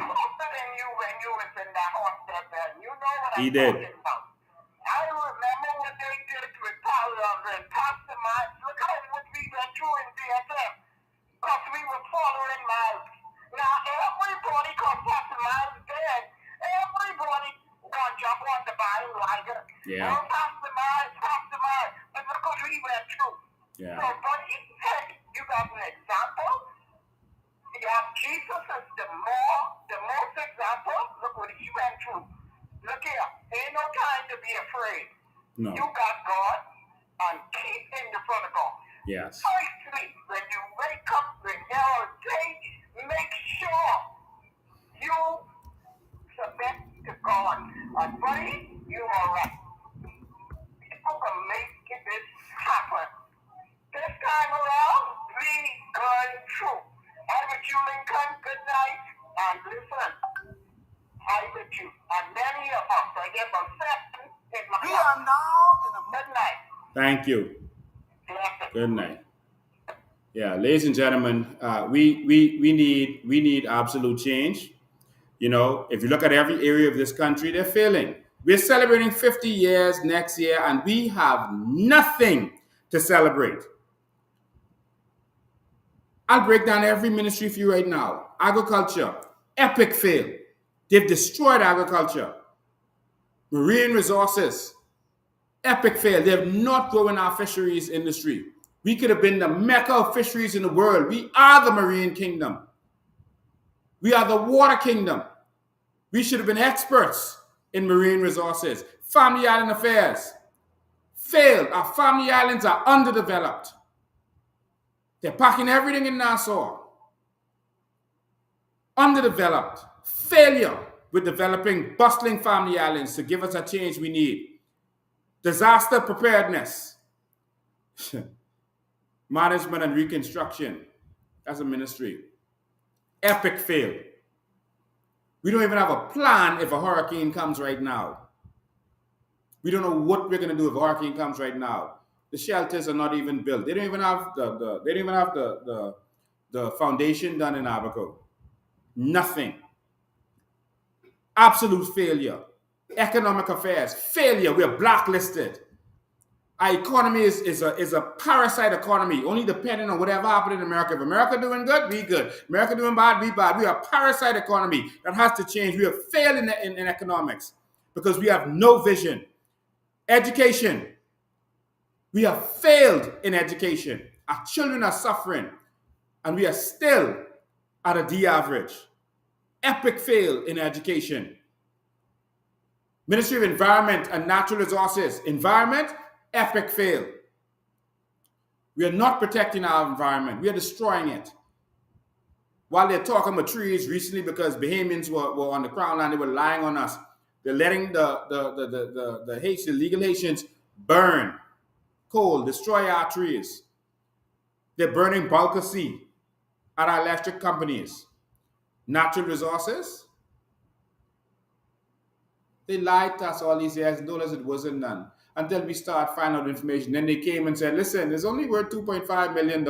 He did. I remember what they did with Tyler and Pastor Mike. Look how what we went through in BSM. Because we were following Miles. Now everybody, because Pastor Miles is dead, everybody gonna jump on the bandwagon. Yeah. Oh, Pastor Miles, Pastor Miles. But look what we went through. Yeah. So, but you got an example. You have Jesus as the most example. Look what he went through. Look here, ain't no time to be afraid. No. You got God and keep in the front of God. Yes. Firstly, when you wake up the whole day, make sure you submit to God. And buddy, you are right. People can make this happen. This time around, we going through. I'm with you, Lincoln. Good night. And listen, I'm with you. And many of us, I get about 7 in my We are now in the good night. Thank you. Good night. Yeah, ladies and gentlemen, we need absolute change. You know, if you look at every area of this country, they're failing. We're celebrating 50 years next year, and we have nothing to celebrate. I'll break down every ministry for you right now. Agriculture, epic fail. They've destroyed agriculture. Marine resources, epic fail. They have not grown our fisheries industry. We could have been the mecca of fisheries in the world. We are the marine kingdom. We are the water kingdom. We should have been experts in marine resources. Family island affairs failed. Our family islands are underdeveloped. They're packing everything in Nassau. Underdeveloped. Failure with developing bustling family islands to give us a change we need. Disaster preparedness. Management and reconstruction. That's a ministry. Epic fail. We don't even have a plan if a hurricane comes right now. We don't know what we're going to do if a hurricane comes right now. The shelters are not even built. They don't even have the foundation done in Abaco. Nothing. Absolute failure. Economic affairs, failure. We are blacklisted. Our economy is a parasite economy, only depending on whatever happened in America. If America doing good, we good. America doing bad, we bad. We are a parasite economy that has to change. We have failed in economics because we have no vision. Education. We have failed in education. Our children are suffering, and we are still at a D average. Epic fail in education. Ministry of Environment and Natural Resources. Environment, epic fail. We are not protecting our environment. We are destroying it. While they're talking about trees recently because Bahamians were on the crown land, they were lying on us. They're letting the illegal Haitians burn coal, destroy our trees. They're burning bulk seed at our electric companies. Natural resources. They lied to us all these years and told us it wasn't none until we start finding out information. Then they came and said, listen, it's only worth $2.5 million.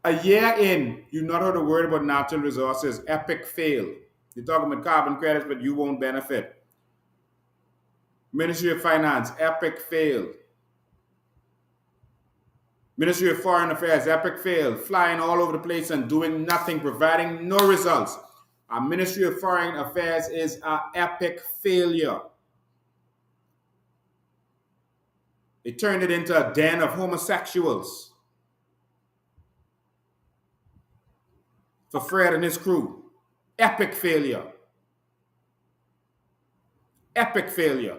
A year in, you've not heard a word about natural resources. Epic fail. You're talking about carbon credits, but you won't benefit. Ministry of Finance, epic fail. Ministry of Foreign Affairs, epic fail. Flying all over the place and doing nothing, providing no results. Our Ministry of Foreign Affairs is an epic failure. They turned it into a den of homosexuals for Fred and his crew. Epic failure. Epic failure.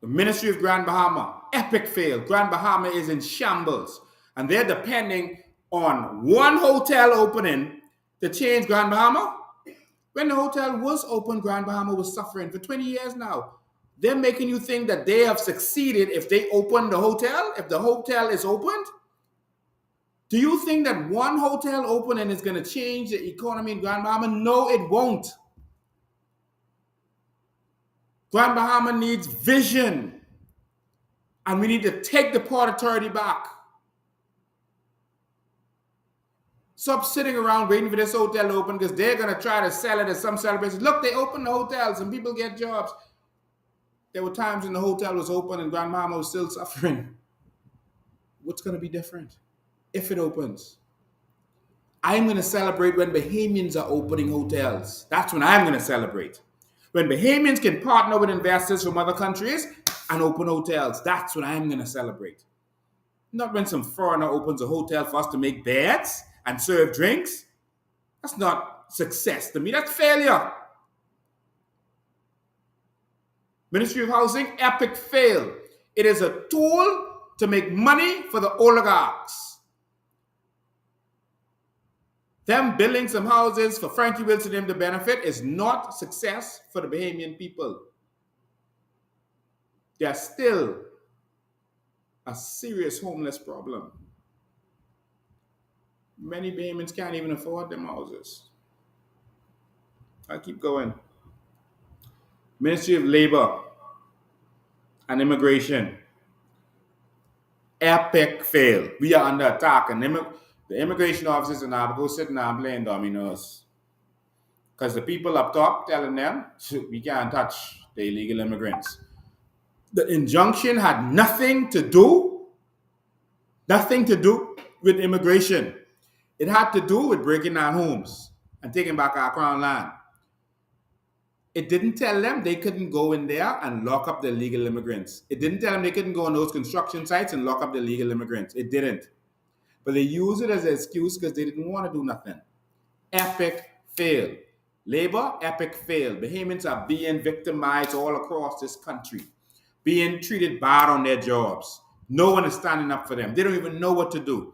The Ministry of Grand Bahama, epic fail. Grand Bahama is in shambles. And they're depending on one hotel opening to change Grand Bahama. When the hotel was open, Grand Bahama was suffering for 20 years now. They're making you think that they have succeeded if they open the hotel, if the hotel is opened. Do you think that one hotel opening is going to change the economy in Grand Bahama? No, it won't. Grand Bahama needs vision. And we need to take the Port Authority back. Stop sitting around waiting for this hotel to open because they're going to try to sell it as some celebration. Look, they opened the hotels and people get jobs. There were times when the hotel was open and Grand Bahama was still suffering. What's going to be different if it opens? I'm going to celebrate when Bahamians are opening hotels. That's when I'm going to celebrate. When Bahamians can partner with investors from other countries and open hotels, that's when I'm going to celebrate. Not when some foreigner opens a hotel for us to make beds and serve drinks. That's not success to me. That's failure. Ministry of Housing, epic fail. It is a tool to make money for the oligarchs. Them building some houses for Frankie Wilson and them to benefit is not success for the Bahamian people. There's still a serious homeless problem. Many Bahamians can't even afford them houses. I'll keep going. Ministry of Labor and Immigration. Epic fail. We are under attack. And the immigration officers in Abaco sitting there playing dominoes. Because the people up top telling them, we can't touch the illegal immigrants. The injunction had nothing to do with immigration. It had to do with breaking down homes and taking back our crown land. It didn't tell them they couldn't go in there and lock up the illegal immigrants. It didn't tell them they couldn't go on those construction sites and lock up the illegal immigrants. It didn't. But they used it as an excuse because they didn't want to do nothing. Epic fail. Labor, epic fail. Bahamians are being victimized all across this country, being treated bad on their jobs. No one is standing up for them. They don't even know what to do.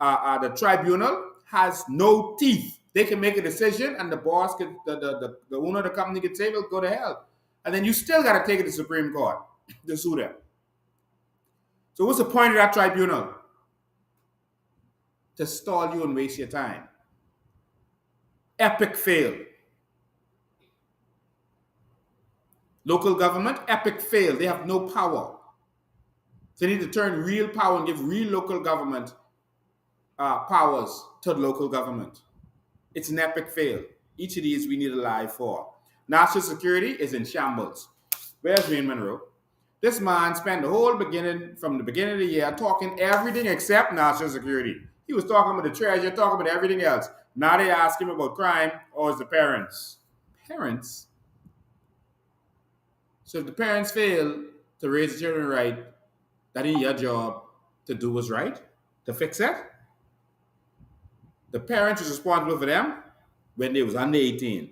The tribunal has no teeth. They can make a decision and the boss, the owner of the company could say, well, go to hell. And then you still got to take it to the Supreme Court to sue them. So what's the point of that tribunal? To stall you and waste your time. Epic fail. Local government, epic fail. They have no power. They need to turn real power and give real local government powers to the local government. It's an epic fail. Each of these we need a lie for. National security is in shambles. Where's Wayne Monroe? This man spent from the beginning of the year talking everything except national security. He was talking about the treasure, talking about everything else. Now they ask him about crime or it's the parents. Parents? So if the parents fail to raise the children right, that ain't your job to do what's right, to fix it. The parents is responsible for them when they was under 18.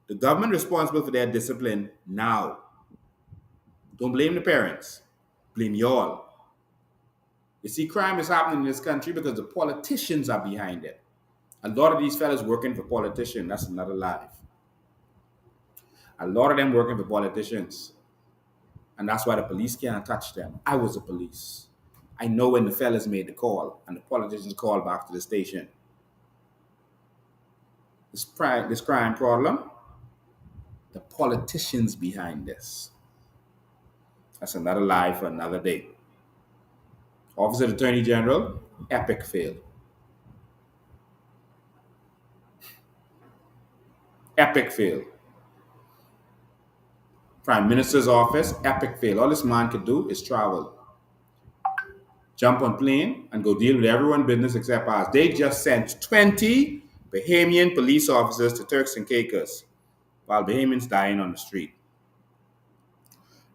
The government responsible for their discipline now. Don't blame the parents. Blame y'all. You see, crime is happening in this country because the politicians are behind it. A lot of these fellas working for politicians. That's another lie. A lot of them working for politicians. And that's why the police can't touch them. I was the police. I know when the fellas made the call and the politicians called back to the station. This crime problem, the politicians behind this. That's another lie for another day. Office of the Attorney General, epic fail. Epic fail. Prime Minister's office, epic fail. All this man could do is travel. Jump on plane and go deal with everyone's business except ours. They just sent 20 Bahamian police officers to Turks and Caicos while Bahamians dying on the street.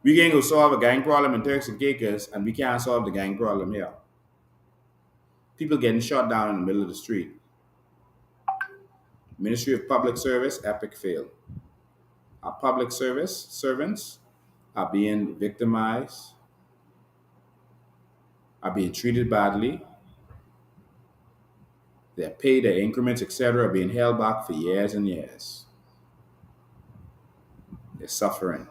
We can go solve a gang problem in Turks and Caicos and we can't solve the gang problem here. People getting shot down in the middle of the street. Ministry of Public Service, epic fail. Our public service servants are being victimized, are being treated badly. Their pay, their increments, etc. are being held back for years and years. They're suffering.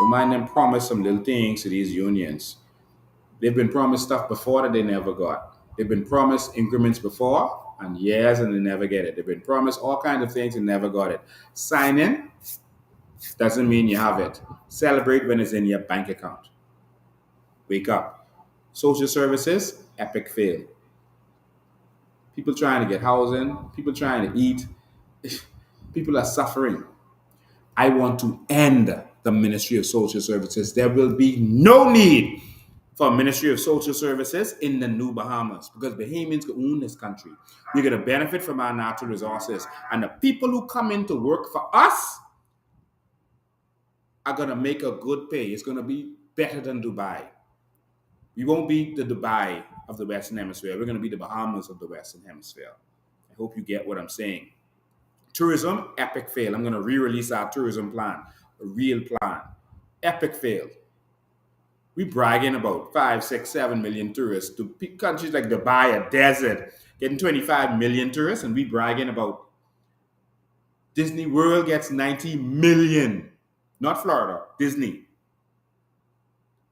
Don't mind them promise some little things to these unions. They've been promised stuff before that they never got. They've been promised increments before and years and they never get it. They've been promised all kinds of things and never got it. Sign in doesn't mean you have it. Celebrate when it's in your bank account. Wake up. Social services, epic fail. People trying to get housing, people trying to eat, people are suffering. I want to end the Ministry of Social Services. There will be no need for Ministry of Social Services in the new Bahamas because Bahamians can own this country. We're going to benefit from our natural resources. And the people who come in to work for us are going to make a good pay. It's going to be better than Dubai. We won't be the Dubai of the Western Hemisphere. We're going to be the Bahamas of the Western Hemisphere. I hope you get what I'm saying. Tourism, epic fail. I'm going to re-release our tourism plan, a real plan. Epic fail. We bragging about 5, 6, 7 million tourists to countries like Dubai, a desert, getting 25 million tourists, and we bragging about Disney World gets 90 million. Not Florida, Disney.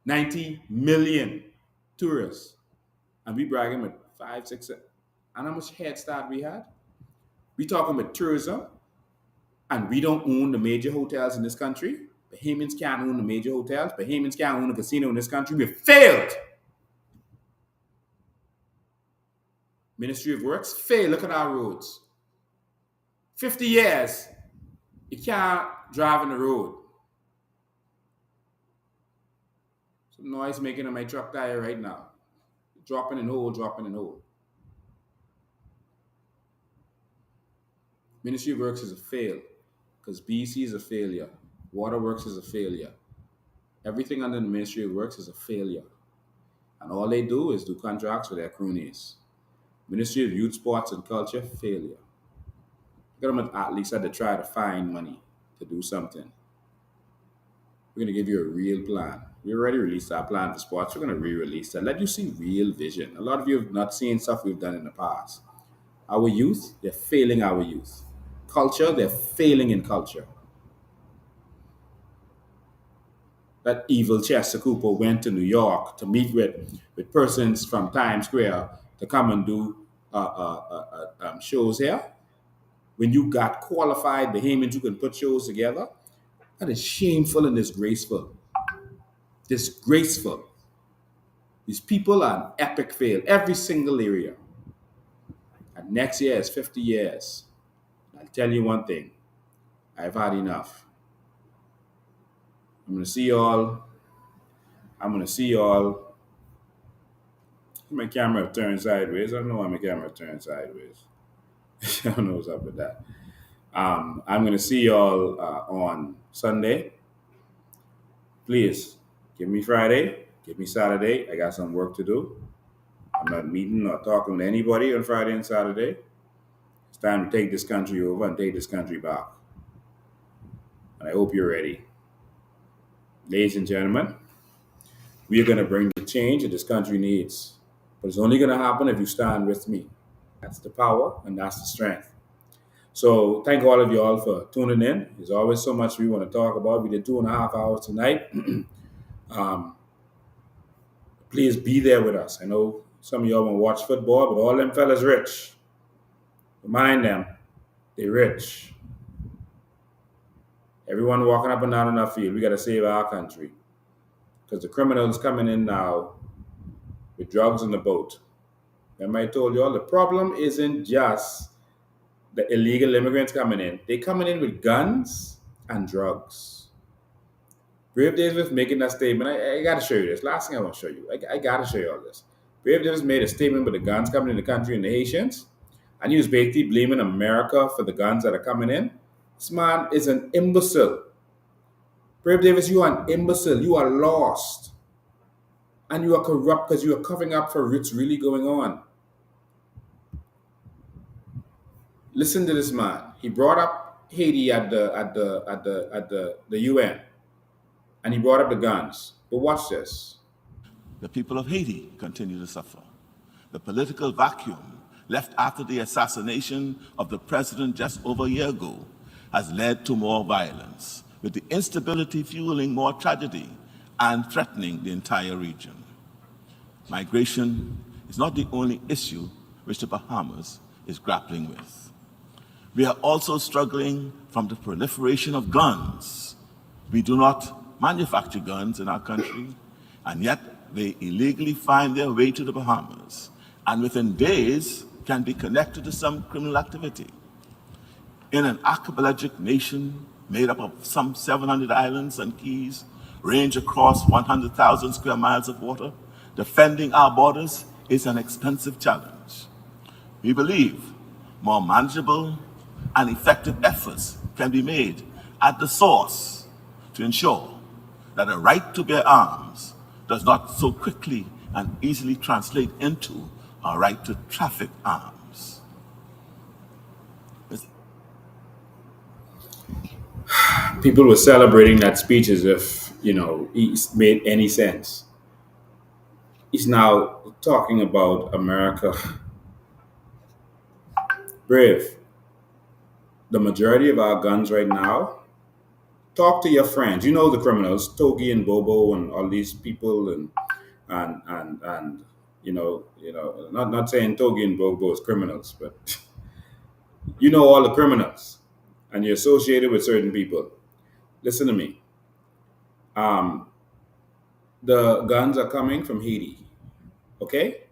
90 million tourists. And we bragging with 5, 6, 7. And how much head start we had? We talking about tourism, and we don't own the major hotels in this country. Bahamians can't own the major hotels. Bahamians can't own a casino in this country. We failed. Ministry of Works, failed. Look at our roads. 50 years, you can't drive on the road. Some noise making on my truck tire right now. Dropping in hole, dropping in hole. Ministry of Works is a fail because BC is a failure. Waterworks is a failure. Everything under the Ministry of Works is a failure. And all they do is do contracts with their cronies. Ministry of Youth, Sports and Culture, failure. Government at least had to try to find money to do something. We're going to give you a real plan. We already released our plan for sports. We're going to re-release that. Let you see real vision. A lot of you have not seen stuff we've done in the past. Our youth, they're failing our youth. Culture, they're failing in culture. That evil Chester Cooper went to New York to meet with persons from Times Square to come and do shows here. When you got qualified Bahamians who can put shows together, that is shameful and disgraceful. Disgraceful. These people are an epic fail, every single area. And next year is 50 years. I'll tell you one thing. I've had enough. I'm going to see y'all. My camera turned sideways. I don't know why my camera turned sideways. I don't know what's up with that. I'm going to see y'all on Sunday. Please, give me Friday. Give me Saturday. I got some work to do. I'm not meeting or talking to anybody on Friday and Saturday. It's time to take this country over and take this country back. And I hope you're ready. Ladies and gentlemen, we are going to bring the change that this country needs. But it's only going to happen if you stand with me. That's the power and that's the strength. So thank all of you all for tuning in. There's always so much we want to talk about. We did 2.5 hours tonight. Please be there with us. I know some of y'all want to watch football, but all them fellas rich. Remind them, they rich. Everyone walking up and down on our field, we got to save our country. Because the criminals coming in now with drugs on the boat. Remember I told you all, the problem isn't just the illegal immigrants coming in. They coming in with guns and drugs. Brave Davis making that statement. I got to show you this. Last thing I want to show you. I got to show you all this. Brave Davis made a statement with the guns coming in the country and the Haitians. And he was basically blaming America for the guns that are coming in. This man is an imbecile. Brave Davis, you are an imbecile. You are lost. And you are corrupt because you are covering up for what's really going on. Listen to this man. He brought up Haiti at the UN. And he brought up the guns. But watch this. The people of Haiti continue to suffer. The political vacuum left after the assassination of the president just over a year ago has led to more violence, with the instability fueling more tragedy and threatening the entire region. Migration is not the only issue which the Bahamas is grappling with. We are also struggling from the proliferation of guns. We do not manufacture guns in our country, and yet they illegally find their way to the Bahamas, and within days can be connected to some criminal activity. In an archipelagic nation made up of some 700 islands and keys, range across 100,000 square miles of water, defending our borders is an expensive challenge. We believe more manageable and effective efforts can be made at the source to ensure that a right to bear arms does not so quickly and easily translate into a right to traffic arms. People were celebrating that speech as if, it made any sense. He's now talking about America. Brave, the majority of our guns right now, talk to your friends. You know the criminals, Togi and Bobo and all these people and not saying Togi and Bobo is criminals, but you know all the criminals and you're associated with certain people. Listen to me. The guns are coming from Haiti. Okay?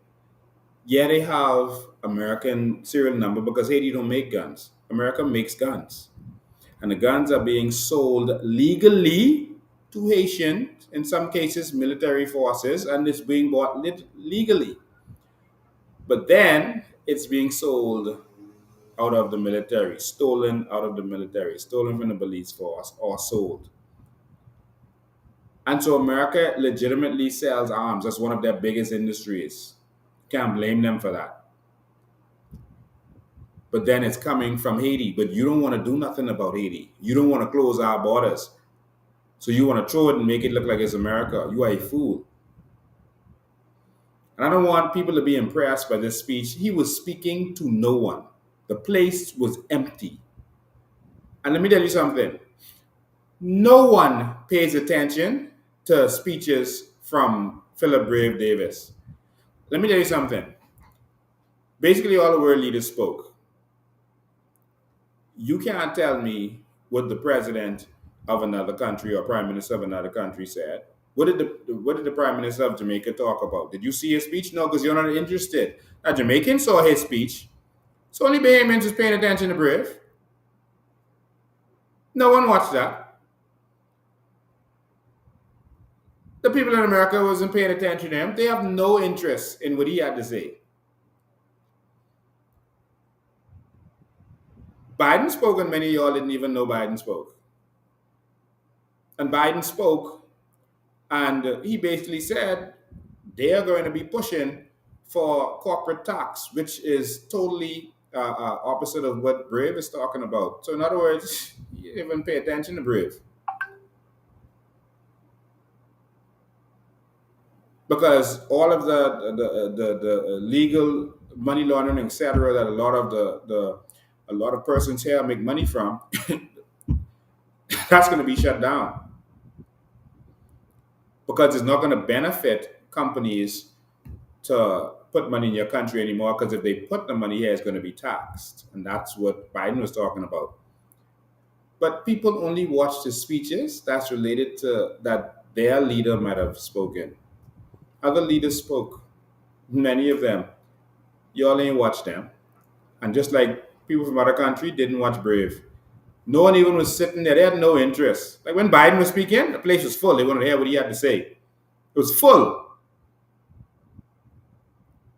Yeah, they have American serial number because Haiti don't make guns. America makes guns. And the guns are being sold legally to Haitians, in some cases military forces, and it's being bought legally. But then it's being sold out of the military, stolen out of the military, stolen from the police force, or sold. And so America legitimately sells arms. That's one of their biggest industries. Can't blame them for that. But then it's coming from Haiti. But you don't want to do nothing about Haiti. You don't want to close our borders. So you want to throw it and make it look like it's America. You are a fool. And I don't want people to be impressed by this speech. He was speaking to no one. The place was empty. And let me tell you something. No one pays attention to speeches from Philip Brave Davis. Let me tell you something. Basically, all the world leaders spoke. You can't tell me what the president of another country or prime minister of another country said. What did the prime minister of Jamaica talk about? Did you see his speech? No, because you're not interested. Now, Jamaicans saw his speech. So only Bahamians is paying attention to Brave. No one watched that. The people in America wasn't paying attention to him. They have no interest in what he had to say. Biden spoke, and many of y'all didn't even know Biden spoke. And Biden spoke, and he basically said they are going to be pushing for corporate tax, which is totally opposite of what Brave is talking about. So in other words, you didn't even pay attention to Brave. Because all of the legal money laundering, etc., that a lot of persons here make money from, that's going to be shut down. Because it's not going to benefit companies to put money in your country anymore, because if they put the money here, it's going to be taxed. And that's what Biden was talking about. But people only watch the speeches that's related to that their leader might have spoken. Other leaders spoke. Many of them. Y'all ain't watched them. And just like people from other country didn't watch Brave. No one even was sitting there. They had no interest. Like when Biden was speaking, the place was full. They wanted to hear what he had to say. It was full.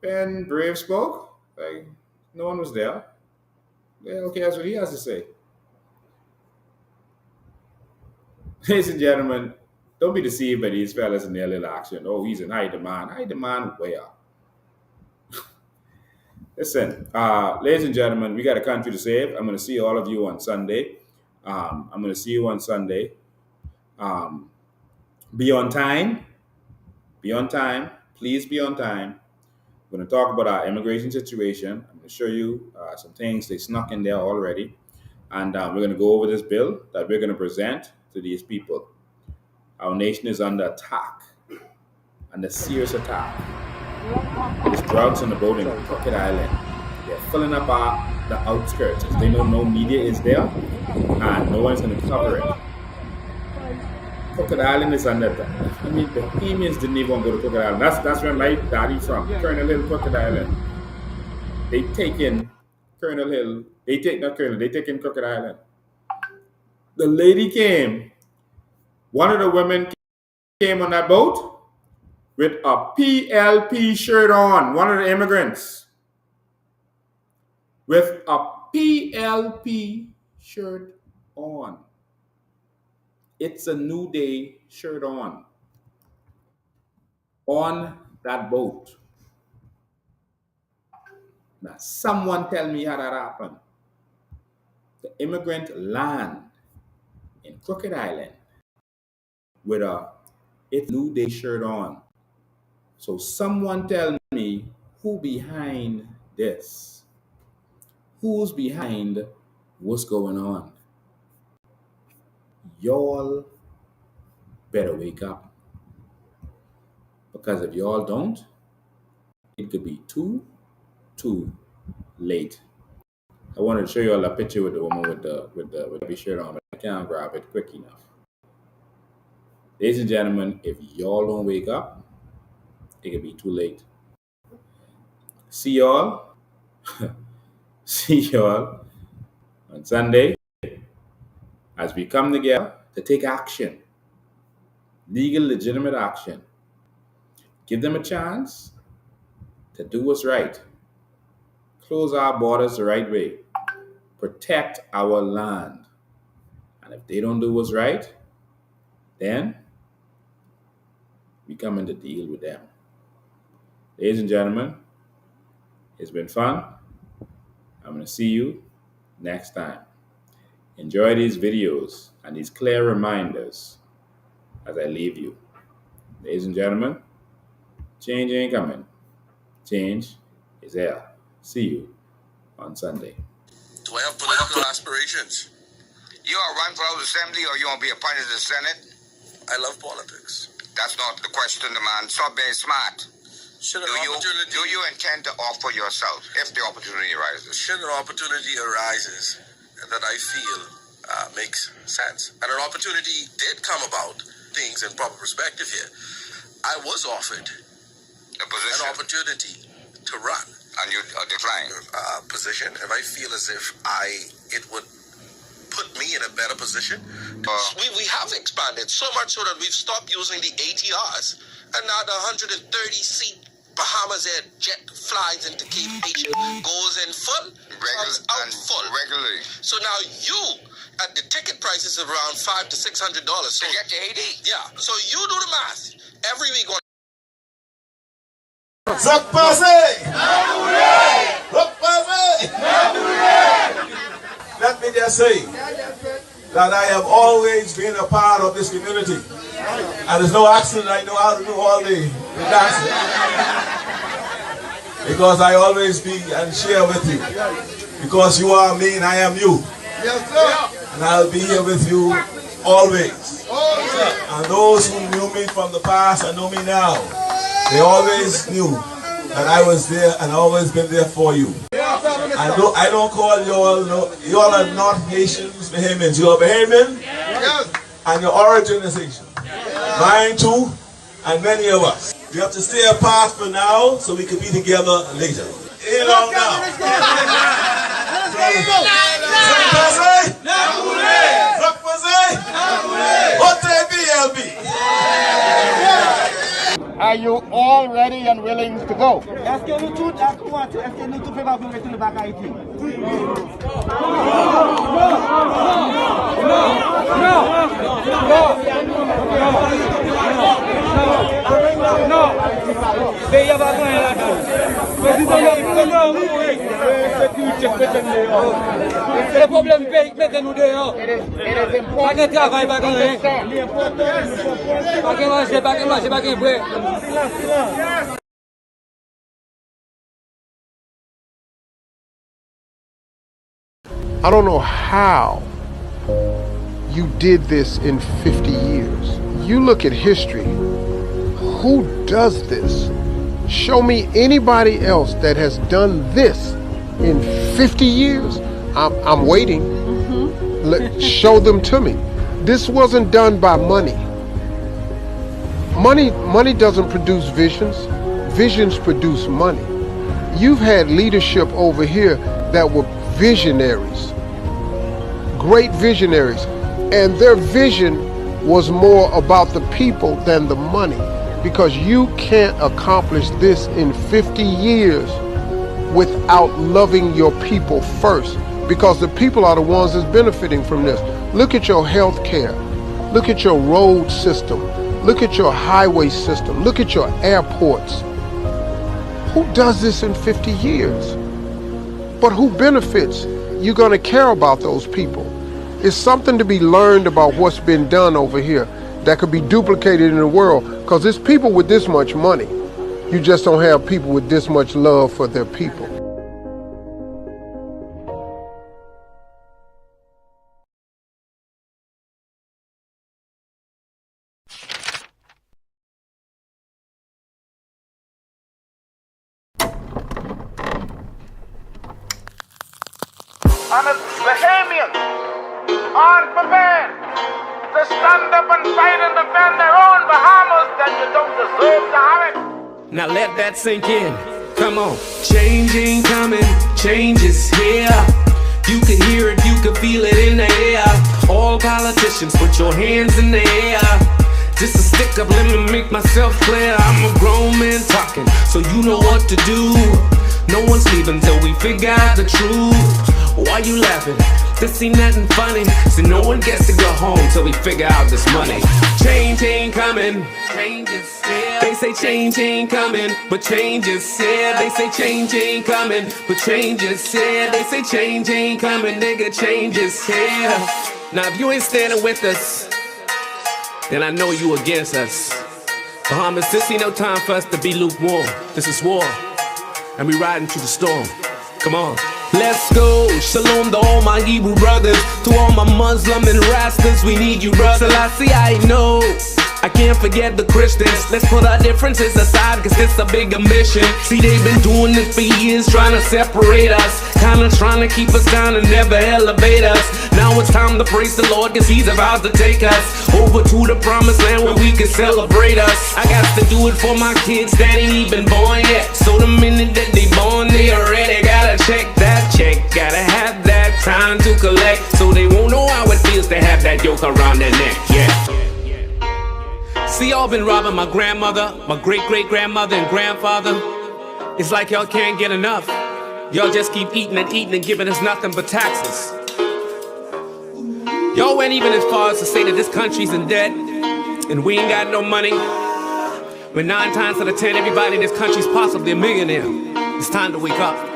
When Brave spoke, like no one was there. Yeah, okay, that's what he has to say. Ladies and gentlemen, don't be deceived by these fellas in their little action. Oh, he's in high demand. High demand where? Listen, ladies and gentlemen, we got a country to save. I'm going to see all of you on Sunday. I'm going to see you on Sunday. Be on time. Be on time. Please be on time. We're going to talk about our immigration situation. I'm going to show you some things they snuck in there already. And we're going to go over this bill that we're going to present to these people. Our nation is under attack, under serious attack. There's drugs on the boat in Crooked Island. They're filling up the outskirts. They know no media is there, and no one's going to cover it. Crooked Island is under attack. I mean, the Bahamians didn't even want to go to Crooked Island. That's where my daddy from, Colonel Hill, Crooked Island. They taken Colonel Hill. They taken Crooked Island. The lady came. One of the women came on that boat with a PLP shirt on. One of the immigrants with a PLP shirt on. It's a New Day shirt on that boat. Now, someone tell me how that happened. The immigrant land in Crooked Island with a It's New Day shirt on. So someone tell me who behind this? Who's behind what's going on? Y'all better wake up. Because if y'all don't, it could be too late. I wanted to show you all a picture with the woman with the shirt on, but I can't grab it quick enough. Ladies and gentlemen, if y'all don't wake up, it could be too late. See y'all on Sunday as we come together to take action, legal, legitimate action. Give them a chance to do what's right. Close our borders the right way. Protect our land. And if they don't do what's right, then we come in to deal with them. Ladies and gentlemen, it's been fun. I'm going to see you next time. Enjoy these videos and these clear reminders as I leave you. Ladies and gentlemen, change ain't coming. Change is here. See you on Sunday. Do I have political aspirations? You are run for assembly or you want to be appointed to the Senate? I love politics. That's not the question, man. Stop being smart. Do you intend to offer yourself if the opportunity arises? Should an opportunity arises that I feel makes sense, and an opportunity did come about, things in proper perspective here, I was offered an opportunity to run. And you declined? Position. If I feel as if it would put me in a better position. We have expanded so much so that we've stopped using the ATRs, and now the 130-seat Bahamas Air jet flies into Cape Haitian, goes in full, comes out full. Regularly. So now the ticket price is around $500 to $600. So to get to Haiti? Yeah. So you do the math. Every week on. Let me just say that I have always been a part of this community. And there's no accident I know how to do all the dancing. Because I always be and share with you. Because you are me and I am you. Yes, sir. And I'll be here with you always. And those who knew me from the past and know me now, they always knew that I was there and always been there for you. I don't call you all are not Haitians, Bahamians. You are Bahamian, and your origin is Haitian. Mine too, and many of us. We have to stay apart for now so we can be together later. In on now. Are you all ready and willing to go? I don't know how you did this in 50 years. You look at history. Who does this? Show me anybody else that has done this in 50 years. I'm waiting. Show them to me. This wasn't done by money. Money doesn't produce visions. Visions produce money. You've had leadership over here that were visionaries, great visionaries, and their vision was more about the people than the money, because you can't accomplish this in 50 years without loving your people first, because the people are the ones that's benefiting from this. Look at your health care. Look at your road system. Look at your highway system. Look at your airports. Who does this in 50 years? But who benefits? You're going to care about those people. It's something to be learned about what's been done over here that could be duplicated in the world, because it's people with this much money. You just don't have people with this much love for their people. And it's Bahamians aren't prepared to stand up and fight and defend their own Bahamas, then you don't deserve to have it. Now let that sink in. Come on. Change ain't coming, change is here. You can hear it, you can feel it in the air. All politicians, put your hands in the air. Just a stick up, let me make myself clear. I'm a grown man talking, so you know what to do. No one's leaving till we figure out the truth. Why you laughing? This ain't nothing funny. So no one gets to go home till we figure out this money. Change ain't coming, change is here. They say change ain't coming, but change is here. They say change ain't coming, but change is here. They say change ain't coming, nigga, change is here. Now if you ain't standing with us, then I know you against us. Bahamas, this ain't no time for us to be lukewarm. This is war, and we riding through the storm. Come on. Let's go, shalom to all my Hebrew brothers, to all my Muslim and Rastas, we need you, brother. Selassie, I know, I can't forget the Christians. Let's put our differences aside, cause it's a bigger mission. See, they've been doing this for years, trying to separate us, kinda trying to keep us down and never elevate us. Now it's time to praise the Lord, cause he's about to take us over to the promised land where we can celebrate us. I got to do it for my kids that ain't even born yet, so the minute that they born, they already gotta check that check. Gotta have that time to collect, so they won't know how it feels to have that yoke around their neck. Yeah. See, y'all been robbing my grandmother, my great-great-grandmother and grandfather. It's like y'all can't get enough. Y'all just keep eating and eating and giving us nothing but taxes. Y'all went even as far as to say that this country's in debt and we ain't got no money. When 9 times out of 10, everybody in this country's possibly a millionaire. It's time to wake up.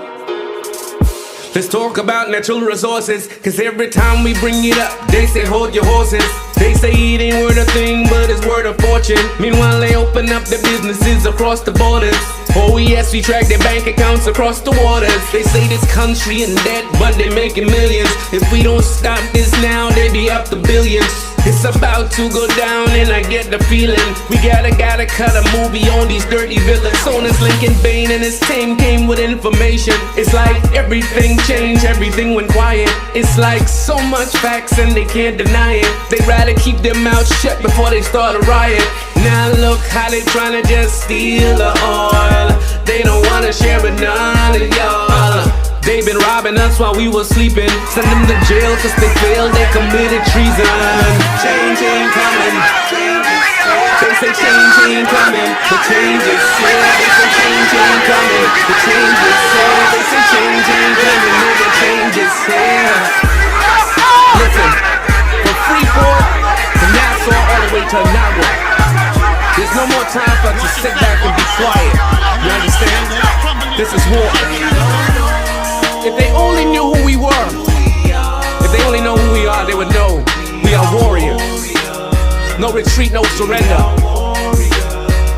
Let's talk about natural resources, cause every time we bring it up, they say hold your horses. They say it ain't worth a thing, but it's worth a fortune. Meanwhile, they open up their businesses across the borders. Oh yes, we track their bank accounts across the waters. They say this country in debt, but they making millions. If we don't stop this now, they be up to billions. It's about to go down and I get the feeling we gotta cut a movie on these dirty villains. On this Lincoln Bain and his team came with information. It's like everything changed, everything went quiet. It's like so much facts and they can't deny it. They rather keep their mouths shut before they start a riot. Now look how they tryna just steal the oil. They don't wanna share with none of y'all. They been robbing us while we were sleeping. Send them to jail cause they failed, they committed treason. Change ain't coming. They say change ain't coming. The change is here. They say change ain't coming. The change is here. They say change ain't coming. Nigga, change is here. Listen, from Freeport to Nassau all the way to Nagua, there's no more time for us to sit back and be quiet. You understand? This is war. If they only knew who we were, if they only know who we are, they would know we are warriors. No retreat, no surrender.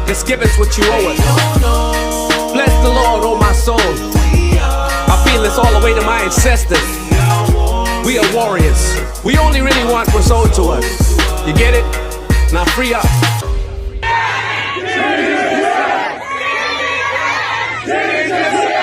Just give us what you owe us. Bless the Lord, oh my soul. I feel this all the way to my ancestors. We We are warriors. We only really want what's owed to us. You get it? Now free up.